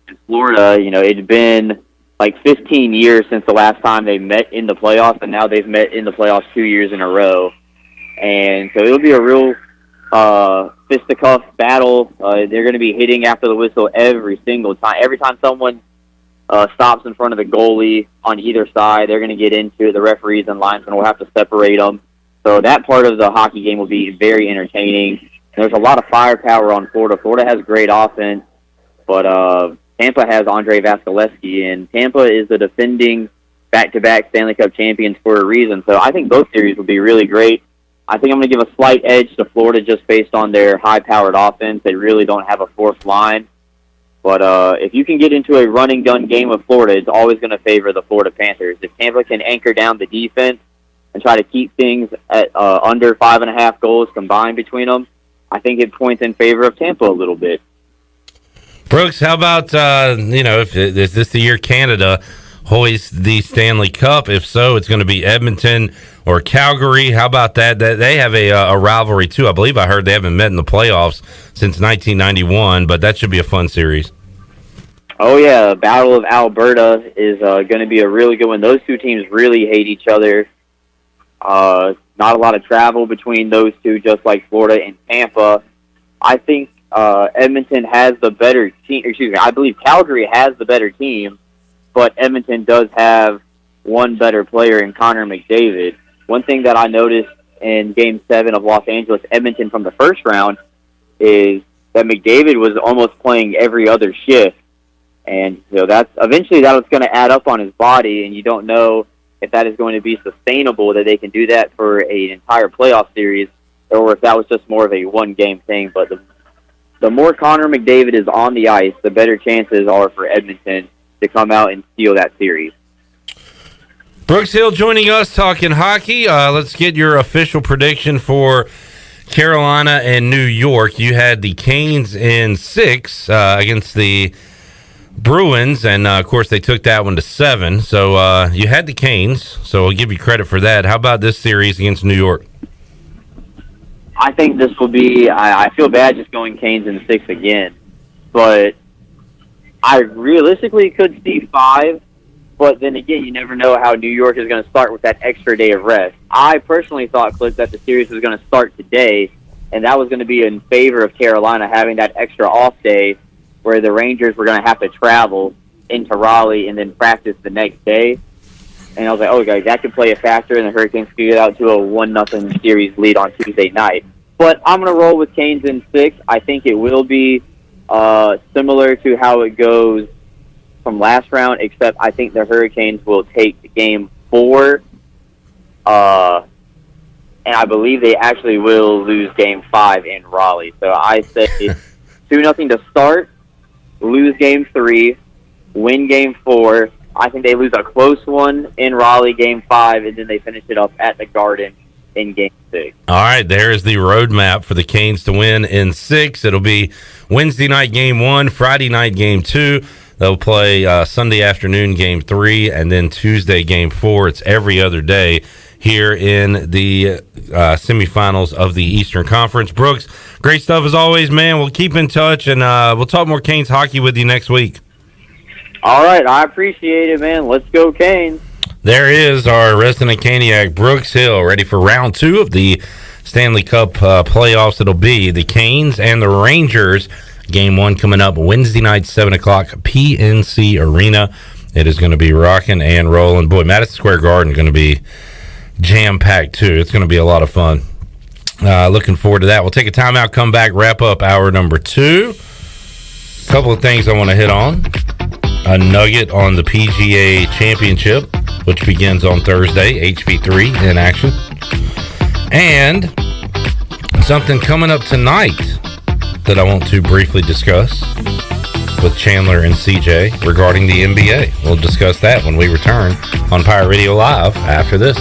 and Florida, it had been like 15 years since the last time they met in the playoffs, and now they've met in the playoffs 2 years in a row. And so it'll be a real fisticuff battle. They're going to be hitting after the whistle every single time. Every time someone stops in front of the goalie on either side, they're going to get into it. The referees and linesmen will have to separate them. So that part of the hockey game will be very entertaining. There's a lot of firepower on Florida. Florida has great offense, but Tampa has Andrei Vasilevsky, and Tampa is the defending back-to-back Stanley Cup champions for a reason. So I think both series will be really great. I think I'm going to give a slight edge to Florida just based on their high-powered offense. They really don't have a fourth line. But if you can get into a run-and-gun game with Florida, it's always going to favor the Florida Panthers. If Tampa can anchor down the defense and try to keep things at under 5.5 goals combined between them, I think it points in favor of Tampa a little bit. Brooks, how about, if is this the year Canada hoists the Stanley Cup? If so, it's going to be Edmonton or Calgary. How about that? They have a rivalry, too. I believe I heard they haven't met in the playoffs since 1991, but that should be a fun series. Oh, yeah. Battle of Alberta is going to be a really good one. Those two teams really hate each other. Not a lot of travel between those two, just like Florida and Tampa. I think Edmonton has the better team. Excuse me, I believe Calgary has the better team, but Edmonton does have one better player in Connor McDavid. One thing that I noticed in Game 7 of Los Angeles, Edmonton from the first round, is that McDavid was almost playing every other shift. And that's eventually that was going to add up on his body, and you don't know if that is going to be sustainable, that they can do that for an entire playoff series, or if that was just more of a one-game thing. But the more Connor McDavid is on the ice, the better chances are for Edmonton to come out and steal that series. Brooks Hill joining us talking hockey. Let's get your official prediction for Carolina and New York. You had the Canes in 6 against the Bruins, and of course they took that one to 7. So you had the Canes, so I'll give you credit for that. How about this series against New York? I think this will be, I feel bad just going Canes in 6 again, but I realistically could see 5, but then again, you never know how New York is going to start with that extra day of rest. I personally thought, Cliff, that the series was going to start today, and that was going to be in favor of Carolina having that extra off day where the Rangers were going to have to travel into Raleigh and then practice the next day. And I was like, oh, guys, that could play a factor, and the Hurricanes could get out to a 1-0 series lead on Tuesday night. But I'm going to roll with Canes in 6. I think it will be similar to how it goes from last round, except I think the Hurricanes will take Game 4. And I believe they actually will lose Game 5 in Raleigh. So I say 2-0 to start, lose Game 3, win Game 4. I think they lose a close one in Raleigh, Game 5, and then they finish it up at the Garden in Game 6. All right, there's the roadmap for the Canes to win in 6. It'll be Wednesday night Game 1, Friday night Game 2. They'll play Sunday afternoon Game 3, and then Tuesday Game 4. It's every other day here in the semifinals of the Eastern Conference. Brooks, great stuff as always, man. We'll keep in touch, and we'll talk more Canes hockey with you next week. All right, I appreciate it, man. Let's go, Canes. There is our resident Caniac, Brooks Hill, ready for round 2 of the Stanley Cup playoffs. It'll be the Canes and the Rangers. Game 1 coming up Wednesday night, 7 o'clock, PNC Arena. It is going to be rocking and rolling. Boy, Madison Square Garden going to be jam-packed, too. It's going to be a lot of fun. Looking forward to that. We'll take a timeout, come back, wrap up hour number 2. A couple of things I want to hit on. a nugget on the PGA Championship, which begins on Thursday, HV3 in action. And something coming up tonight that I want to briefly discuss with Chandler and CJ regarding the NBA. We'll discuss that when we return on Pirate Radio Live after this.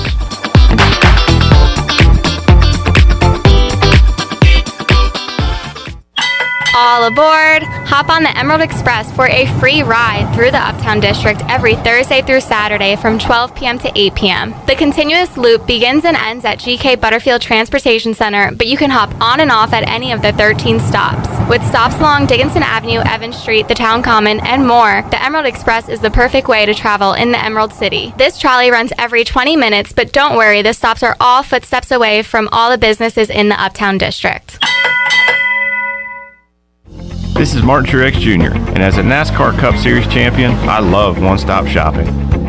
All aboard! Hop on the Emerald Express for a free ride through the Uptown District every Thursday through Saturday from 12 p.m. to 8 p.m. The continuous loop begins and ends at GK Butterfield Transportation Center, but you can hop on and off at any of the 13 stops. With stops along Dickinson Avenue, Evans Street, the Town Common, and more, the Emerald Express is the perfect way to travel in the Emerald City. This trolley runs every 20 minutes, but don't worry, the stops are all footsteps away from all the businesses in the Uptown District. This is Martin Truex Jr., and as a NASCAR Cup Series champion, I love one-stop shopping.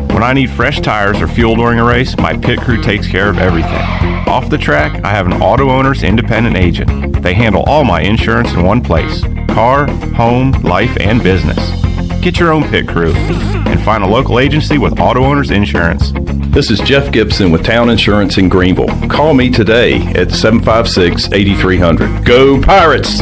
When I need fresh tires or fuel during a race, my pit crew takes care of everything. Off the track, I have an auto owner's independent agent. They handle all my insurance in one place: car, home, life, and business. Get your own pit crew and find a local agency with auto owner's insurance. This is Jeff Gibson with Town Insurance in Greenville. Call me today at 756-8300. Go Pirates!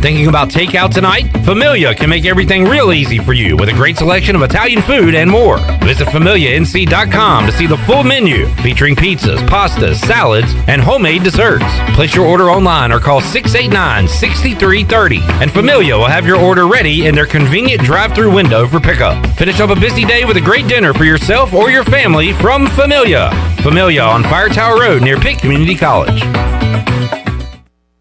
Thinking about takeout tonight? Familia can make everything real easy for you with a great selection of Italian food and more. Visit FamiliaNC.com to see the full menu featuring pizzas, pastas, salads, and homemade desserts. Place your order online or call 689-6330 and Familia will have your order ready in their convenient drive-through window for pickup. Finish up a busy day with a great dinner for yourself or your family from Familia. Familia on Fire Tower Road near Pitt Community College.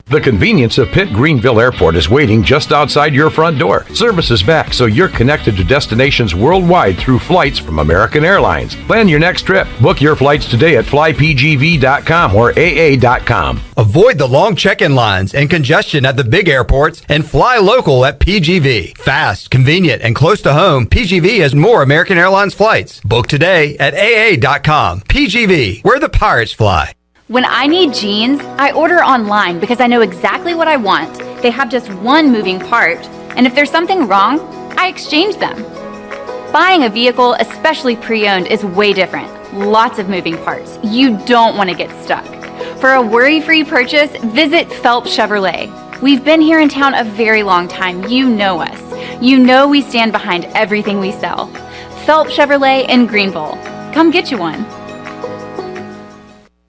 The convenience of Pitt Greenville Airport is waiting just outside your front door. Service is back, so you're connected to destinations worldwide through flights from American Airlines. Plan your next trip. Book your flights today at flypgv.com or aa.com. Avoid the long check-in lines and congestion at the big airports and fly local at PGV. Fast, convenient, and close to home, PGV has more American Airlines flights. Book today at aa.com. PGV, where the pirates fly. When I need jeans, I order online because I know exactly what I want. They have just one moving part, and if there's something wrong, I exchange them. Buying a vehicle, especially pre-owned, is way different. Lots of moving parts. You don't want to get stuck. For a worry-free purchase, visit Phelps Chevrolet. We've been here in town a very long time. You know us. You know we stand behind everything we sell. Phelps Chevrolet in Greenville. Come get you one.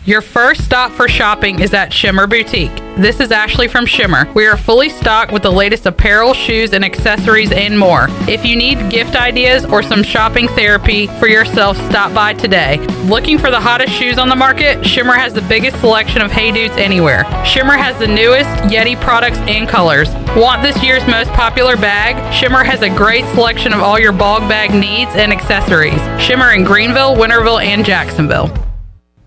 Your first stop for shopping is at Shimmer Boutique. This is Ashley from Shimmer. We are fully stocked with the latest apparel, shoes, and accessories and more. If you need gift ideas or some shopping therapy for yourself, stop by today. Looking for the hottest shoes on the market? Shimmer has the biggest selection of Hey Dudes anywhere. Shimmer has the newest Yeti products and colors. Want this year's most popular bag? Shimmer has a great selection of all your bog bag needs and accessories. Shimmer in Greenville, Winterville, and Jacksonville.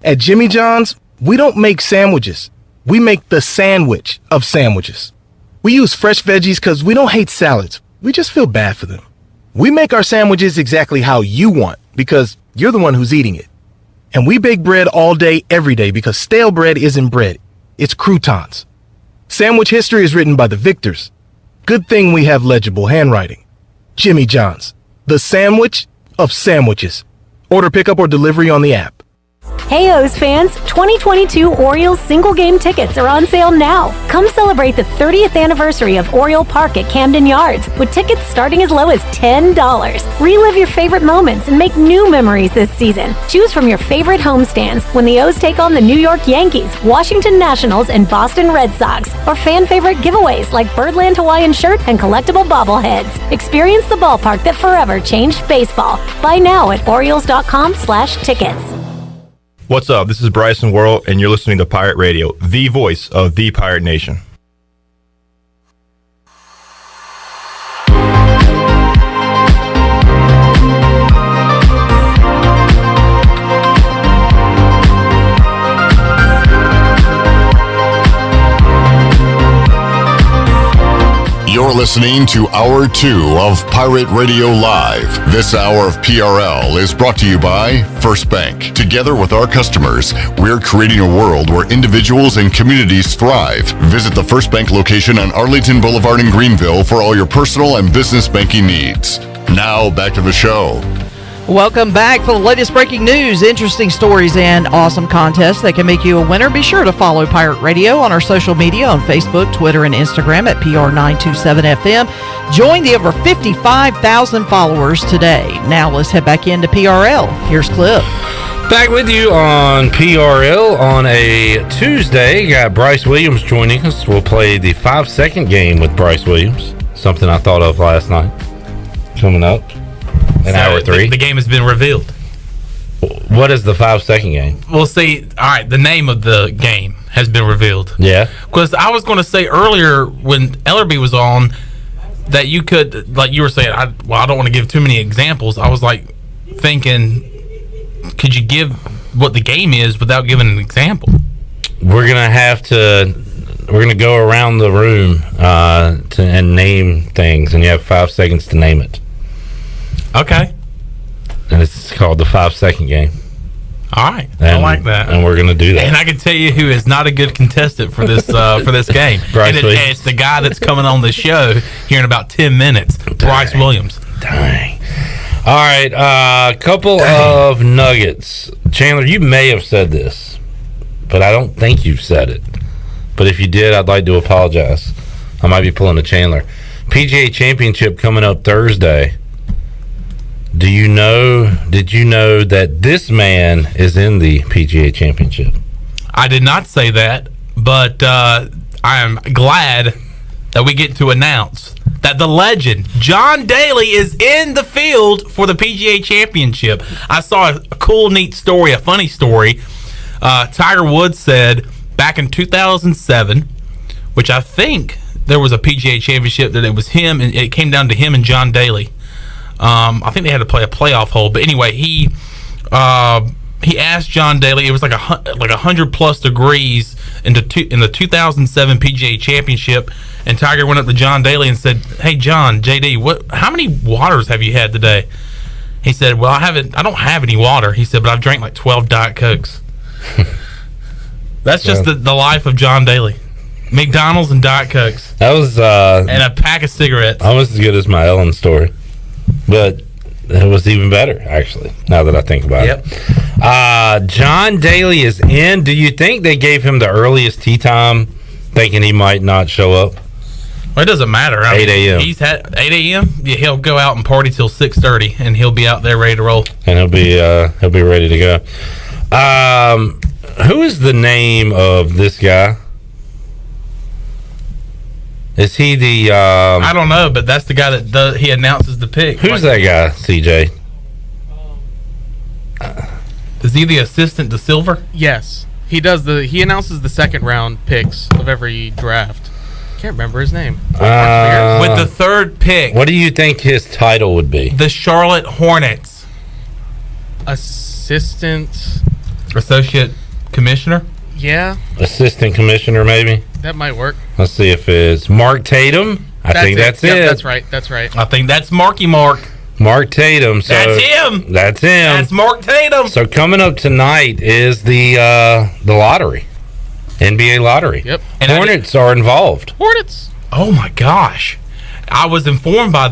At Jimmy John's, we don't make sandwiches. We make the sandwich of sandwiches. We use fresh veggies because we don't hate salads. We just feel bad for them. We make our sandwiches exactly how you want because you're the one who's eating it. And we bake bread all day, every day because stale bread isn't bread. It's croutons. Sandwich history is written by the victors. Good thing we have legible handwriting. Jimmy John's, the sandwich of sandwiches. Order pickup or delivery on the app. Hey O's fans, 2022 Orioles single game tickets are on sale now. Come celebrate the 30th anniversary of Oriole Park at Camden Yards with tickets starting as low as $10. Relive your favorite moments and make new memories this season. Choose from your favorite homestands when the O's take on the New York Yankees, Washington Nationals, and Boston Red Sox, or fan favorite giveaways like Birdland Hawaiian shirt and collectible bobbleheads. Experience the ballpark that forever changed baseball. Buy now at Orioles.com/tickets. What's up? This is Bryce and World, and you're listening to Pirate Radio, the voice of the Pirate Nation. You're You're listening to Hour 2 of Pirate Radio Live. This hour of PRL is brought to you by First Bank. Together with our customers, we're creating a world where individuals and communities thrive. Visit the First Bank location on Arlington Boulevard in Greenville for all your personal and business banking needs. Now, back to the show. Welcome back for the latest breaking news, interesting stories, and awesome contests that can make you a winner. Be sure to follow Pirate Radio on our social media on Facebook, Twitter, and Instagram at PR927FM. Join the over 55,000 followers today. Now let's head back into PRL. Here's Cliff. Back with you on PRL on a Tuesday. Got Bryce Williams joining us. We'll play the 5-second game with Bryce Williams. Something I thought of last night. Coming up. Hour 3. The game has been revealed. What is the 5-second game? We'll see. All right, the name of the game has been revealed. Yeah. Because I was going to say earlier when Ellerbe was on that you could, like you were saying, I don't want to give too many examples. I was like thinking, could you give what the game is without giving an example? We're gonna go around the room and name things, and you have 5 seconds to name it. Okay. And it's called the 5-second game. All right, I like that. And we're gonna do that. And I can tell you who is not a good contestant for this game. Bryce and it's the guy that's coming on the show here in about 10 minutes. Bryce Williams. Dang. All right, a couple of nuggets. Chandler, you may have said this, but I don't think you've said it. But if you did, I'd like to apologize. I might be pulling a Chandler. PGA Championship coming up Thursday. Did you know that this man is in the PGA Championship? I did not say that, but I am glad that we get to announce that the legend, John Daly, is in the field for the PGA Championship. I saw a cool, neat story, a funny story. Tiger Woods said back in 2007, which I think there was a PGA Championship that it was him, and it came down to him and John Daly. I think they had to play a playoff hole, but anyway, he asked John Daly. It was like 100 plus degrees in the 2007 PGA Championship, and Tiger went up to John Daly and said, "Hey, John, JD, how many waters have you had today?" He said, "Well, I don't have any water." He said, "But I've drank like 12 Diet Cokes." That's just the life of John Daly. McDonald's and Diet Cokes. That was and a pack of cigarettes. Almost as good as my Ellen story, but it was even better, actually, now that I think about it. John Daly is in. Do you think they gave him the earliest tee time, thinking he might not show up? Well, it doesn't matter. 8 a.m. He's had 8 a.m. Yeah, he'll go out and party till 6:30, and he'll be out there ready to roll. And he'll be ready to go. Who is the name of this guy? Is he the? I don't know, but that's the guy that he announces the pick. Who's that guy, CJ? Is he the assistant to Silver? Yes, he does. He announces the second round picks of every draft. Can't remember his name. With the third pick, what do you think his title would be? The Charlotte Hornets. Associate Commissioner? Yeah. Assistant Commissioner, maybe? That might work. Let's see if it's Mark Tatum. I think that's it. That's right. That's right. I think that's Mark Tatum. So that's him. That's Mark Tatum. So coming up tonight is the lottery. NBA lottery. Yep. And Hornets are involved. Hornets. Oh my gosh. I was informed about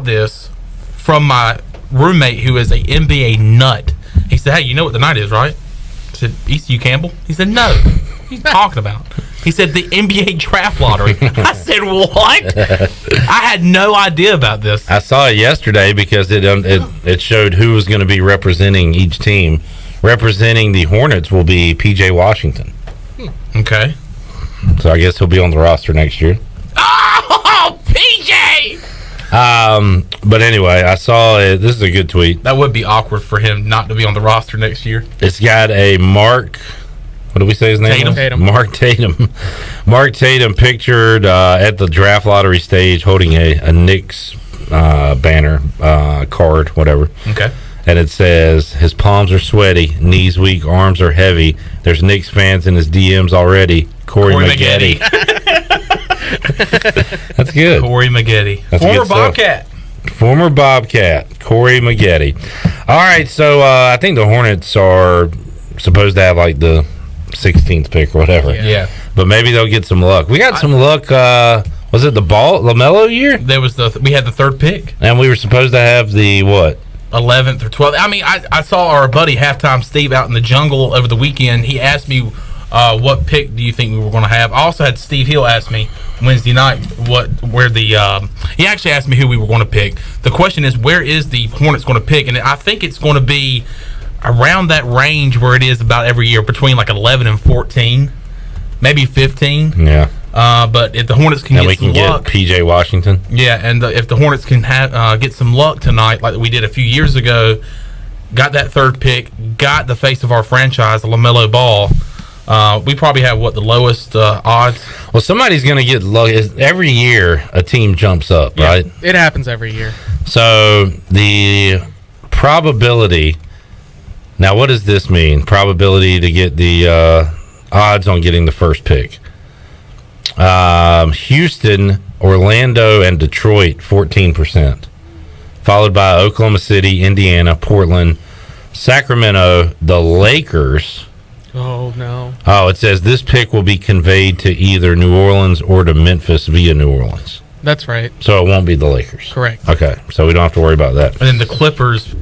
this from my roommate who is a NBA nut. He said, "Hey, you know what the night is, right?" I said, "ECU Campbell?" He said, "No." What are you talking about? He said, "The NBA draft lottery." I said, "What?" I had no idea about this. I saw it yesterday because it showed who was going to be representing each team. Representing the Hornets will be PJ Washington. Okay. So I guess he'll be on the roster next year. Oh, PJ! But anyway, I saw it. This is a good tweet. That would be awkward for him not to be on the roster next year. It's got a Mark. What did we say his name? Tatum. Mark Tatum. Mark Tatum pictured at the draft lottery stage holding a Knicks banner, card, whatever. Okay. And it says, his palms are sweaty, knees weak, arms are heavy. There's Knicks fans in his DMs already. Corey Maggette. That's good. Corey Maggette. That's Former good stuff. Bobcat. Former Bobcat, Corey Maggette. All right, so I think the Hornets are supposed to have like the 16th pick or whatever. Yeah. But maybe they'll get some luck. We got some luck. Was it the LaMelo year? There was we had the 3rd pick. And we were supposed to have the what? 11th or 12th. I mean, I saw our buddy Halftime Steve out in the jungle over the weekend. He asked me, what pick do you think we were going to have? I also had Steve Hill ask me Wednesday night he actually asked me who we were going to pick. The question is, where is the Hornets going to pick? And I think it's going to be around that range where it is about every year, between like 11 and 14, maybe 15. Yeah. But if the Hornets can get some luck, PJ Washington. Yeah, and if the Hornets can get some luck tonight, like we did a few years ago, got that 3rd pick, got the face of our franchise, LaMelo Ball. We probably have the lowest odds. Well, somebody's going to get lucky. Every year, a team jumps up, right? It happens every year. So the probability. Now, what does this mean? Probability to get the odds on getting the 1st pick. Houston, Orlando, and Detroit, 14%. Followed by Oklahoma City, Indiana, Portland, Sacramento, the Lakers. Oh, no. Oh, it says this pick will be conveyed to either New Orleans or to Memphis via New Orleans. That's right. So it won't be the Lakers. Correct. Okay, so we don't have to worry about that. And then the Clippers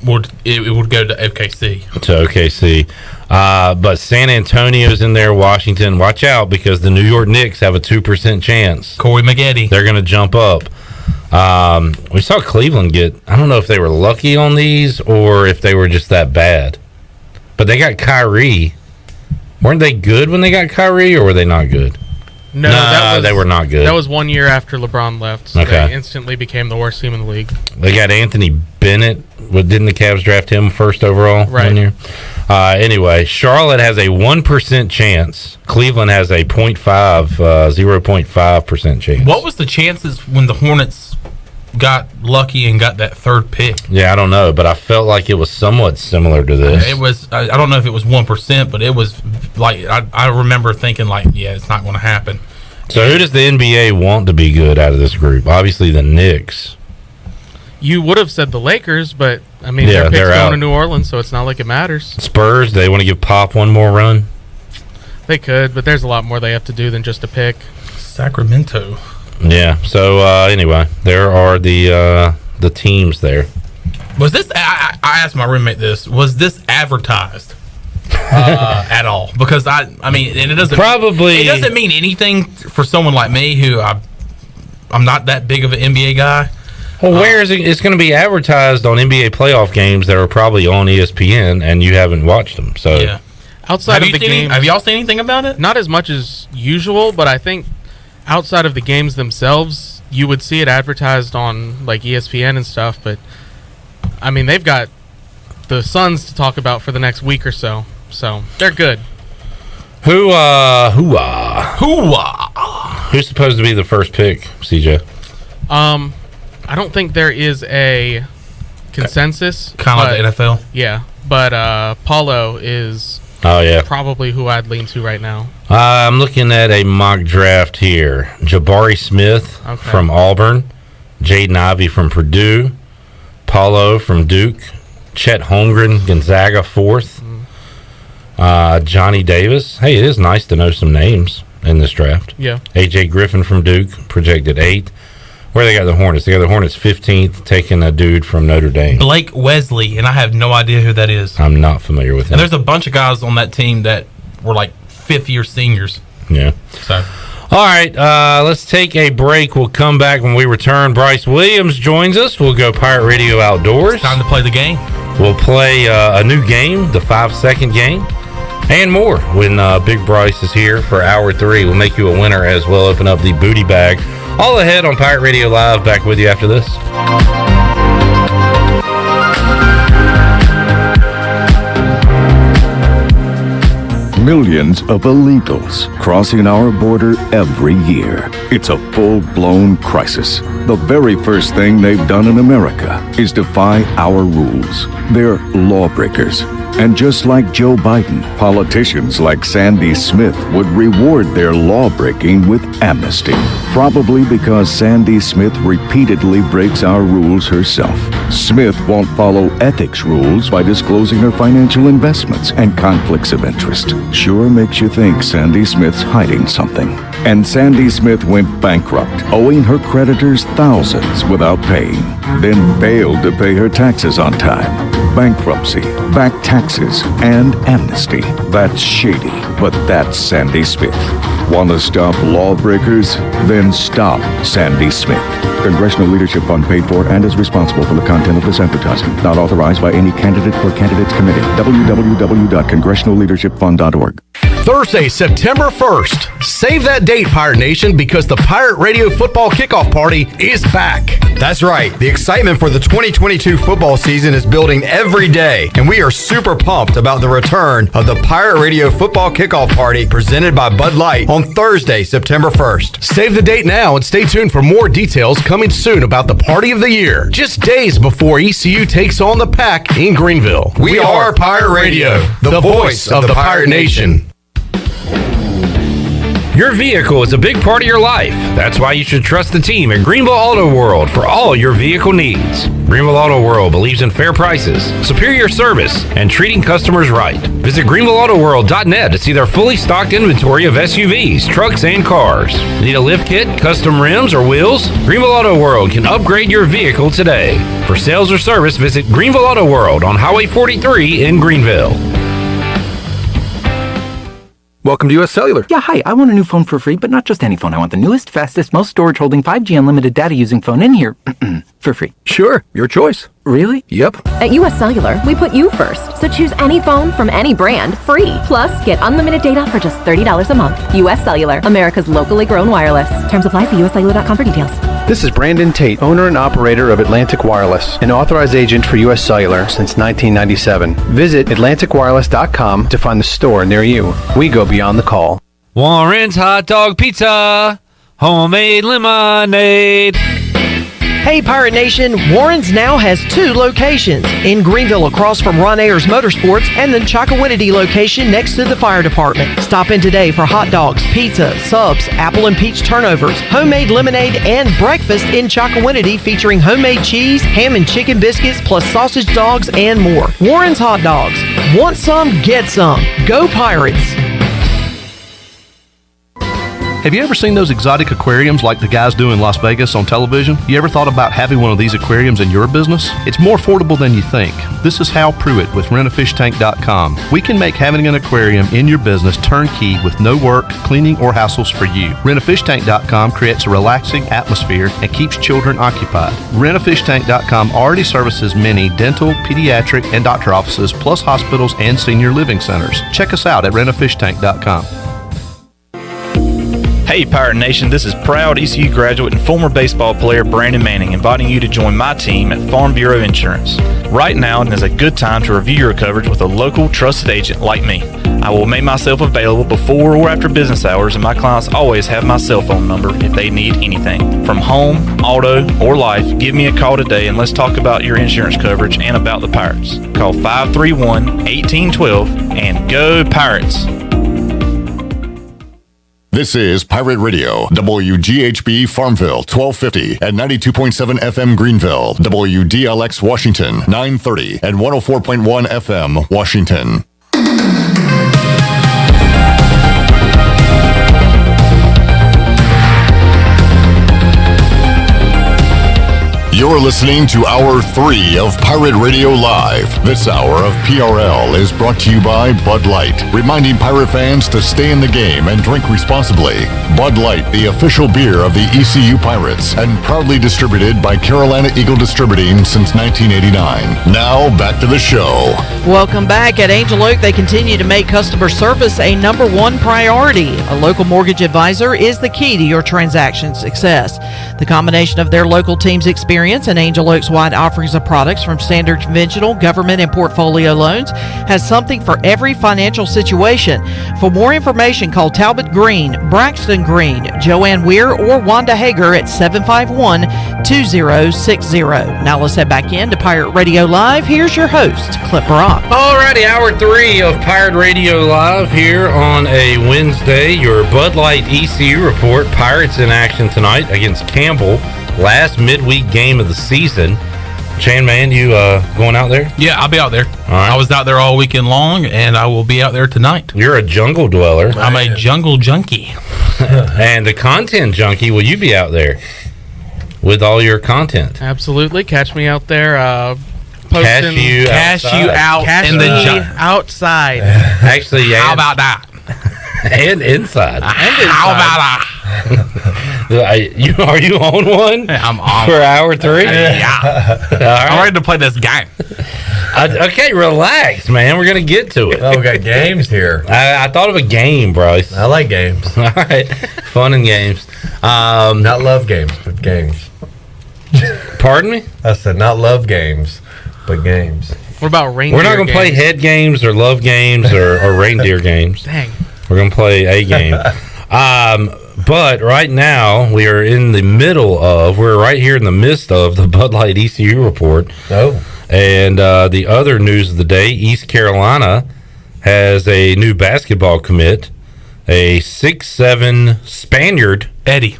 would go to OKC. To OKC. But San Antonio's in there, Washington. Watch out, because the New York Knicks have a 2% chance. Corey Maggette. They're going to jump up. We saw Cleveland I don't know if they were lucky on these or if they were just that bad. But they got Kyrie. Weren't they good when they got Kyrie, or were they not good? No, they were not good. That was 1 year after LeBron left. So Okay. They instantly became the worst team in the league. They got Anthony Bennett. Didn't the Cavs draft him 1st overall? Right. 1 year? Anyway, Charlotte has a 1% chance. Cleveland has a 0.5% chance. What was the chances when the Hornets got lucky and got that 3rd pick? Yeah, I don't know, but I felt like it was somewhat similar to this. It was. I don't know if it was 1%, but it was like I remember thinking like, yeah, it's not going to happen. So who does the NBA want to be good out of this group? Obviously the Knicks. You would have said the Lakers, but, I mean, Yeah, their pick's they're going out. to New Orleans, so it's not like it matters. Spurs, they want to give Pop one more run? They could, but there's a lot more they have to do than just a pick. Sacramento. Yeah, so anyway, there are the teams there. Was this? I asked my roommate this. Was this advertised at all? Because I mean, and it doesn't Probably- It doesn't mean anything for someone like me who I'm not that big of an NBA guy. Well, where is it? It's going to be advertised on NBA playoff games that are probably on ESPN, and you haven't watched them. So Yeah. Outside of the games, have y'all seen anything about it? Not as much as usual, but I think outside of the games themselves, you would see it advertised on like ESPN and stuff. But I mean, they've got the Suns to talk about for the next week or so, so they're good. Who's supposed to be the 1st pick, CJ? I don't think there is a consensus. Kind of like the NFL. Yeah, but Paulo is probably who I'd lean to right now. I'm looking at a mock draft here. Jabari Smith from Auburn, Jaden Ivey from Purdue, Paulo from Duke, Chet Holmgren, Gonzaga 4th, Johnny Davis. Hey, it is nice to know some names in this draft. Yeah. AJ Griffin from Duke, projected 8th. Where they got the Hornets? They got the Hornets 15th, taking a dude from Notre Dame. Blake Wesley, and I have no idea who that is. I'm not familiar with him. And there's a bunch of guys on that team that were like 5th-year seniors. Yeah. So, all right, let's take a break. We'll come back when we return. Bryce Williams joins us. We'll go Pirate Radio Outdoors. Time to play the game. We'll play a new game, the 5-second game, and more when Big Bryce is here for Hour 3. We'll make you a winner as well. Open up the booty bag. All ahead on Pirate Radio Live. Back with you after this. Millions of illegals crossing our border every year. It's a full-blown crisis. The very first thing they've done in America is defy our rules. They're lawbreakers. And just like Joe Biden, politicians like Sandy Smith would reward their lawbreaking with amnesty. Probably because Sandy Smith repeatedly breaks our rules herself. Smith won't follow ethics rules by disclosing her financial investments and conflicts of interest. Sure makes you think Sandy Smith's hiding something. And Sandy Smith went bankrupt, owing her creditors thousands without paying, then failed to pay her taxes on time. Bankruptcy, back taxes, and amnesty. That's shady, but that's Sandy Smith. Want to stop lawbreakers? Then stop Sandy Smith. Congressional Leadership Fund paid for and is responsible for the content of this advertising. Not authorized by any candidate or candidates committee. www.congressionalleadershipfund.org. Thursday, September 1st. Save that date, Pirate Nation, because the Pirate Radio Football Kickoff Party is back. That's right. The excitement for the 2022 football season is building every day, and we are super pumped about the return of the Pirate Radio Football Kickoff Party presented by Bud Light on Thursday, September 1st. Save the date now and stay tuned for more details coming soon about the party of the year, just days before ECU takes on the Pack in Greenville. We are Pirate Radio, the voice of the Pirate Nation. Your vehicle is a big part of your life. That's why you should trust the team at Greenville Auto World for all your vehicle needs. Greenville Auto World believes in fair prices, superior service, and treating customers right. Visit GreenvilleAutoWorld.net to see their fully stocked inventory of SUVs, trucks, and cars. Need a lift kit, custom rims, or wheels? Greenville Auto World can upgrade your vehicle today. For sales or service, visit Greenville Auto World on Highway 43 in Greenville. Welcome to US Cellular. Yeah, hi. I want a new phone for free, but not just any phone. I want the newest, fastest, most storage holding 5G unlimited data using phone in here for free. Sure, your choice. Really? Yep. At US Cellular, we put you first. So choose any phone from any brand free. Plus, get unlimited data for just $30 a month. US Cellular, America's locally grown wireless. Terms apply. See uscellular.com for details. This is Brandon Tate, owner and operator of Atlantic Wireless, an authorized agent for US Cellular since 1997. Visit AtlanticWireless.com to find the store near you. We go beyond the call. Warren's Hot Dog Pizza, homemade lemonade. Hey, Pirate Nation, Warren's now has 2 locations, in Greenville across from Ron Ayers Motorsports and the Chocowinity location next to the fire department. Stop in today for hot dogs, pizza, subs, apple and peach turnovers, homemade lemonade, and breakfast in Chocowinity featuring homemade cheese, ham and chicken biscuits, plus sausage dogs and more. Warren's Hot Dogs. Want some? Get some. Go Pirates. Have you ever seen those exotic aquariums like the guys do in Las Vegas on television? You ever thought about having one of these aquariums in your business? It's more affordable than you think. This is Hal Pruitt with rentafishtank.com. We can make having an aquarium in your business turnkey with no work, cleaning, or hassles for you. Rentafishtank.com creates a relaxing atmosphere and keeps children occupied. Rentafishtank.com already services many dental, pediatric, and doctor offices, plus hospitals and senior living centers. Check us out at rentafishtank.com. Hey Pirate Nation, this is proud ECU graduate and former baseball player Brandon Manning inviting you to join my team at Farm Bureau Insurance. Right now is a good time to review your coverage with a local trusted agent like me. I will make myself available before or after business hours, and my clients always have my cell phone number if they need anything. From home, auto, or life, give me a call today and let's talk about your insurance coverage and about the Pirates. Call 531-1812 and go Pirates! This is Pirate Radio, WGHB Farmville, 1250 and 92.7 FM Greenville, WDLX Washington, 930 and 104.1 FM Washington. You're listening to Hour 3 of Pirate Radio Live. This hour of PRL is brought to you by Bud Light, reminding Pirate fans to stay in the game and drink responsibly. Bud Light, the official beer of the ECU Pirates, and proudly distributed by Carolina Eagle Distributing since 1989. Now, back to the show. Welcome back. At Angel Oak, they continue to make customer service a #1 priority. A local mortgage advisor is the key to your transaction success. The combination of their local team's experience experience in Angel Oak's wide offerings of products from standard conventional, government, and portfolio loans has something for every financial situation. For more information, call Talbot Green, Braxton Green, Joanne Weir, or Wanda Hager at 751-2060. Now let's head back in to Pirate Radio Live. Here's your host, Clip Brock. Alrighty, hour 3 of Pirate Radio Live here on a Wednesday. Your Bud Light ECU report. Pirates in action tonight against Campbell. Last midweek game of the season. Chan, man, you going out there? Yeah, I'll be out there. All right. I was out there all weekend long, and I will be out there tonight. You're a jungle dweller. I'm a jungle junkie. And a content junkie. Will you be out there with all your content? Absolutely. Catch me out there. Cash you out in the outside. Actually, yeah. How about that? And inside. How about that? Are you on one? I'm on for hour 3. Yeah. All right. I'm ready to play this game. Okay, relax, man. We're gonna get to it. Oh, we got games here. I thought of a game, Bryce. I like games. All right, fun and games. Not love games, but games. Pardon me? I said not love games, but games. What about reindeer? We're not gonna play head games or love games or reindeer games. Dang. We're gonna play a game. But right now we are we're right here in the midst of the Bud Light ECU report. Oh. And the other news of the day, East Carolina has a new basketball commit, a 6'7" Spaniard. Eddie.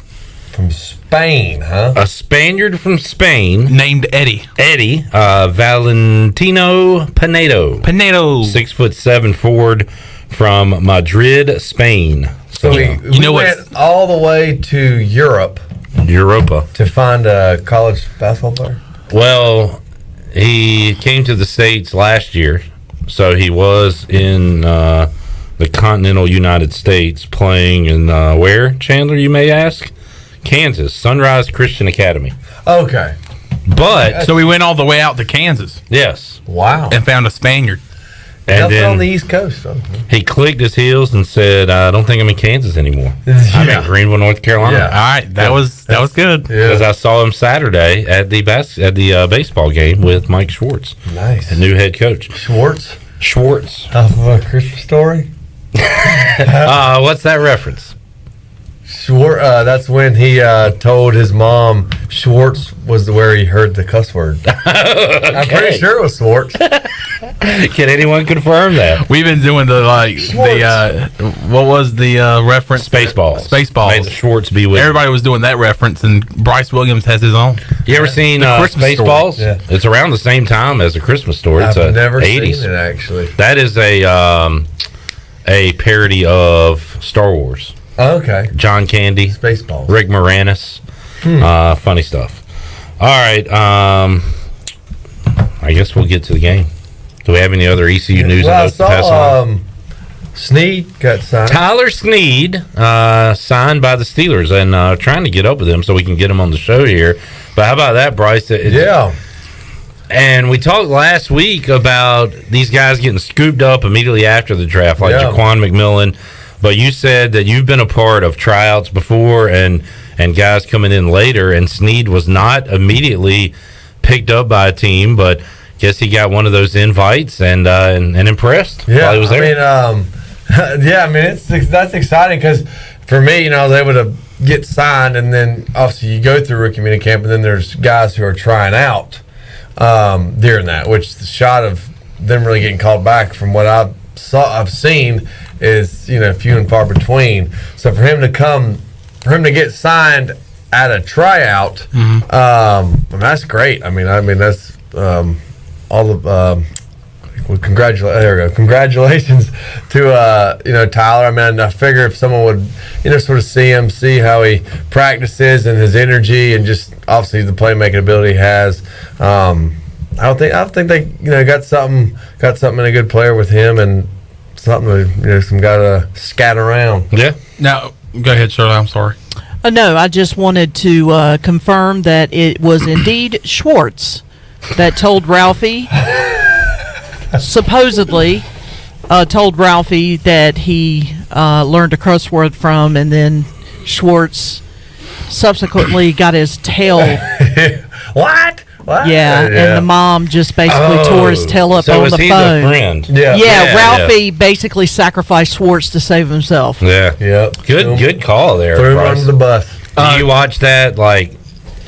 From Spain, huh? A Spaniard from Spain. Named Eddie. Valentino Pinedo. 6'7" forward from Madrid, Spain. So we went all the way to Europa to find a college basketball player? Well, he came to the States last year, so he was in the continental United States playing in where, Chandler, you may ask? Kansas, Sunrise Christian Academy. Okay. But so we went all the way out to Kansas. Yes. Wow. And found a Spaniard. And then on the East Coast. Though. He clicked his heels and said, "I don't think I'm in Kansas anymore. I'm in Greenville, North Carolina." Yeah. All right, that was good. Because I saw him Saturday at the baseball game with Mike Schwartz. Nice. The new head coach. Schwartz. Off of A Christmas Story. What's that reference? That's when he told his mom Schwartz was where he heard the cuss word. I'm pretty sure it was Schwartz. Can anyone confirm that? We've been doing what was the reference? Spaceballs. Made the Schwartz be with. Everybody was doing that reference, and Bryce Williams has his own. You ever seen Spaceballs? Yeah. It's around the same time as A Christmas Story. It's I've never 80s. seen it, actually. That is a parody of Star Wars. Oh, okay. John Candy. Spaceballs. Rick Moranis. Funny stuff. All right. I guess we'll get to the game. Do we have any other ECU news? Well, I saw Snead got signed. Tyler Snead signed by the Steelers, and trying to get up with him so we can get him on the show here. But how about that, Bryce? Yeah. And we talked last week about these guys getting scooped up immediately after the draft, like Jaquan McMillan. But you said that you've been a part of tryouts before and guys coming in later, and Snead was not immediately picked up by a team, but guess he got one of those invites and impressed while he was there. That's exciting because for me, I was able to get signed, and then obviously you go through rookie minicamp, and then there's guys who are trying out during that, which the shot of them really getting called back from what I've seen is few and far between. So for him to get signed at a tryout, that's great. That's all the congratulations to Tyler. I figure if someone would sort of see him, see how he practices and his energy, and just obviously the playmaking ability he has. I think they got something in a good player with him, and something some guy to scat around. Yeah. Now go ahead, Shirley. I'm sorry. No, I just wanted to confirm that it was indeed Schwartz that told Ralphie, supposedly told Ralphie that he learned a cuss word from, and then Schwartz subsequently got his tail What? Yeah, and the mom just basically tore his tail up so on was the he phone. The friend? Yeah, Ralphie basically sacrificed Schwartz to save himself. Yeah. Yep. Good call there. Threw him Bryce. under the bus. Do you watch that like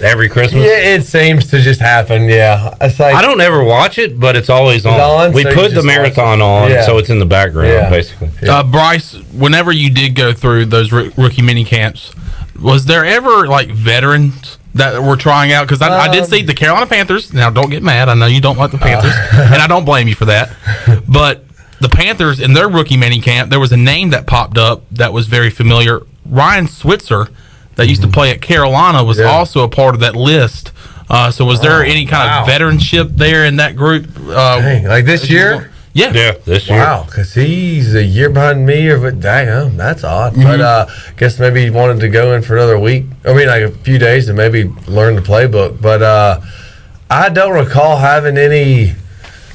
every Christmas? Yeah, it seems to just happen. Yeah, it's like I don't ever watch it, but it's always on. We so you put the just marathon on, Yeah. so it's in the background, Yeah. basically. Bryce, whenever you did go through those rookie mini camps, was there ever like veterans that were trying out? Because I did see the Carolina Panthers. Now, don't get mad. I know you don't like the Panthers, and I don't blame you for that. But the Panthers in their rookie mini camp, there was a name that popped up that was very familiar. Ryan Switzer, that used to play at Carolina, was also a part of that list. So was there any kind of veteranship there in that group? Dang, like this year? Yeah, this year. Wow, because he's a year behind me. But dang, that's odd. But guess maybe he wanted to go in for another week. I mean, like a few days to maybe learn the playbook. But I don't recall having any.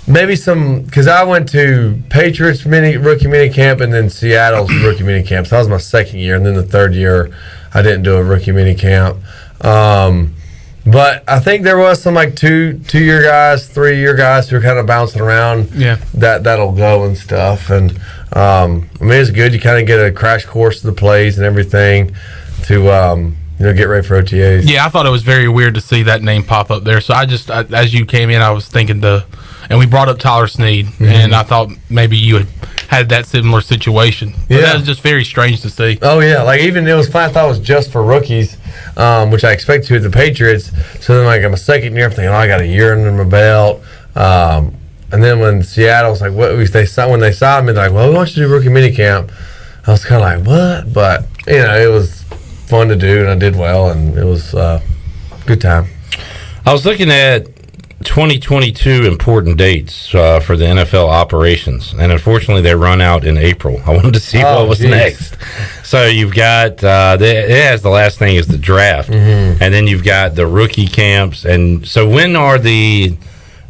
Maybe some, because I went to Patriots rookie mini camp and then Seattle's rookie mini camp. So that was my second year, and then the third year I didn't do a rookie mini camp. But I think there was some like 2-year guys, 3-year guys who are kind of bouncing around. Yeah, that'll go and stuff. And I mean, it's good. You kind of get a crash course of the plays and everything to get ready for OTAs. Yeah, I thought it was very weird to see that name pop up there. So as you came in, I was thinking and we brought up Tyler Snead, and I thought maybe you had that similar situation. But that was just very strange to see. Oh yeah, like even it was fine. I thought it was just for rookies, which I expect to at the Patriots. So then like I'm a second year, I'm thinking, I got a year under my belt. And then when Seattle's like, when they signed me, they're like, well, we want you to do rookie mini camp. I was kind of like, what? But it was fun to do, and I did well, and it was a good time. I was looking at 2022 important dates for the NFL operations, and unfortunately they run out in April. I wanted to see what was next. So you've got it has the last thing is the draft, and then you've got the rookie camps. And so when are the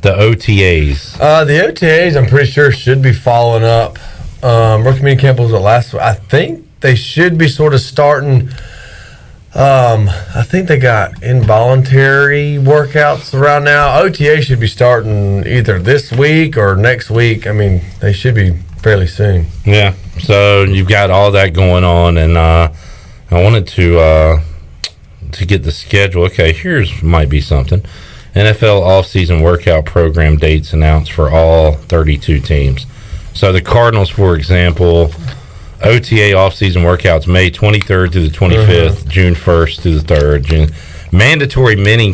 OTAs? The OTAs, I'm pretty sure, should be following up. Rookie mini camp was the last one. I think they should be sort of starting. I think they got involuntary workouts around now. OTA should be starting either this week or next week. I mean, they should be fairly soon. Yeah. So you've got all that going on, and I wanted to get the schedule. Okay, here's might be something. NFL offseason workout program dates announced for all 32 teams. So the Cardinals, for example, OTA offseason workouts May 23rd through the 25th, June 1st through the 3rd. Mandatory mini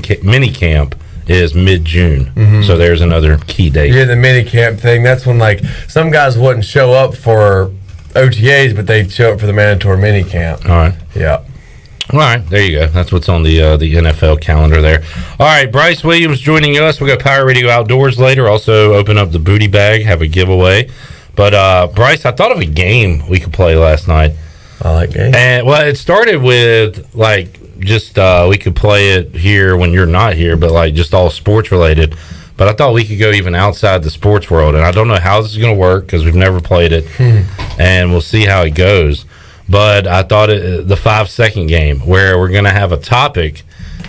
camp is mid-June. So there's another key date. Yeah, the mini camp thing. That's when like some guys wouldn't show up for OTAs, but they'd show up for the mandatory mini camp. All right. Yeah. All right, there you go. That's what's on the NFL calendar there. All right, Bryce Williams joining us. We'll go Pirate Radio Outdoors later. Also open up the booty bag, have a giveaway. But Bryce, I thought of a game we could play last night. I like games. And well, it started with like just we could play it here when you're not here, but like just all sports related. But I thought we could go even outside the sports world, and I don't know how this is going to work because we've never played it, and we'll see how it goes. But I thought the 5-second game where we're going to have a topic,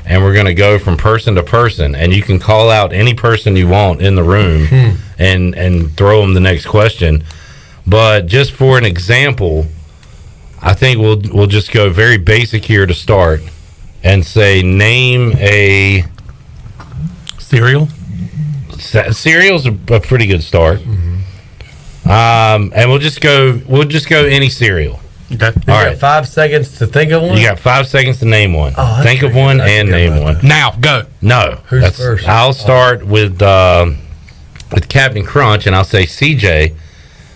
and we're going to go from person to person, and you can call out any person you want in the room and throw them the next question. But just for an example, I think we'll just go very basic here to start and say name a cereal. Cereal's a pretty good start. And we'll just go any cereal. Okay. All right. 5 seconds to think of one. You got 5 seconds to name one. Think of one and name one. Now, go. No. Who's first? I'll start with Captain Crunch, and I'll say CJ,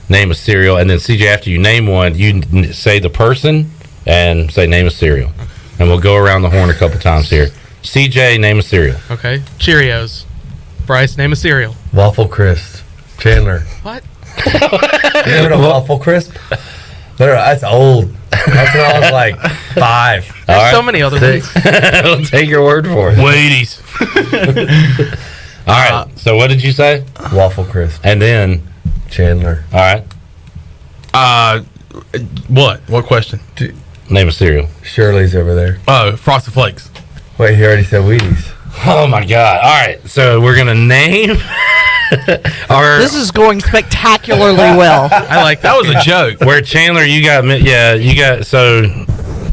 name a cereal, and then CJ, after you name one, you say the person and say name a cereal. And we'll go around the horn a couple times here. CJ, name a cereal. Okay. Cheerios. Bryce, name a cereal. Waffle Crisp. Chandler. What? You ever heard of Waffle Crisp? That's old. That's when I was like 5. There's so many other ones. I'll take your word for it. Wheaties. All right. So what did you say? Waffle Crisp. And then Chandler. All right. What question? Name a cereal. Shirley's over there. Oh, Frosted Flakes. Wait, he already said Wheaties. Oh my God! All right, so we're gonna name our. This is going spectacularly well. I like that was a joke. Where Chandler, you got so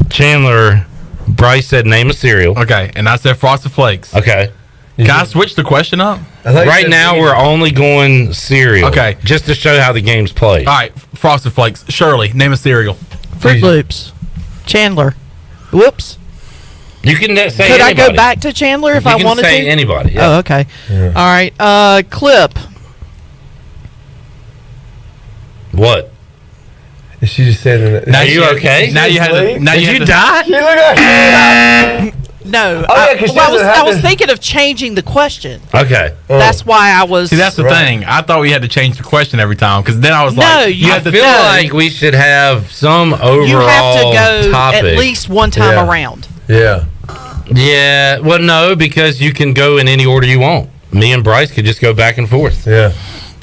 Chandler. Bryce said name a cereal. Okay, and I said Frosted Flakes. Okay. Can I switch the question up? Right now, we're only going cereal. Okay. Just to show how the game's played. All right, Frosted Flakes. Shirley, name a cereal. Fruit Loops. Chandler. Whoops. You can say Could anybody. I go back to Chandler if You I can wanted say to? anybody, yeah. Oh, okay. All right. Clip. What? She just said. Now you okay? Now you had to. Now Did you you had to- die? She looked like she died. No. Oh, yeah, 'cause she I doesn't have was to- thinking of changing the question. Okay. That's why I was. See, that's the thing. I thought we had to change the question every time because then I was No, like, you had to feel like we should have some overall You have to go topic. at least one time around. Yeah. Yeah. Well, no, because you can go in any order you want. Me and Bryce could just go back and forth. Yeah.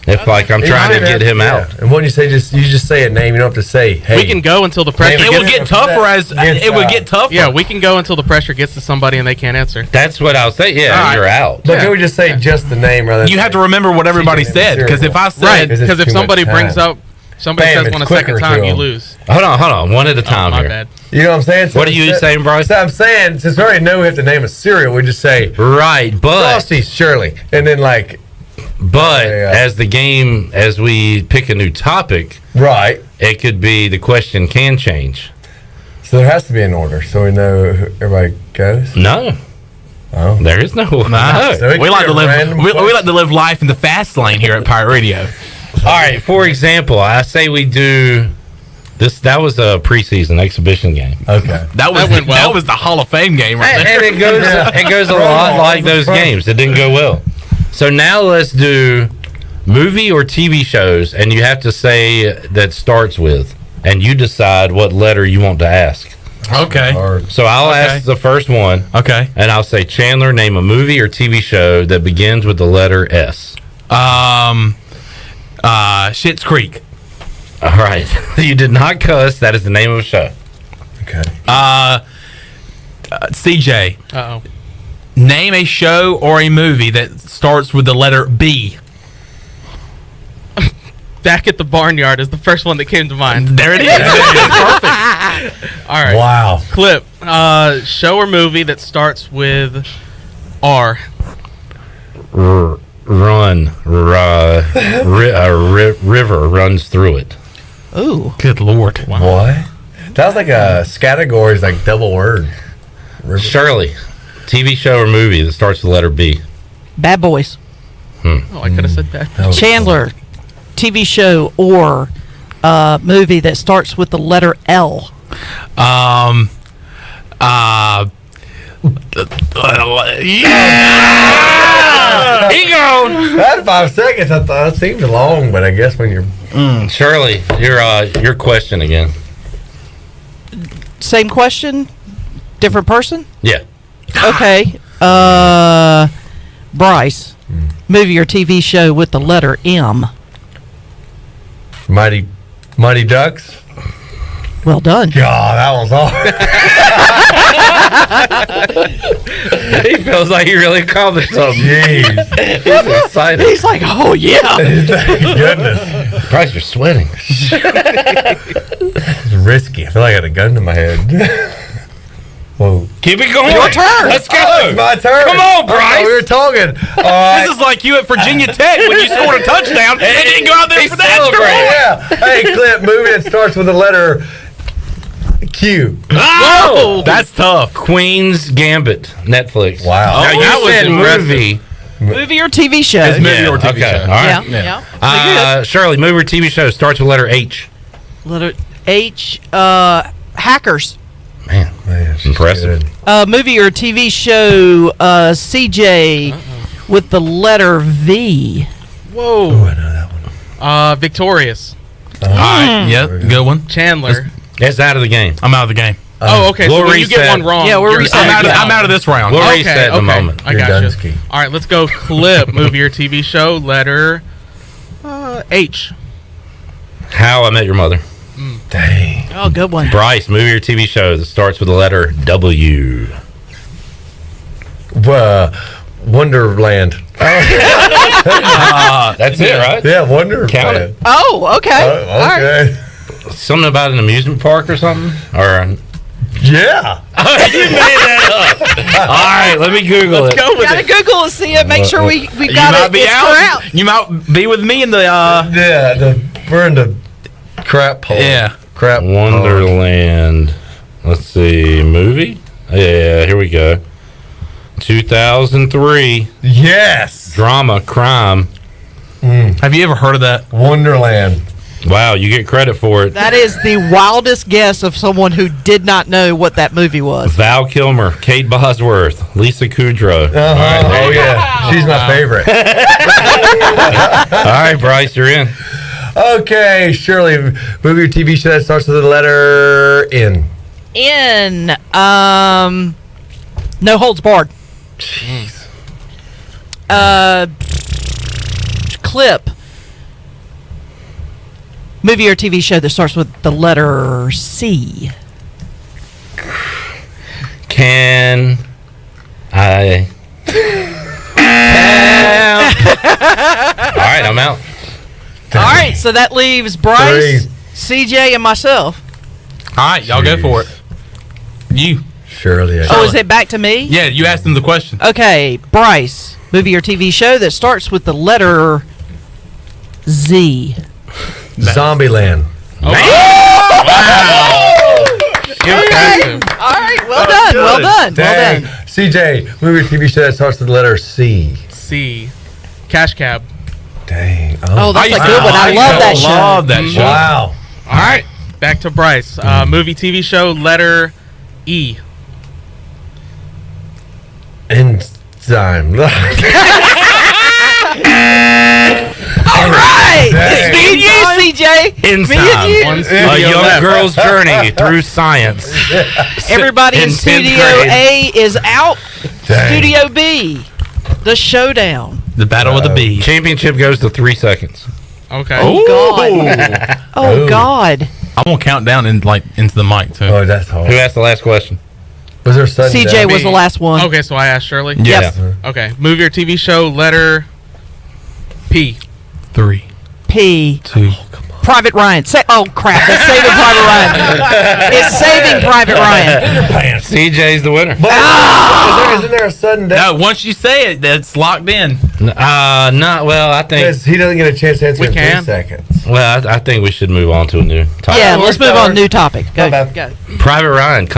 If like I'm trying to get him out. And when you say you just say a name, you don't have to say, hey. We can go until the pressure. It would get tougher as it would get tougher. Yeah, we can go until the pressure gets to somebody and they can't answer. That's what I'll say. Yeah, All right. you're out. But can we just say just the name rather than You have to remember what everybody said because if I said Because if somebody brings up, somebody Bam, says it's one a quicker second time, to you 'em. lose. Hold on, one at a time my here. bad. You know what I'm saying? What are you saying, Bryce? So I'm saying, since we already know we have to name a cereal, we just say Right, but Frosties, Shirley. And then like as the game, as we pick a new topic, right, it could be the question can change. So there has to be an order so we know who everybody goes? No. Oh. There is no. Nah. So it we could like be to a live. random We like to live life in the fast lane here at Pirate Radio. All right. For example, I say we do this. That was a preseason exhibition game. Okay. That went well. That was the Hall of Fame game right And there. it goes. It goes a lot like those games. It didn't go well. So now let's do movie or TV shows, and you have to say that starts with, and you decide what letter you want to ask. Okay. So I'll ask the first one. Okay. And I'll say, Chandler, name a movie or TV show that begins with the letter S. Schitt's Creek. All right. You did not cuss. That is the name of a show. Okay. CJ. Uh-oh. Name a show or a movie that starts with the letter B. Back at the Barnyard is the first one that came to mind. There it is. Perfect. All right. Wow. Clip. Show or movie that starts with R. Run. River runs through it. Ooh. Good Lord. What? That was like a category, like double word. Shirley, TV show or movie that starts with the letter B. Bad Boys. Oh, I could have said that. Chandler, TV show or movie that starts with the letter L. He gone. That 5 seconds, I thought it seemed long, but I guess when you're Shirley, your question again. Same question, different person. Yeah. Okay. Bryce, movie or TV show with the letter M. Mighty Ducks. Well done. God, that was hard. He feels like he really accomplished something. Jeez. He's excited. He's like, oh yeah. Thank goodness. Bryce, you're sweating. It's risky. I feel like I had a gun to my head. Whoa. Keep it going. Your turn. Let's go. Oh, it's my turn. Come on, Bryce. We were talking. All right. This is like you at Virginia Tech when you scored a touchdown and didn't go out there He for the extra celebrated. Yeah. Hey, Clip, movie that starts with the letter Q. Oh, that's tough. Queen's Gambit, Netflix. Wow. Now Oh, you that was said impressive. movie. Movie or TV show. It's movie or TV okay. show. All right. Yeah. Shirley, movie or TV show starts with letter H. Letter H. Hackers. Man, impressive. Movie or TV show. CJ with the letter V. Whoa. Oh, I know that one. Victorious. All right. Yep. Good one. Chandler. It's out of the game. I'm out of the game. Oh, okay. we'll So when you get reset. one wrong, Yeah, we're you're resetting. I'm out of this round. We'll Okay, reset in a moment. I You're got you. Dunsky. All right, let's go. Clip. Movie or TV show. Letter H. How I Met Your Mother. Dang. Oh, good one. Bryce, movie or TV show that starts with the letter W. Wonderland. That's it, right? Yeah, Wonderland. Count it. Oh, okay. All right. Okay. Something about an amusement park or something? Or Yeah. you made that up. All right, let me Google it. Gotta Google and see it. Make sure we got You it. might be It's out. correct. You might be with me in the. We're in the crap hole. Yeah. Crap Wonderland. Let's see. Movie? Yeah, here we go. 2003. Yes. Drama, crime. Have you ever heard of that? Wonderland. Wow, you get credit for it. That is the wildest guess of someone who did not know what that movie was. Val Kilmer, Kate Bosworth, Lisa Kudrow. Oh, yeah. She's my favorite. All right, Bryce, you're in. Okay, Shirley, movie or TV show that starts with the letter N. In No Holds Barred. Jeez. Clip. Movie or TV show that starts with the letter C. Can I? All right, I'm out. All right, so that leaves Bryce, CJ, and myself. All right, y'all go for it. You. Shirley. Oh, is it back to me? Yeah, you asked them the question. Okay, Bryce, movie or TV show that starts with the letter Z. Zombieland. All right, well done, well done, Dang. well done. CJ, movie or TV show that starts with the letter C. C. Cash Cab. Dang. Oh, that's a good one. I love that show. Love that show. Wow. All right, back to Bryce. Movie, TV show, letter E. Enzyme. All right, Dang. it's me and you, CJ. Me and you. A young girl's journey through science. Everybody in 10th Studio grade. A is out. Dang. Studio B, the showdown. The Battle of the Bees. Championship goes to 3 seconds. Okay. Oh God. Oh God. I'm gonna count down into the mic too. Oh, that's hard. Who asked the last question? Was there sudden CJ death? was the last one. Okay, so I asked Shirley. Yeah. Okay, movie or TV show, letter P. 3, P. 2. Private Ryan. Oh crap! It's Saving Private Ryan. It's Saving Private Ryan. CJ's the winner. But isn't there a sudden death? No, once you say it, that's locked in. Not well. I think. Because he doesn't get a chance to answer We in 3 can. seconds. Well, I think we should move on to a new topic. Yeah, let's move on. New topic. Go. My bad. Go. Private Ryan,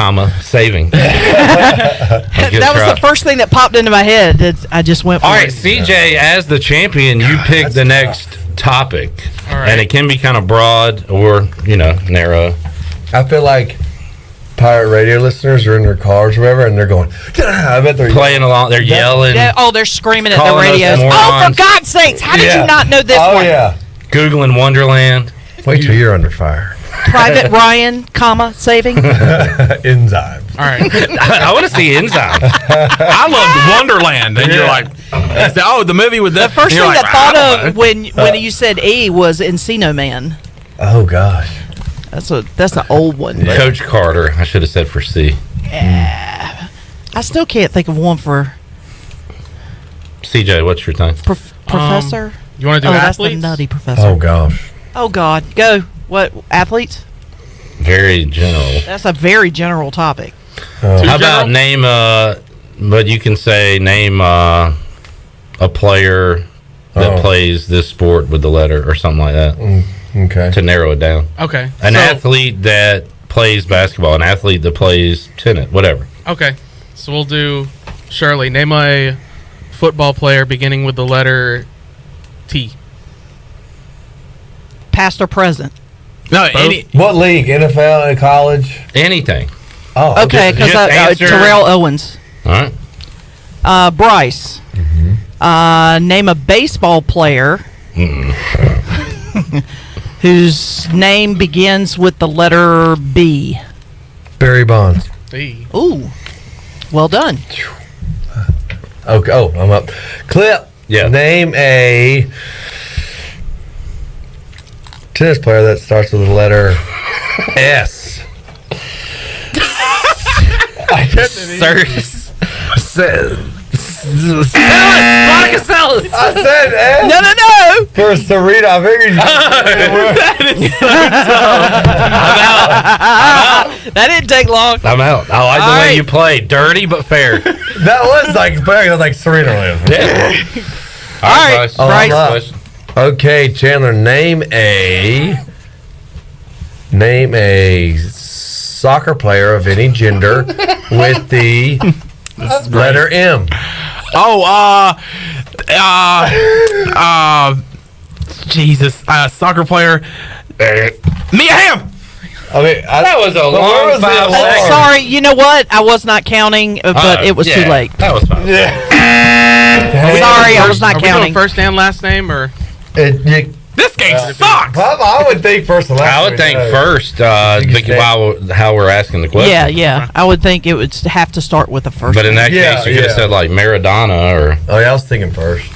saving. That was the first thing that popped into my head. I just went for All right, it. CJ, as the champion, you pick the next topic. All right. And it can be kind of broad or, narrow. I feel like pirate radio listeners are in their cars or whatever, and they're going, I bet they're Playing along, they're yelling, They're screaming at the Calling us radios. Oh, morons. for God's sakes! How did Yeah. you not know this Oh, one? yeah. Googling Wonderland. Wait till you're under fire. Private Ryan, saving. Enzymes. All right. I want to see Enzyme. I loved Wonderland, and you're like, oh, the movie with The first and thing you're that like, I thought don't of know. when you said E was Encino Man. Oh, gosh. That's an old one. But Coach Carter. I should have said for C. I still can't think of one for CJ, what's your time? Professor. You want to do That's the athletes? nutty professor. Oh, gosh. Oh God, go. What athletes? Very general. That's a very general topic. How about name but you can say name a player that plays this sport with the letter or something like that. Okay. To narrow it down. Okay. An so- athlete that plays basketball, an athlete that plays tennis, whatever. Okay. So we'll do Shirley. Name a football player beginning with the letter T. Past or present? No, What league? NFL, college? Anything. Oh, Okay, because Terrell Owens. All right. Bryce. Name a baseball player whose name begins with the letter B. Barry Bonds. B. Ooh, well done. Okay. Oh, I'm up. Clip. Yeah. Name a tennis player that starts with the letter S. Monticello. I said S. No. For Serena, I figured you That is so tough. That didn't take long. I'm out. I like the way you play. Dirty but fair. That was like Serena live. Yeah. All right, Bryce. Okay, Chandler, name a soccer player of any gender with the letter M. Jesus, soccer player. Mia Hamm. I mean, that was a long 5 seconds. Sorry, you know what? I was not counting, but it was too late. That was fine. Sorry, I was not Are we doing counting. first and last name or? This game sucks. I would think first and last. I would think first, thinking about how we're asking the question. Yeah. I would think it would have to start with the first. But in that Yeah, case, you could have said like Maradona or. Oh yeah, I was thinking first.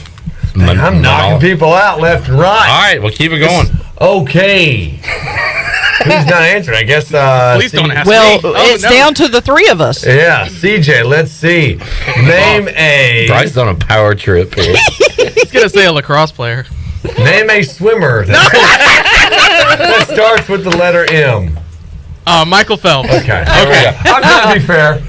I'm knocking people out left and right. All right, well, keep it going. Okay. Who's not answering? I guess. Please don't ask Well, me. Oh, it's down to the three of us. Yeah, CJ. Let's see. Name a. Bryce on a power trip here. He's gonna say a lacrosse player. Name a swimmer that starts with the letter M. Michael Phelps. Okay. I'm trying to be fair.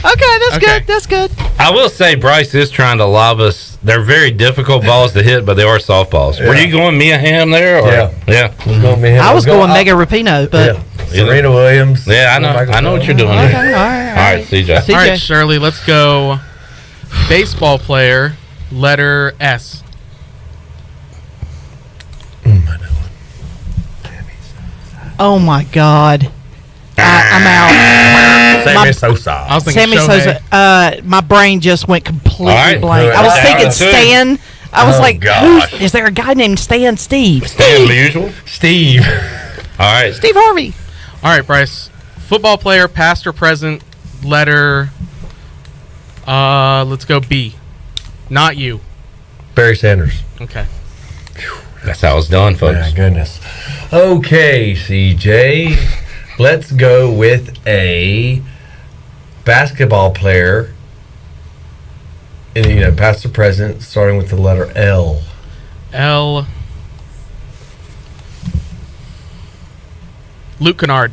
Okay, that's good. That's good. I will say Bryce is trying to lob us. They're very difficult balls to hit, but they are softballs. Were you going Mia Hamm there? Or? Yeah. I was going Mega Rapinoe, but Serena Williams. Yeah, I know what you're doing. Okay, There. all right. All right, CJ. All right, Shirley. Let's go. Baseball player, letter S. Oh my God, I'm out. Sammy Sosa. I was thinking Sammy Shohei. Sosa. My brain just went completely All right. blank. I was Down thinking to two. Stan. I was Oh, like, gosh. is there a guy named Stan Steve? Stand the usual. Steve. All right. Steve Harvey. All right, Bryce. Football player, past or present, letter. Let's go B. Not you. Barry Sanders. Okay. That's how it's done, folks. My goodness. Okay, CJ. Let's go with a basketball player. And, past or present, starting with the letter L. L. Luke Kennard.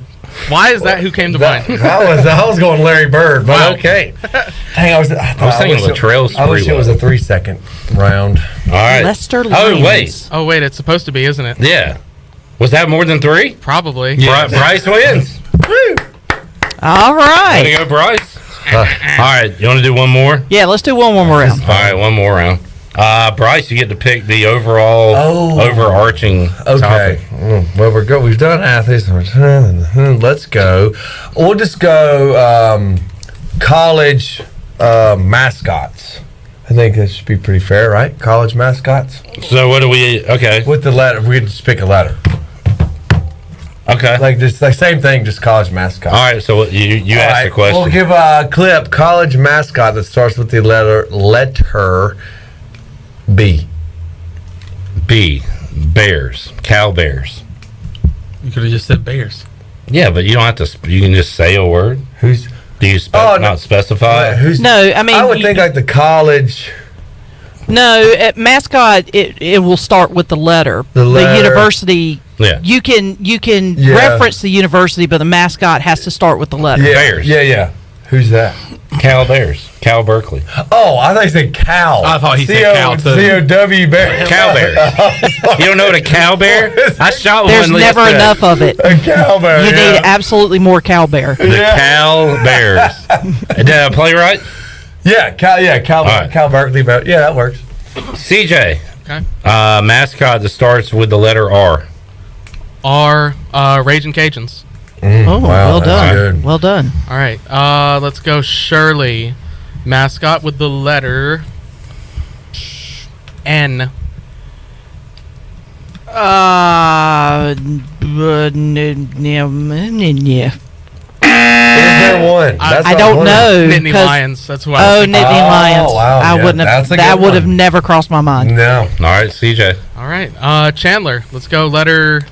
Why is that who came to mind? I was going Larry Bird, but Wow. okay. Dang, I was thinking Latrell I wish it was a 3-second round. All right. Lester Oh, Lyons. wait. Oh, wait, it's supposed to be, isn't it? Yeah. Was that more than 3? Probably. Bryce wins. All Way right. to go, Bryce. All right. You want to do one more? Yeah, let's do one more round. All right, one more round. Bryce, you get to pick the overall overarching Okay. topic. Well, we're good. We've done athletes. Let's go. We'll just go college mascots. I think that should be pretty fair, right? College mascots. So what do we? Okay. With the letter, we just pick a letter. Okay. Like this, like same thing, just college mascot. All right. So you All asked right, the question. We'll give a clip. College mascot that starts with the letter B. B. Bears. Cow Bears. You could have just said Bears. Yeah, but you don't have to. You can just say a word. Who's? Do you not specify? Who's? No, I mean, I would think like the college. No, at mascot, it will start with the letter. The letter. University. Yeah. You can Yeah. reference the university, but the mascot has to start with the letter. Yeah, Bears. Yeah. Who's that? Cal Bears. Cal Berkeley. Oh, I thought he said cow. I thought he said cow, too. C-O-W Bear. Cow Bears. You don't know what a cow bear? I shot There's one. never yesterday. enough of it. A cow bear. You need absolutely more cow bear. The Cal Bears. Did I play right? Yeah, Cal right. Cal Berkeley. But yeah, that works. CJ. Okay. Mascot that starts with the letter R. R. Raging Cajuns. Oh, wow, well that's done. good. Well done. All right. Let's go Shirley. Mascot with the letter N. Yeah. Is there one? That's I what don't I'm know. Nittany 'cause- Lions. That's who I was thinking. Nittany Lions. wow, I yeah, wouldn't that's have. a That good would have one. never crossed my mind. No. All right, CJ. All right. Chandler. Let's go letter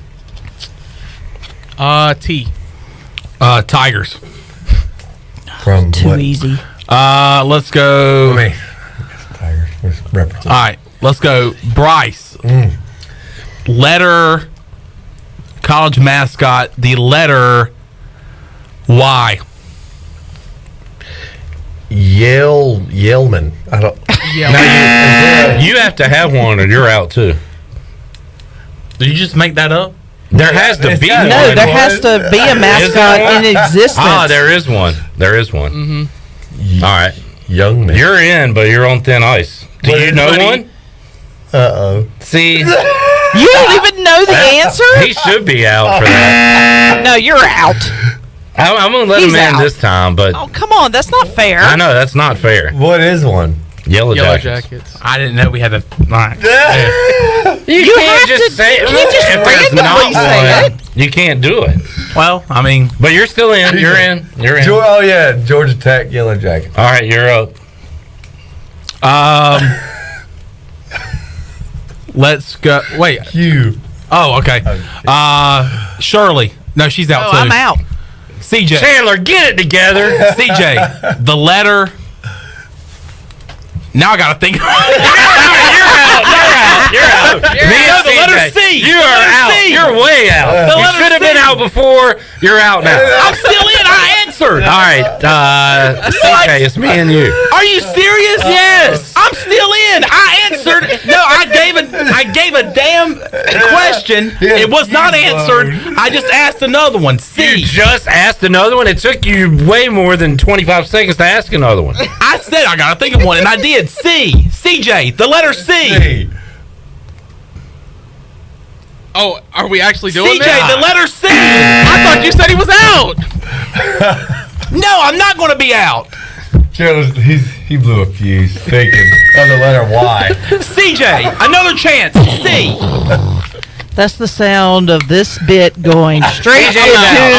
T. Tigers. From Too what? easy. Let's go. Represent. All right, let's go. Bryce. Letter. College mascot. The letter Y. Yaleman. I don't. No, you have to have one or you're out too. Did you just make that up? There has to be one. No, there has to be a mascot in existence. Ah, there is one. There is one. Mm-hmm. All right. Young man. You're in, but you're on thin ice. Do you know one? Uh-oh. See? You don't even know the answer? He should be out for that. No, you're out. I'm going to let him He's in out. this time, but Oh, come on. That's not fair. I know that's not fair. What is one? Yellow Yellow Jackets. Jackets. I didn't know we had a. All right. You can't just say it. You can't just If there's randomly not say one, you can't do it. Well, I mean, But you're still in. You're in. You're in. Oh yeah, Georgia Tech Yellow Jacket. All right, you're up. Let's go. Wait. Q. Oh, okay. Shirley. No, she's out Oh, too. I'm out. CJ. Chandler, get it together. CJ. The letter. Now I gotta think. You're out. Me and the letter CJ, C. You The are letter out. C. You're way out. The You letter should have been C. out before. You're out now. I'm still in. I answered. All right, CJ, it's me and you. Are you serious? Yes. I'm still in. I answered. No, I gave a damn question. It was not answered. I just asked another one. C. You just asked another one. It took you way more than 25 seconds to ask another one. I said I gotta think of one, and I did. C. CJ. The letter C. Oh, are we actually doing CJ. that? The letter C. I thought you said he was out. No, I'm not going to be out. He blew a fuse thinking of the letter Y. CJ. Another chance. C. That's the sound of this bit going straight into CJ, the all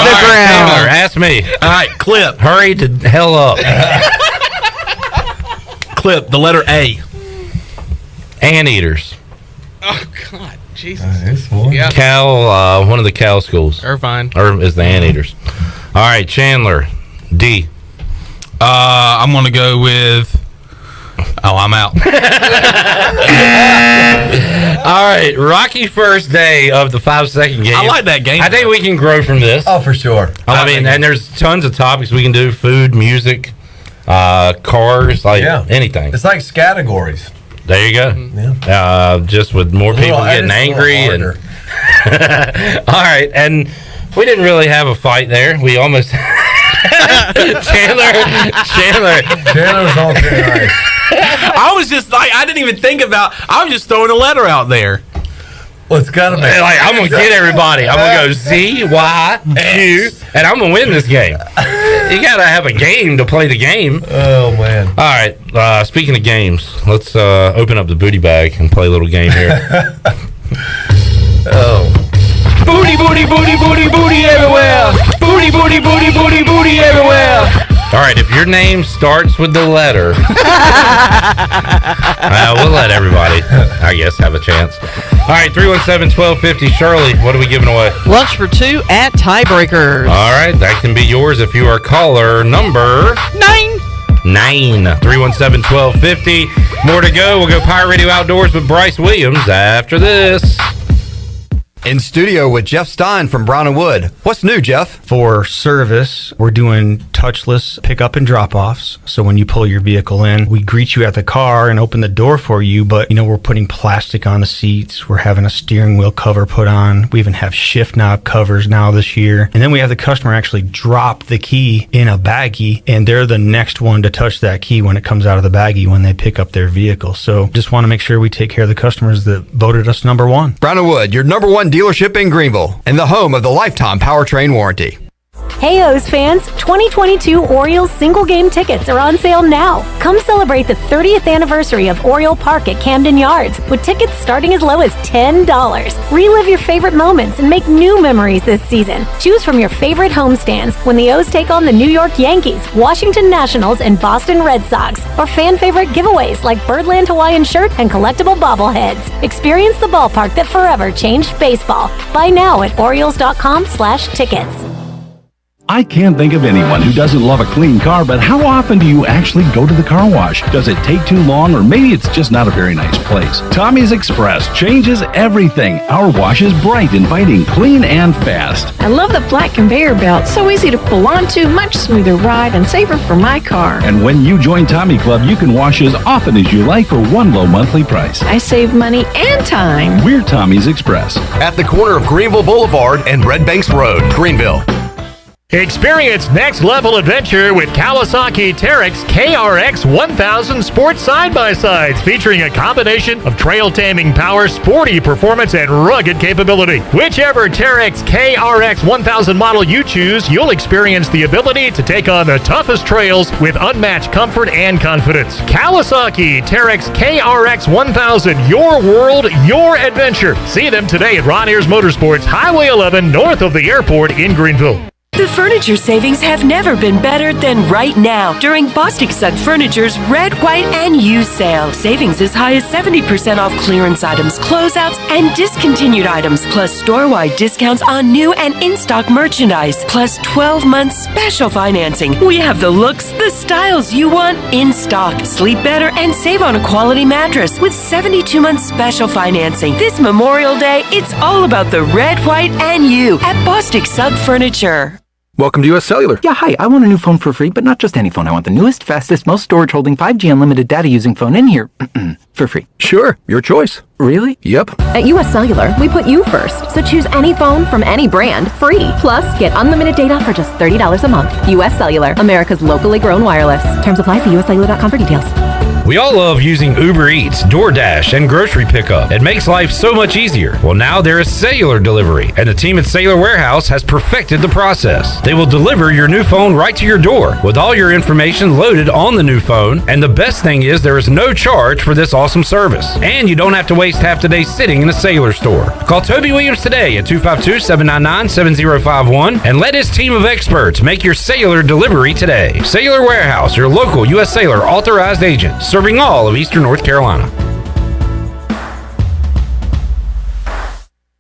right, ground. Taylor, ask me. All right, clip. Hurry to hell up. Clip. The letter A. Anteaters. Oh God, Jesus. This one. Yeah. Cal, one of the Cal schools. Irvine. Or is the Anteaters. All right, Chandler. D. I'm going to go with. Oh, I'm out. All right, Rocky first day of the 5-second game. I like that game. I think we can grow from this. Oh, for sure. I mean, and there's tons of topics we can do: food, music, cars, like anything. It's like categories. There you go. Just with more people getting angry and. All right, and we didn't really have a fight there. We almost. Chandler was on tonight. I was just like, I didn't even think about. I was just throwing a letter out there. Well, it's gotta be. Like, I'm gonna get everybody. I'm gonna go Z, Y, Q, and I'm gonna win this game. You gotta have a game to play the game. Oh man! All right. Speaking of games, let's open up the booty bag and play a little game here. Oh. Booty, booty, booty, booty, booty everywhere. Booty, booty, booty, booty, booty everywhere. All right, if your name starts with the letter, we'll let everybody, I guess, have a chance. All right, 317-1250. Shirley, what are we giving away? Lunch for two at Tiebreakers. All right, that can be yours if you are caller number 9. 317-1250. More to go. We'll go Pirate Radio Outdoors with Bryce Williams after this. In studio with Jeff Stein from Brown & Wood. What's new, Jeff? For service, we're doing touchless pickup and drop-offs. So when you pull your vehicle in, we greet you at the car and open the door for you, but we're putting plastic on the seats. We're having a steering wheel cover put on. We even have shift knob covers now this year. And then we have the customer actually drop the key in a baggie, and they're the next one to touch that key when it comes out of the baggie when they pick up their vehicle. So just want to make sure we take care of the customers that voted us number one. Brown & Wood, your number one dealership in Greenville and the home of the lifetime powertrain warranty. Hey O's fans, 2022 Orioles single game tickets are on sale now. Come celebrate the 30th anniversary of Oriole Park at Camden Yards with tickets starting as low as $10. Relive your favorite moments and make new memories this season. Choose from your favorite homestands when the O's take on the New York Yankees, Washington Nationals, and Boston Red Sox, or fan favorite giveaways like Birdland Hawaiian shirt and collectible bobbleheads. Experience the ballpark that forever changed baseball. Buy now at Orioles.com/tickets. I can't think of anyone who doesn't love a clean car, but how often do you actually go to the car wash? Does it take too long, or maybe it's just not a very nice place? Tommy's Express changes everything. Our wash is bright, inviting, clean, and fast. I love the flat conveyor belt. So easy to pull onto, much smoother ride, and safer for my car. And when you join Tommy Club, you can wash as often as you like for one low monthly price. I save money and time. We're Tommy's Express. At the corner of Greenville Boulevard and Red Banks Road, Greenville. Experience next-level adventure with Kawasaki Terex KRX 1000 sports side-by-sides featuring a combination of trail-taming power, sporty performance, and rugged capability. Whichever Terex KRX 1000 model you choose, you'll experience the ability to take on the toughest trails with unmatched comfort and confidence. Kawasaki Terex KRX 1000, your world, your adventure. See them today at Ron Ayers Motorsports, Highway 11, north of the airport in Greenville. The furniture savings have never been better than right now during Bostic Sugg Furniture's Red, White, and Used sale. Savings as high as 70% off clearance items, closeouts, and discontinued items, plus store-wide discounts on new and in-stock merchandise, plus 12 months special financing. We have the looks, the styles you want in stock. Sleep better and save on a quality mattress with 72 months special financing. This Memorial Day, it's all about the Red, White, and You at Bostic Sugg Furniture. Welcome to US Cellular. Yeah, hi. I want a new phone for free, but not just any phone. I want the newest, fastest, most storage holding 5G unlimited data using phone in here for free. Sure, your choice. Really? Yep. At US Cellular, we put you first. So choose any phone from any brand, free. Plus, get unlimited data for just $30 a month. US Cellular, America's locally grown wireless. Terms apply. See uscellular.com for details. We all love using Uber Eats, DoorDash, and grocery pickup. It makes life so much easier. Well, now there is cellular delivery, and the team at Cellular Warehouse has perfected the process. They will deliver your new phone right to your door with all your information loaded on the new phone. And the best thing is there is no charge for this awesome service. And you don't have to waste half the day sitting in a Cellular store. Call Toby Williams today at 252-799-7051 and let his team of experts make your cellular delivery today. Cellular Warehouse, your local U.S. Cellular authorized agent, serving all of Eastern North Carolina.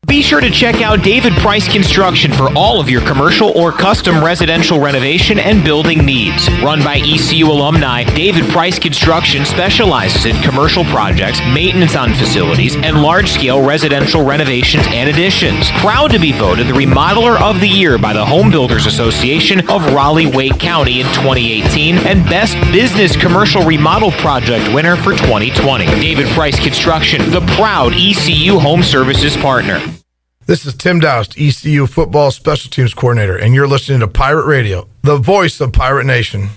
Be sure to check out David Price Construction for all of your commercial or custom residential renovation and building needs. Run by ECU alumni, David Price Construction specializes in commercial projects, maintenance on facilities, and large-scale residential renovations and additions. Proud to be voted the Remodeler of the Year by the Home Builders Association of Raleigh-Wake County in 2018 and Best Business Commercial Remodel Project winner for 2020. David Price Construction, the proud ECU Home Services partner. This is Tim Doust, ECU Football Special Teams Coordinator, and you're listening to Pirate Radio, the voice of Pirate Nation.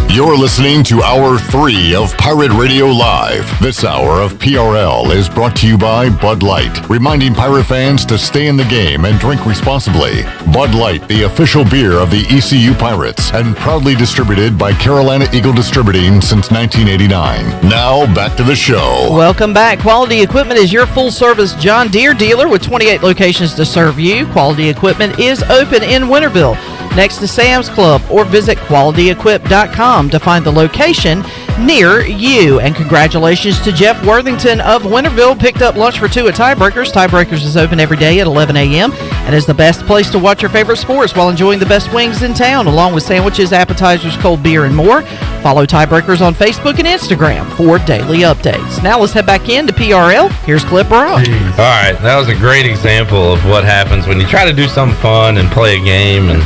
You're listening to Hour 3 of Pirate Radio Live. This hour of PRL is brought to you by Bud Light, reminding Pirate fans to stay in the game and drink responsibly. Bud Light, the official beer of the ECU Pirates, and proudly distributed by Carolina Eagle Distributing since 1989. Now, back to the show. Welcome back. Quality Equipment is your full-service John Deere dealer with 28 locations to serve you. Quality Equipment is open in Winterville, next to Sam's Club, or visit qualityequip.com to find the location near you. And congratulations to Jeff Worthington of Winterville. Picked up lunch for two at Tiebreakers. Tiebreakers is open every day at 11 a.m. and is the best place to watch your favorite sports while enjoying the best wings in town, along with sandwiches, appetizers, cold beer, and more. Follow Tiebreakers on Facebook and Instagram for daily updates. Now let's head back into PRL. Here's Clip Rock. All right, that was a great example of what happens when you try to do something fun and play a game and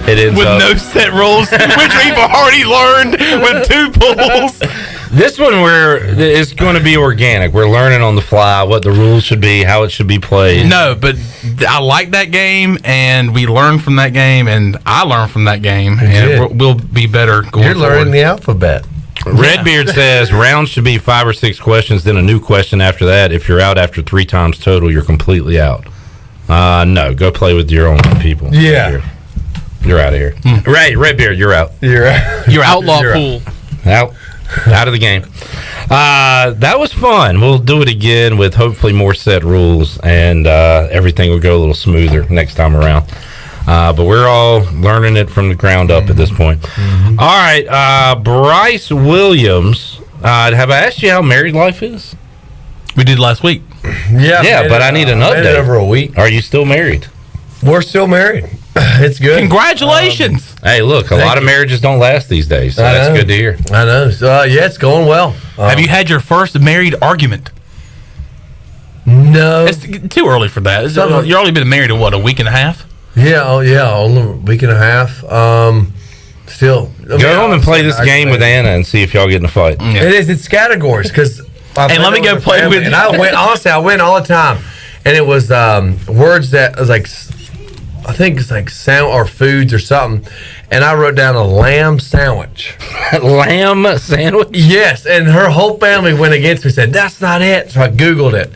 it ends with up no set rules, which we've already learned with two pulls. This one it's going to be organic. We're learning on the fly what the rules should be, how it should be played. No, but I like that game, and we learned from that game, and I learned from that game, and we'll be better going forward. You're learning the alphabet. Redbeard says rounds should be 5 or 6 questions, then a new question after that. If you're out after 3 times total, you're completely out. No, go play with your own people. Yeah. You're out of here. Right, Redbeard, you're out. You're out. You're outlaw pool. Out of the game. That was fun. We'll do it again with hopefully more set rules, and everything will go a little smoother next time around. But we're all learning it from the ground up at this point. All right, Bryce Williams. Have I asked you how married life is? We did last week. Yeah, but I need an update. Over a week. Are you still married? We're still married. It's good. Congratulations. Hey, look, a lot of marriages don't last these days, so that's good to hear. I know. So, yeah, it's going well. Have you had your first married argument? No. It's too early for that. You've only been married, a week and a half? Yeah, only a week and a half. Still. Go home and play this game with Anna and see if y'all get in a fight. Yeah. It's categories because. Hey, let me go play with you. And I win all the time. And it was words that was like, I think it's like sound or foods or something. And I wrote down a lamb sandwich. Lamb sandwich? Yes. And her whole family went against me, said, that's not it. So I Googled it.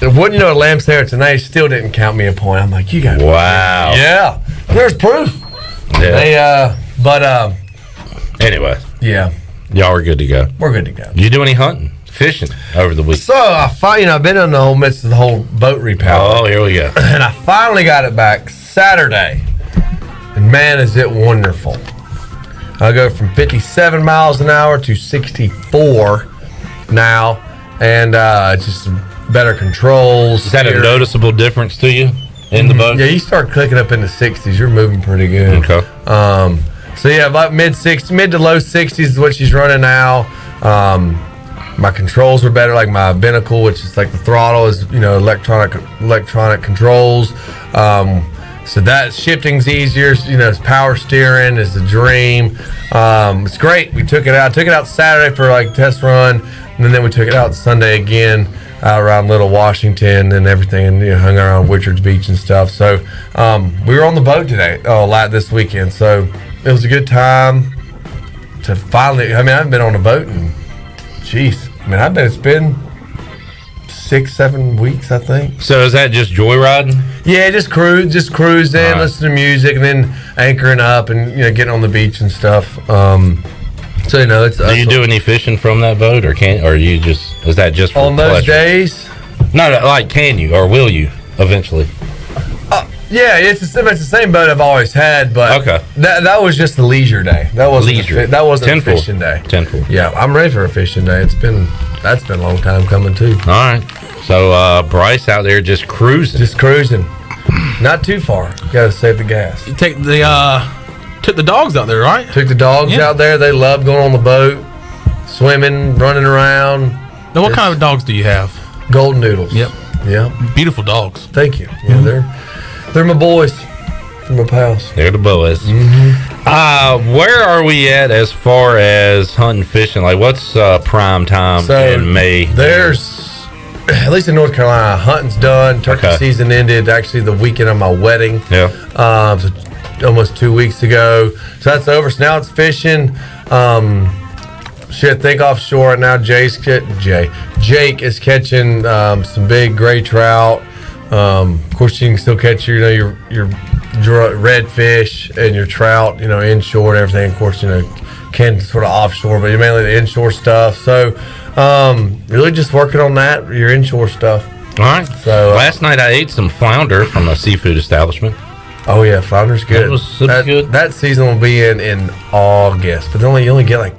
Wouldn't you know a lamb sandwich, and they still didn't count me a point. I'm like, you got wow. Yeah. There's proof. Yeah. Anyway. Yeah. Y'all are good to go. We're good to go. You do any hunting, fishing over the week? So I've been in the whole midst of the whole boat repower. Oh, here we go. And I finally got it back Saturday. And man, is it wonderful. I go from 57 miles an hour to 64 now. And it's just better controls. Is that a noticeable difference to you in the boat? Yeah, you start clicking up in the 60s. You're moving pretty good. Okay. So yeah, about mid to low 60s is what she's running now. My controls are better, like my binnacle, which is like the throttle is electronic controls. So that shifting's easier. It's power steering is the dream. It's great. We took it out. I took it out Saturday for like test run, and then we took it out Sunday again out around Little Washington and everything, and hung around Witchard's Beach and stuff. So we were on the boat today, this weekend. So it was a good time to finally. I haven't been on a boat in, I bet it's been 6-7 weeks, I think. So is that just joyriding? Yeah, just cruising, listen to music, and then anchoring up and getting on the beach and stuff. So it's. Do you do any fishing from that boat, or is that just for on those pleasure? days? No, like can you or will you eventually? Yeah, it's the same boat I've always had, but that was just a leisure day. That wasn't a fishing day. 10-4. Yeah, I'm ready for a fishing day. That's been a long time coming too. All right, so Bryce out there just cruising, not too far. Got to save the gas. You took the dogs out there, right? Took the dogs out there. They love going on the boat, swimming, running around. Now, what kind of dogs do you have? Golden Doodles. Yep. Yeah. Beautiful dogs. Thank you. Yeah, they're my boys. They're my pals. They're the boys. Mm-hmm. Where are we at as far as hunting, fishing? Like, what's prime time in May? There's, at least in North Carolina, hunting's done. Turkey season ended actually the weekend of my wedding. Yeah. So almost 2 weeks ago. So that's over. So now it's fishing. Think offshore right now. Jake is catching some big gray trout. Of course, you can still catch your redfish and your trout, inshore and everything. Of course, can sort of offshore, but you're mainly the inshore stuff. So, really just working on that, your inshore stuff. All right. So last night I ate some flounder from a seafood establishment. Oh yeah, flounder's good. It was good. That season will be in August, but you only get I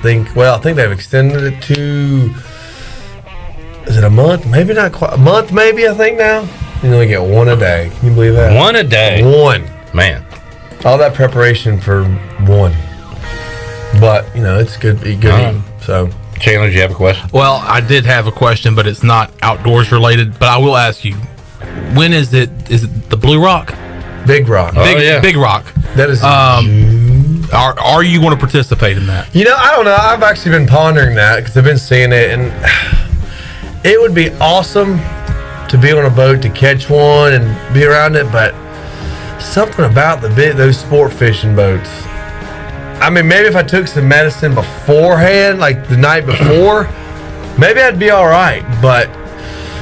think they've extended it to. Is it a month? Maybe not quite. A month, maybe, I think now. You only get one a day. Can you believe that? One a day? One. Man. All that preparation for one. But, it's good to eat. So, Chandler, do you have a question? Well, I did have a question, but it's not outdoors related. But I will ask you, when is it the Blue Rock? Big Rock. Big Rock. That is. Are you going to participate in that? I don't know. I've actually been pondering that because I've been seeing it, and it would be awesome to be on a boat to catch one and be around it, but something about those sport fishing boats. I mean, maybe if I took some medicine beforehand, like the night before, maybe I'd be all right. But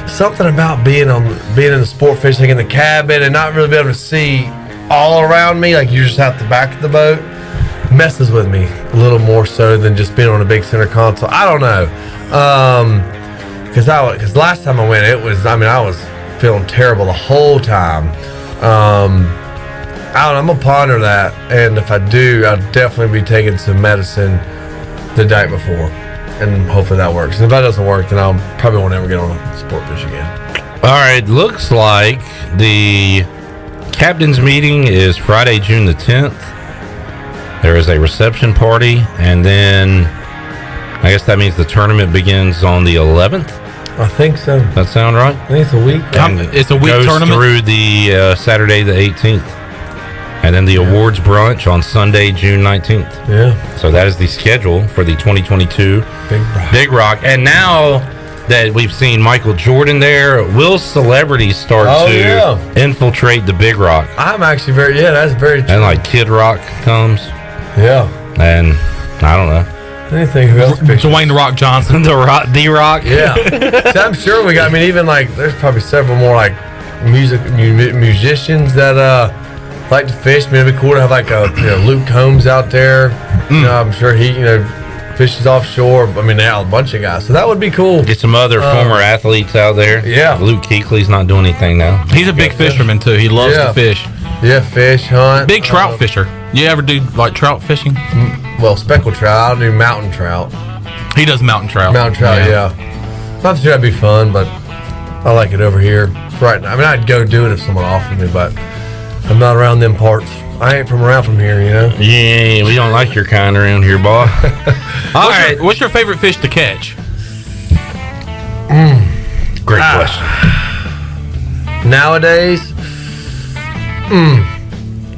something about being in the sport fishing in the cabin and not really be able to see all around me, like you're just out the back of the boat, messes with me a little more so than just being on a big center console. I don't know. Because last time I went, I was feeling terrible the whole time. I don't know, I'm gonna ponder that, and if I do, I'll definitely be taking some medicine the night before. and hopefully that works. And if that doesn't work, then I'll probably won't ever get on a sport fish again. All right, looks like the captain's meeting is Friday, June the 10th. There is a reception party, and then I guess that means the tournament begins on the 11th. I think so. That sound right? I think it's a week. It's a week goes tournament through the Saturday the 18th, and then the awards brunch on Sunday, June 19th. Yeah. So that is the schedule for the 2022 Big Rock. And now that we've seen Michael Jordan there, will celebrities start to infiltrate the Big Rock? I'm actually that's very true. And like Kid Rock comes. Yeah. And I don't know. Anything who else? Dwayne The Rock Johnson. D-Rock. Yeah. So I'm sure we got, I mean, even like, there's probably several more like musicians that like to fish. I mean, it'd be cool to have like Luke Combs out there. I'm sure he, fishes offshore. I mean, they have a bunch of guys. So that would be cool. Get some other former athletes out there. Yeah. Luke Kuechly's not doing anything now. He's a big fisherman, too. He loves to fish. Yeah, fish, hunt. Big trout fisher. You ever do like trout fishing? Well, speckled trout. I do mountain trout. He does mountain trout. Mountain trout, yeah. Not sure that'd be fun, but I like it over here right now. I mean, I'd go do it if someone offered me, but I'm not around them parts. I ain't around from here, Yeah, we don't like your kind around here, boy. All right. What's your favorite fish to catch? Great question. Nowadays,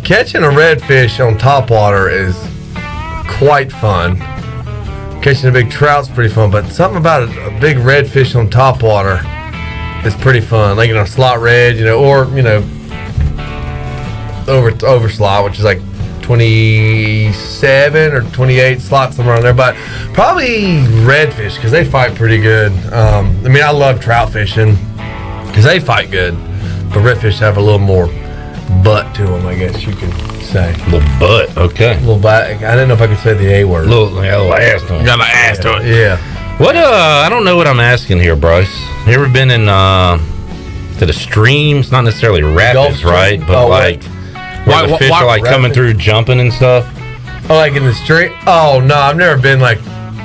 catching a redfish on topwater is quite fun. Catching a big trout's pretty fun, but something about a big redfish on topwater is pretty fun. Like slot red, or over slot, which is like 27 or 28 slots somewhere on there. But probably redfish because they fight pretty good. I mean, I love trout fishing because they fight good, but redfish have a little more butt to them, I guess you could say. A little butt, okay. A little butt. I didn't know if I could say the A word. Little ass to it. Got an ass to it. Yeah. What? I don't know what I'm asking here, Bryce. You ever been in to the streams? Not necessarily rapids, right? But where the fish are like coming through, jumping and stuff. Oh, like in the stream? Oh no, I've never been like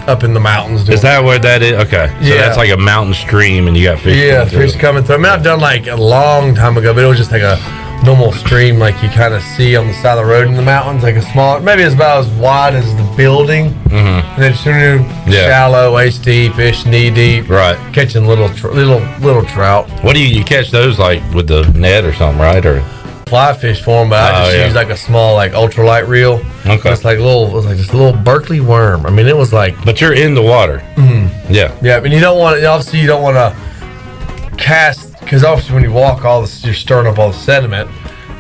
up in the mountains. Is that where that is? Okay, so that's like a mountain stream, and you got fish. Yeah, fish coming through. I mean, I've done like a long time ago, but it was just like a normal stream, like you kind of see on the side of the road in the mountains, like a small, maybe it's about as wide as the building, and then shallow, waist deep, fish knee deep, right? Catching little trout. What do you catch those like with the net or something, right? Or fly fish for them, but I just use like a small like ultralight reel. Okay, it's like it was like this little Berkeley worm. I mean, it was like. But you're in the water. Yeah. I mean, you don't want to cast. Because obviously when you walk, you're stirring up all the sediment.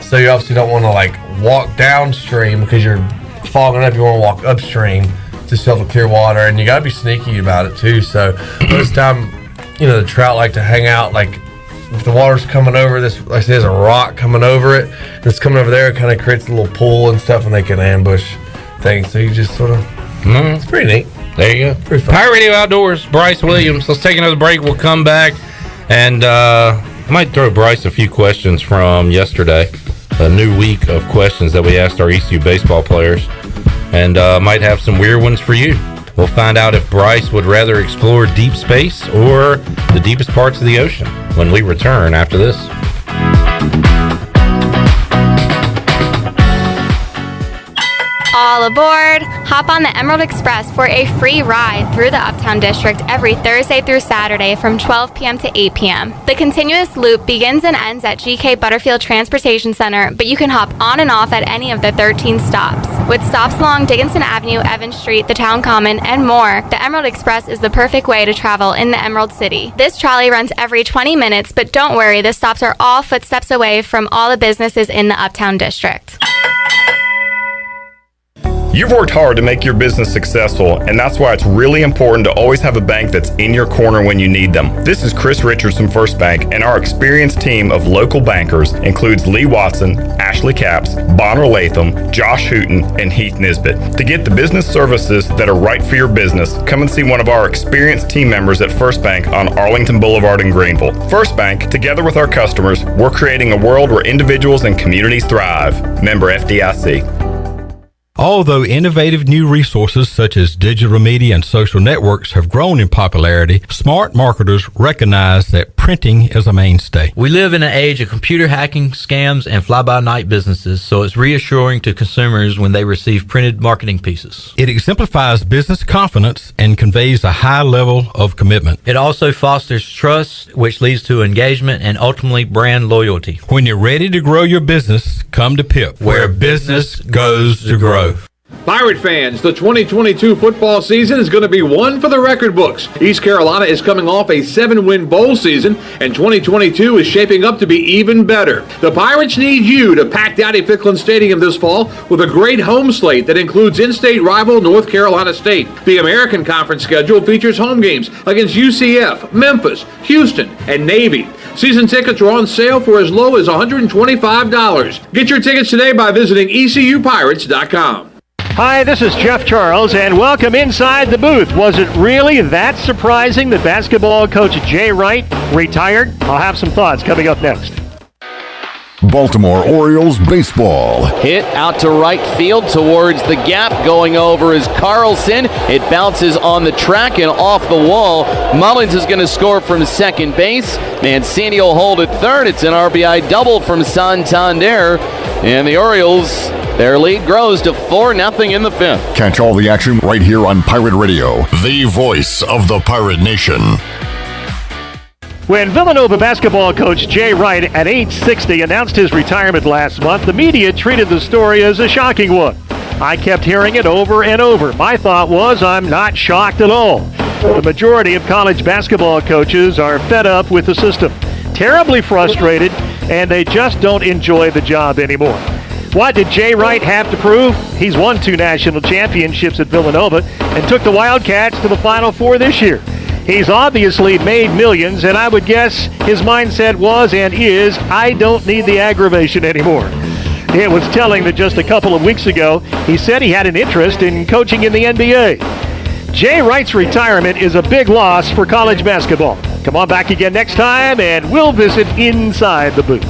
So you obviously don't want to like walk downstream because you're fogging up. You want to walk upstream to still have the clear water. And you got to be sneaky about it too. So most time, the trout like to hang out. Like if the water's coming over this, like I say, there's a rock coming over it. And it's coming over there. It kind of creates a little pool and stuff and they can ambush things. So you just sort of, it's pretty neat. There you go. Pretty fun. Pirate Radio Outdoors, Bryce Williams. Let's take another break. We'll come back. And I might throw Bryce a few questions from yesterday, a new week of questions that we asked our ECU baseball players, and might have some weird ones for you. We'll find out if Bryce would rather explore deep space or the deepest parts of the ocean when we return after this. All aboard! Hop on the Emerald Express for a free ride through the Uptown District every Thursday through Saturday from 12 p.m. to 8 p.m. The continuous loop begins and ends at GK Butterfield Transportation Center, but you can hop on and off at any of the 13 stops. With stops along Dickinson Avenue, Evans Street, the Town Common, and more, the Emerald Express is the perfect way to travel in the Emerald City. This trolley runs every 20 minutes, but don't worry, the stops are all footsteps away from all the businesses in the Uptown District. You've worked hard to make your business successful, and that's why it's really important to always have a bank that's in your corner when you need them. This is Chris Richards from First Bank, and our experienced team of local bankers includes Lee Watson, Ashley Capps, Bonner Latham, Josh Hooten, and Heath Nisbet. To get the business services that are right for your business, come and see one of our experienced team members at First Bank on Arlington Boulevard in Greenville. First Bank, together with our customers, we're creating a world where individuals and communities thrive. Member FDIC. Although innovative new resources such as digital media and social networks have grown in popularity, smart marketers recognize that printing is a mainstay. We live in an age of computer hacking, scams, and fly-by-night businesses, so it's reassuring to consumers when they receive printed marketing pieces. It exemplifies business confidence and conveys a high level of commitment. It also fosters trust, which leads to engagement and ultimately brand loyalty. When you're ready to grow your business, come to PIP, where business goes to grow. Pirate fans, the 2022 football season is going to be one for the record books. East Carolina is coming off a 7-win bowl season, and 2022 is shaping up to be even better. The Pirates need you to pack Dowdy-Ficklin Stadium this fall with a great home slate that includes in-state rival North Carolina State. The American Conference schedule features home games against UCF, Memphis, Houston, and Navy. Season tickets are on sale for as low as $125. Get your tickets today by visiting ECUPirates.com. Hi, this is Jeff Charles, and welcome inside the booth. Was it really that surprising that basketball coach Jay Wright retired? I'll have some thoughts coming up next. Baltimore Orioles baseball. Hit out to right field towards the gap. Going over is Carlson. It bounces on the track and off the wall. Mullins is going to score from second base. Mancini will hold at third. It's an RBI double from Santander. And the Orioles, their lead grows to 4-0 in the fifth. Catch all the action right here on Pirate Radio, the voice of the Pirate Nation. When Villanova basketball coach Jay Wright at age 60 announced his retirement last month, the media treated the story as a shocking one. I kept hearing it over and over. My thought was, I'm not shocked at all. The majority of college basketball coaches are fed up with the system, terribly frustrated, and they just don't enjoy the job anymore. What did Jay Wright have to prove? He's won 2 national championships at Villanova and took the Wildcats to the Final Four this year. He's obviously made millions, and I would guess his mindset was and is, I don't need the aggravation anymore. It was telling that just a couple of weeks ago, he said he had an interest in coaching in the NBA. Jay Wright's retirement is a big loss for college basketball. Come on back again next time, and we'll visit inside the booth.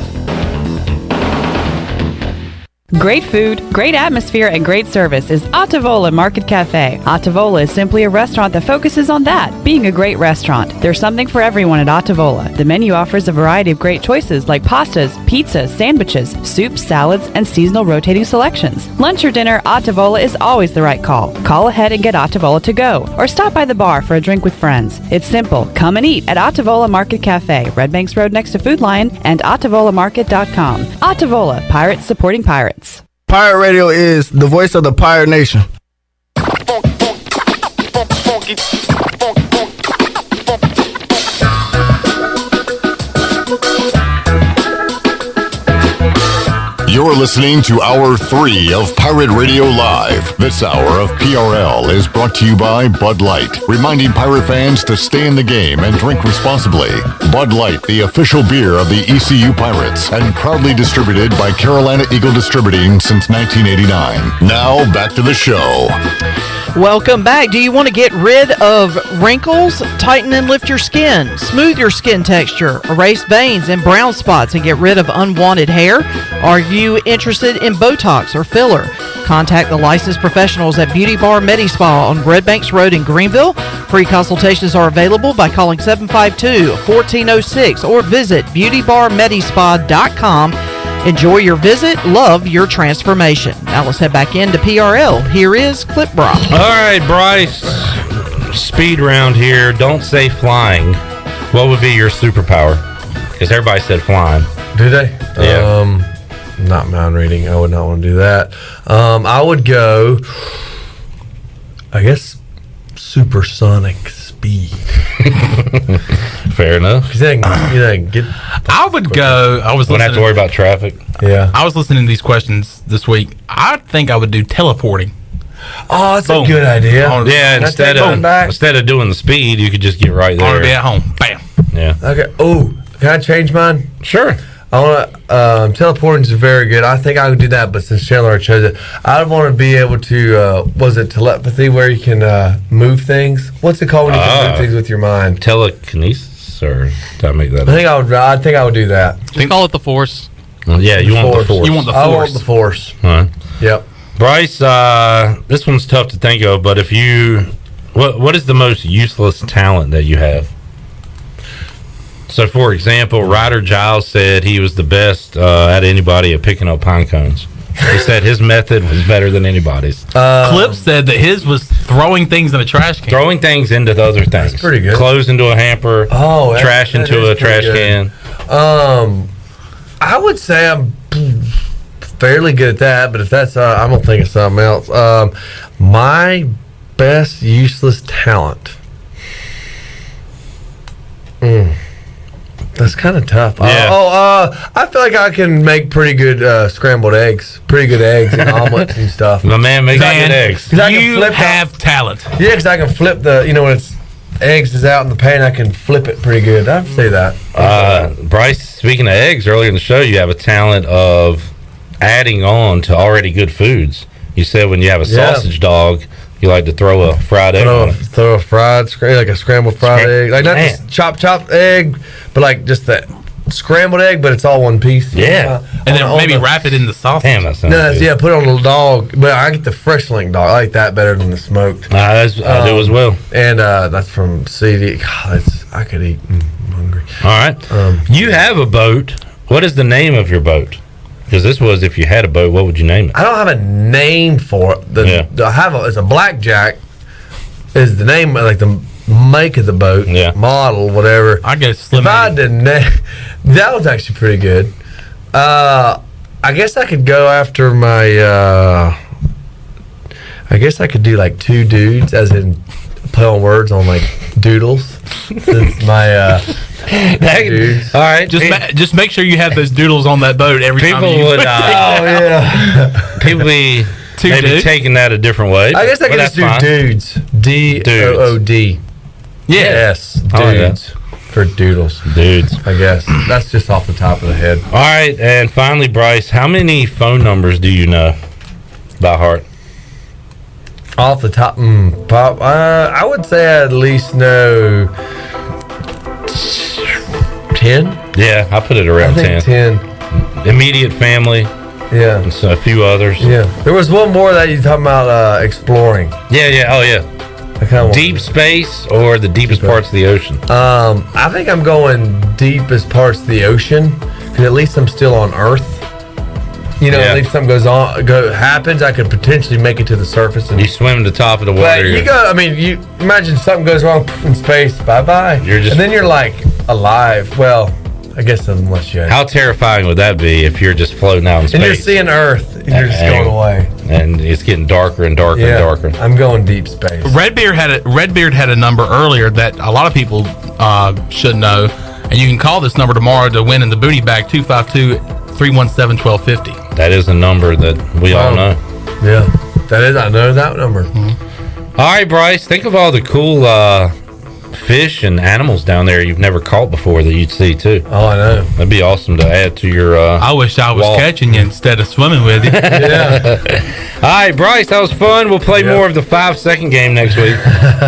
Great food, great atmosphere, and great service is Ottavola Market Cafe. Ottavola is simply a restaurant that focuses on that, being a great restaurant. There's something for everyone at Ottavola. The menu offers a variety of great choices like pastas, pizzas, sandwiches, soups, salads, and seasonal rotating selections. Lunch or dinner, Ottavola is always the right call. Call ahead and get Ottavola to go, or stop by the bar for a drink with friends. It's simple. Come and eat at Ottavola Market Cafe, Red Banks Road next to Food Lion, and OttavolaMarket.com. Ottavola, Pirates supporting pirates. Pirate Radio is the voice of the Pirate Nation. You're listening to Hour 3 of Pirate Radio Live. This hour of PRL is brought to you by Bud Light, reminding pirate fans to stay in the game and drink responsibly. Bud Light, the official beer of the ECU Pirates, and proudly distributed by Carolina Eagle Distributing since 1989. Now, back to the show. Welcome back. Do you want to get rid of wrinkles, tighten and lift your skin, smooth your skin texture, erase veins and brown spots, and get rid of unwanted hair? Are you interested in Botox or filler? Contact the licensed professionals at Beauty Bar Medi-Spa on Red Banks Road in Greenville. Free consultations are available by calling 752-1406 or visit beautybarmedispa.com. Enjoy your visit. Love your transformation. Now let's head back into PRL. Here is Clip Brock. All right, Bryce. Speed round here. Don't say flying. What would be your superpower? Because everybody said flying. Do they? Yeah. Not mind reading. I would not want to do that. I would go, I guess, supersonic speed. Fair enough. You think get I would go. I was. Wouldn't have to worry about traffic. Yeah. I was listening to these questions this week. I think I would do teleporting. Oh, that's a good idea. Yeah, instead of doing the speed, you could just get right there. I want to be at home. Bam. Yeah. Okay. Oh, can I change mine? Sure. I want to. Teleporting is very good. I think I would do that, but since Chandler chose it, I want to be able to. Was it telepathy where you can move things? What's it called when you can move things with your mind? Telekinesis, or did I make that up? I think I would do that. Just call it the Force. Well, yeah, you want the Force. You want the Force. I want the Force. Huh? Yep. Bryce, this one's tough to think of, but if you, what is the most useless talent that you have? So, for example, Ryder Giles said he was the best out of anybody at picking up pine cones. He said his method was better than anybody's. Clip said that his was throwing things in a trash can. Throwing things into the other things. That's pretty good. Clothes into a hamper. Trash into a trash can. I would say I'm fairly good at that, but if that's, I'm gonna think of something else. My best useless talent. That's kind of tough. Yeah. I feel like I can make pretty good scrambled eggs, pretty good eggs and omelets and stuff. My man makes good eggs. You have talent. Yeah, because I can flip when it's eggs is out in the pan, I can flip it pretty good. I'd say that. Bryce, speaking of eggs, earlier in the show, you have a talent of adding on to already good foods. You said when you have a sausage dog, you like to throw a fried egg on it. Throw a fried, like a scrambled fried egg. Like not just chopped egg, but like just that scrambled egg, but it's all one piece. Yeah. And then maybe wrap it in the sausage. Damn, that sounds good. Put it on the dog. But I get the fresh link dog. I like that better than the smoked. I do as well. And that's from CD. God, I could eat. I'm hungry. All right. You have a boat. What is the name of your boat? Because this was, if you had a boat, what would you name it? I don't have a name for it. It's a blackjack. Is the name, like the make of the boat, model, whatever. I guess Slim. If I didn't, that was actually pretty good. I guess I could go after my. I guess I could do like two dudes, as in play on words on like doodles. That's my. Dudes. All right, just make sure you have those doodles on that boat every time. People would. People be maybe taking that a different way. I guess I could just do dudes. DOOD. Yes, dudes for doodles. Dudes. I guess that's just off the top of the head. All right, and finally, Bryce, how many phone numbers do you know by heart? Off the top, Pop. I would say I at least know 10. Yeah, I put it around 10. 10. Immediate family. Yeah. And so a few others. Yeah. There was one more that you talking about exploring. Yeah. Oh, yeah. Deep space or the deepest parts of the ocean? I think I'm going deepest parts of the ocean because at least I'm still on Earth. At least something happens, I could potentially make it to the surface. And you swim to the top of the water. But you imagine something goes wrong in space, bye-bye. And then you're like alive. Well, I guess unless you. How terrifying would that be if you're just floating out in space? And you're seeing Earth, and you're just going away. And it's getting darker and darker and darker. I'm going deep space. Redbeard had a number earlier that a lot of people should know, and you can call this number tomorrow to win in the booty bag 252-317-1250. That is a number that we all know. Yeah, that is. I know that number. Mm-hmm. All right, Bryce. Think of all the cool fish and animals down there you've never caught before that you'd see too. Oh, I know. That'd be awesome to add to your. I wish I was catching you instead of swimming with you. Yeah. All right, Bryce. That was fun. We'll play more of the 5-second game next week.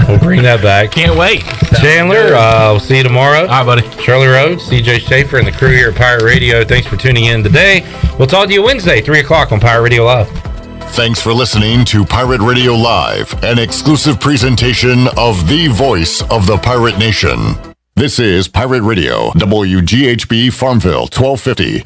We'll bring that back. Can't wait. Chandler, we'll see you tomorrow. All right, buddy. Shirley Rhodes, CJ Schaefer, and the crew here at Pirate Radio. Thanks for tuning in today. We'll talk to you Wednesday, 3 o'clock on Pirate Radio Live. Thanks for listening to Pirate Radio Live, an exclusive presentation of the voice of the Pirate Nation. This is Pirate Radio, WGHB Farmville, 1250.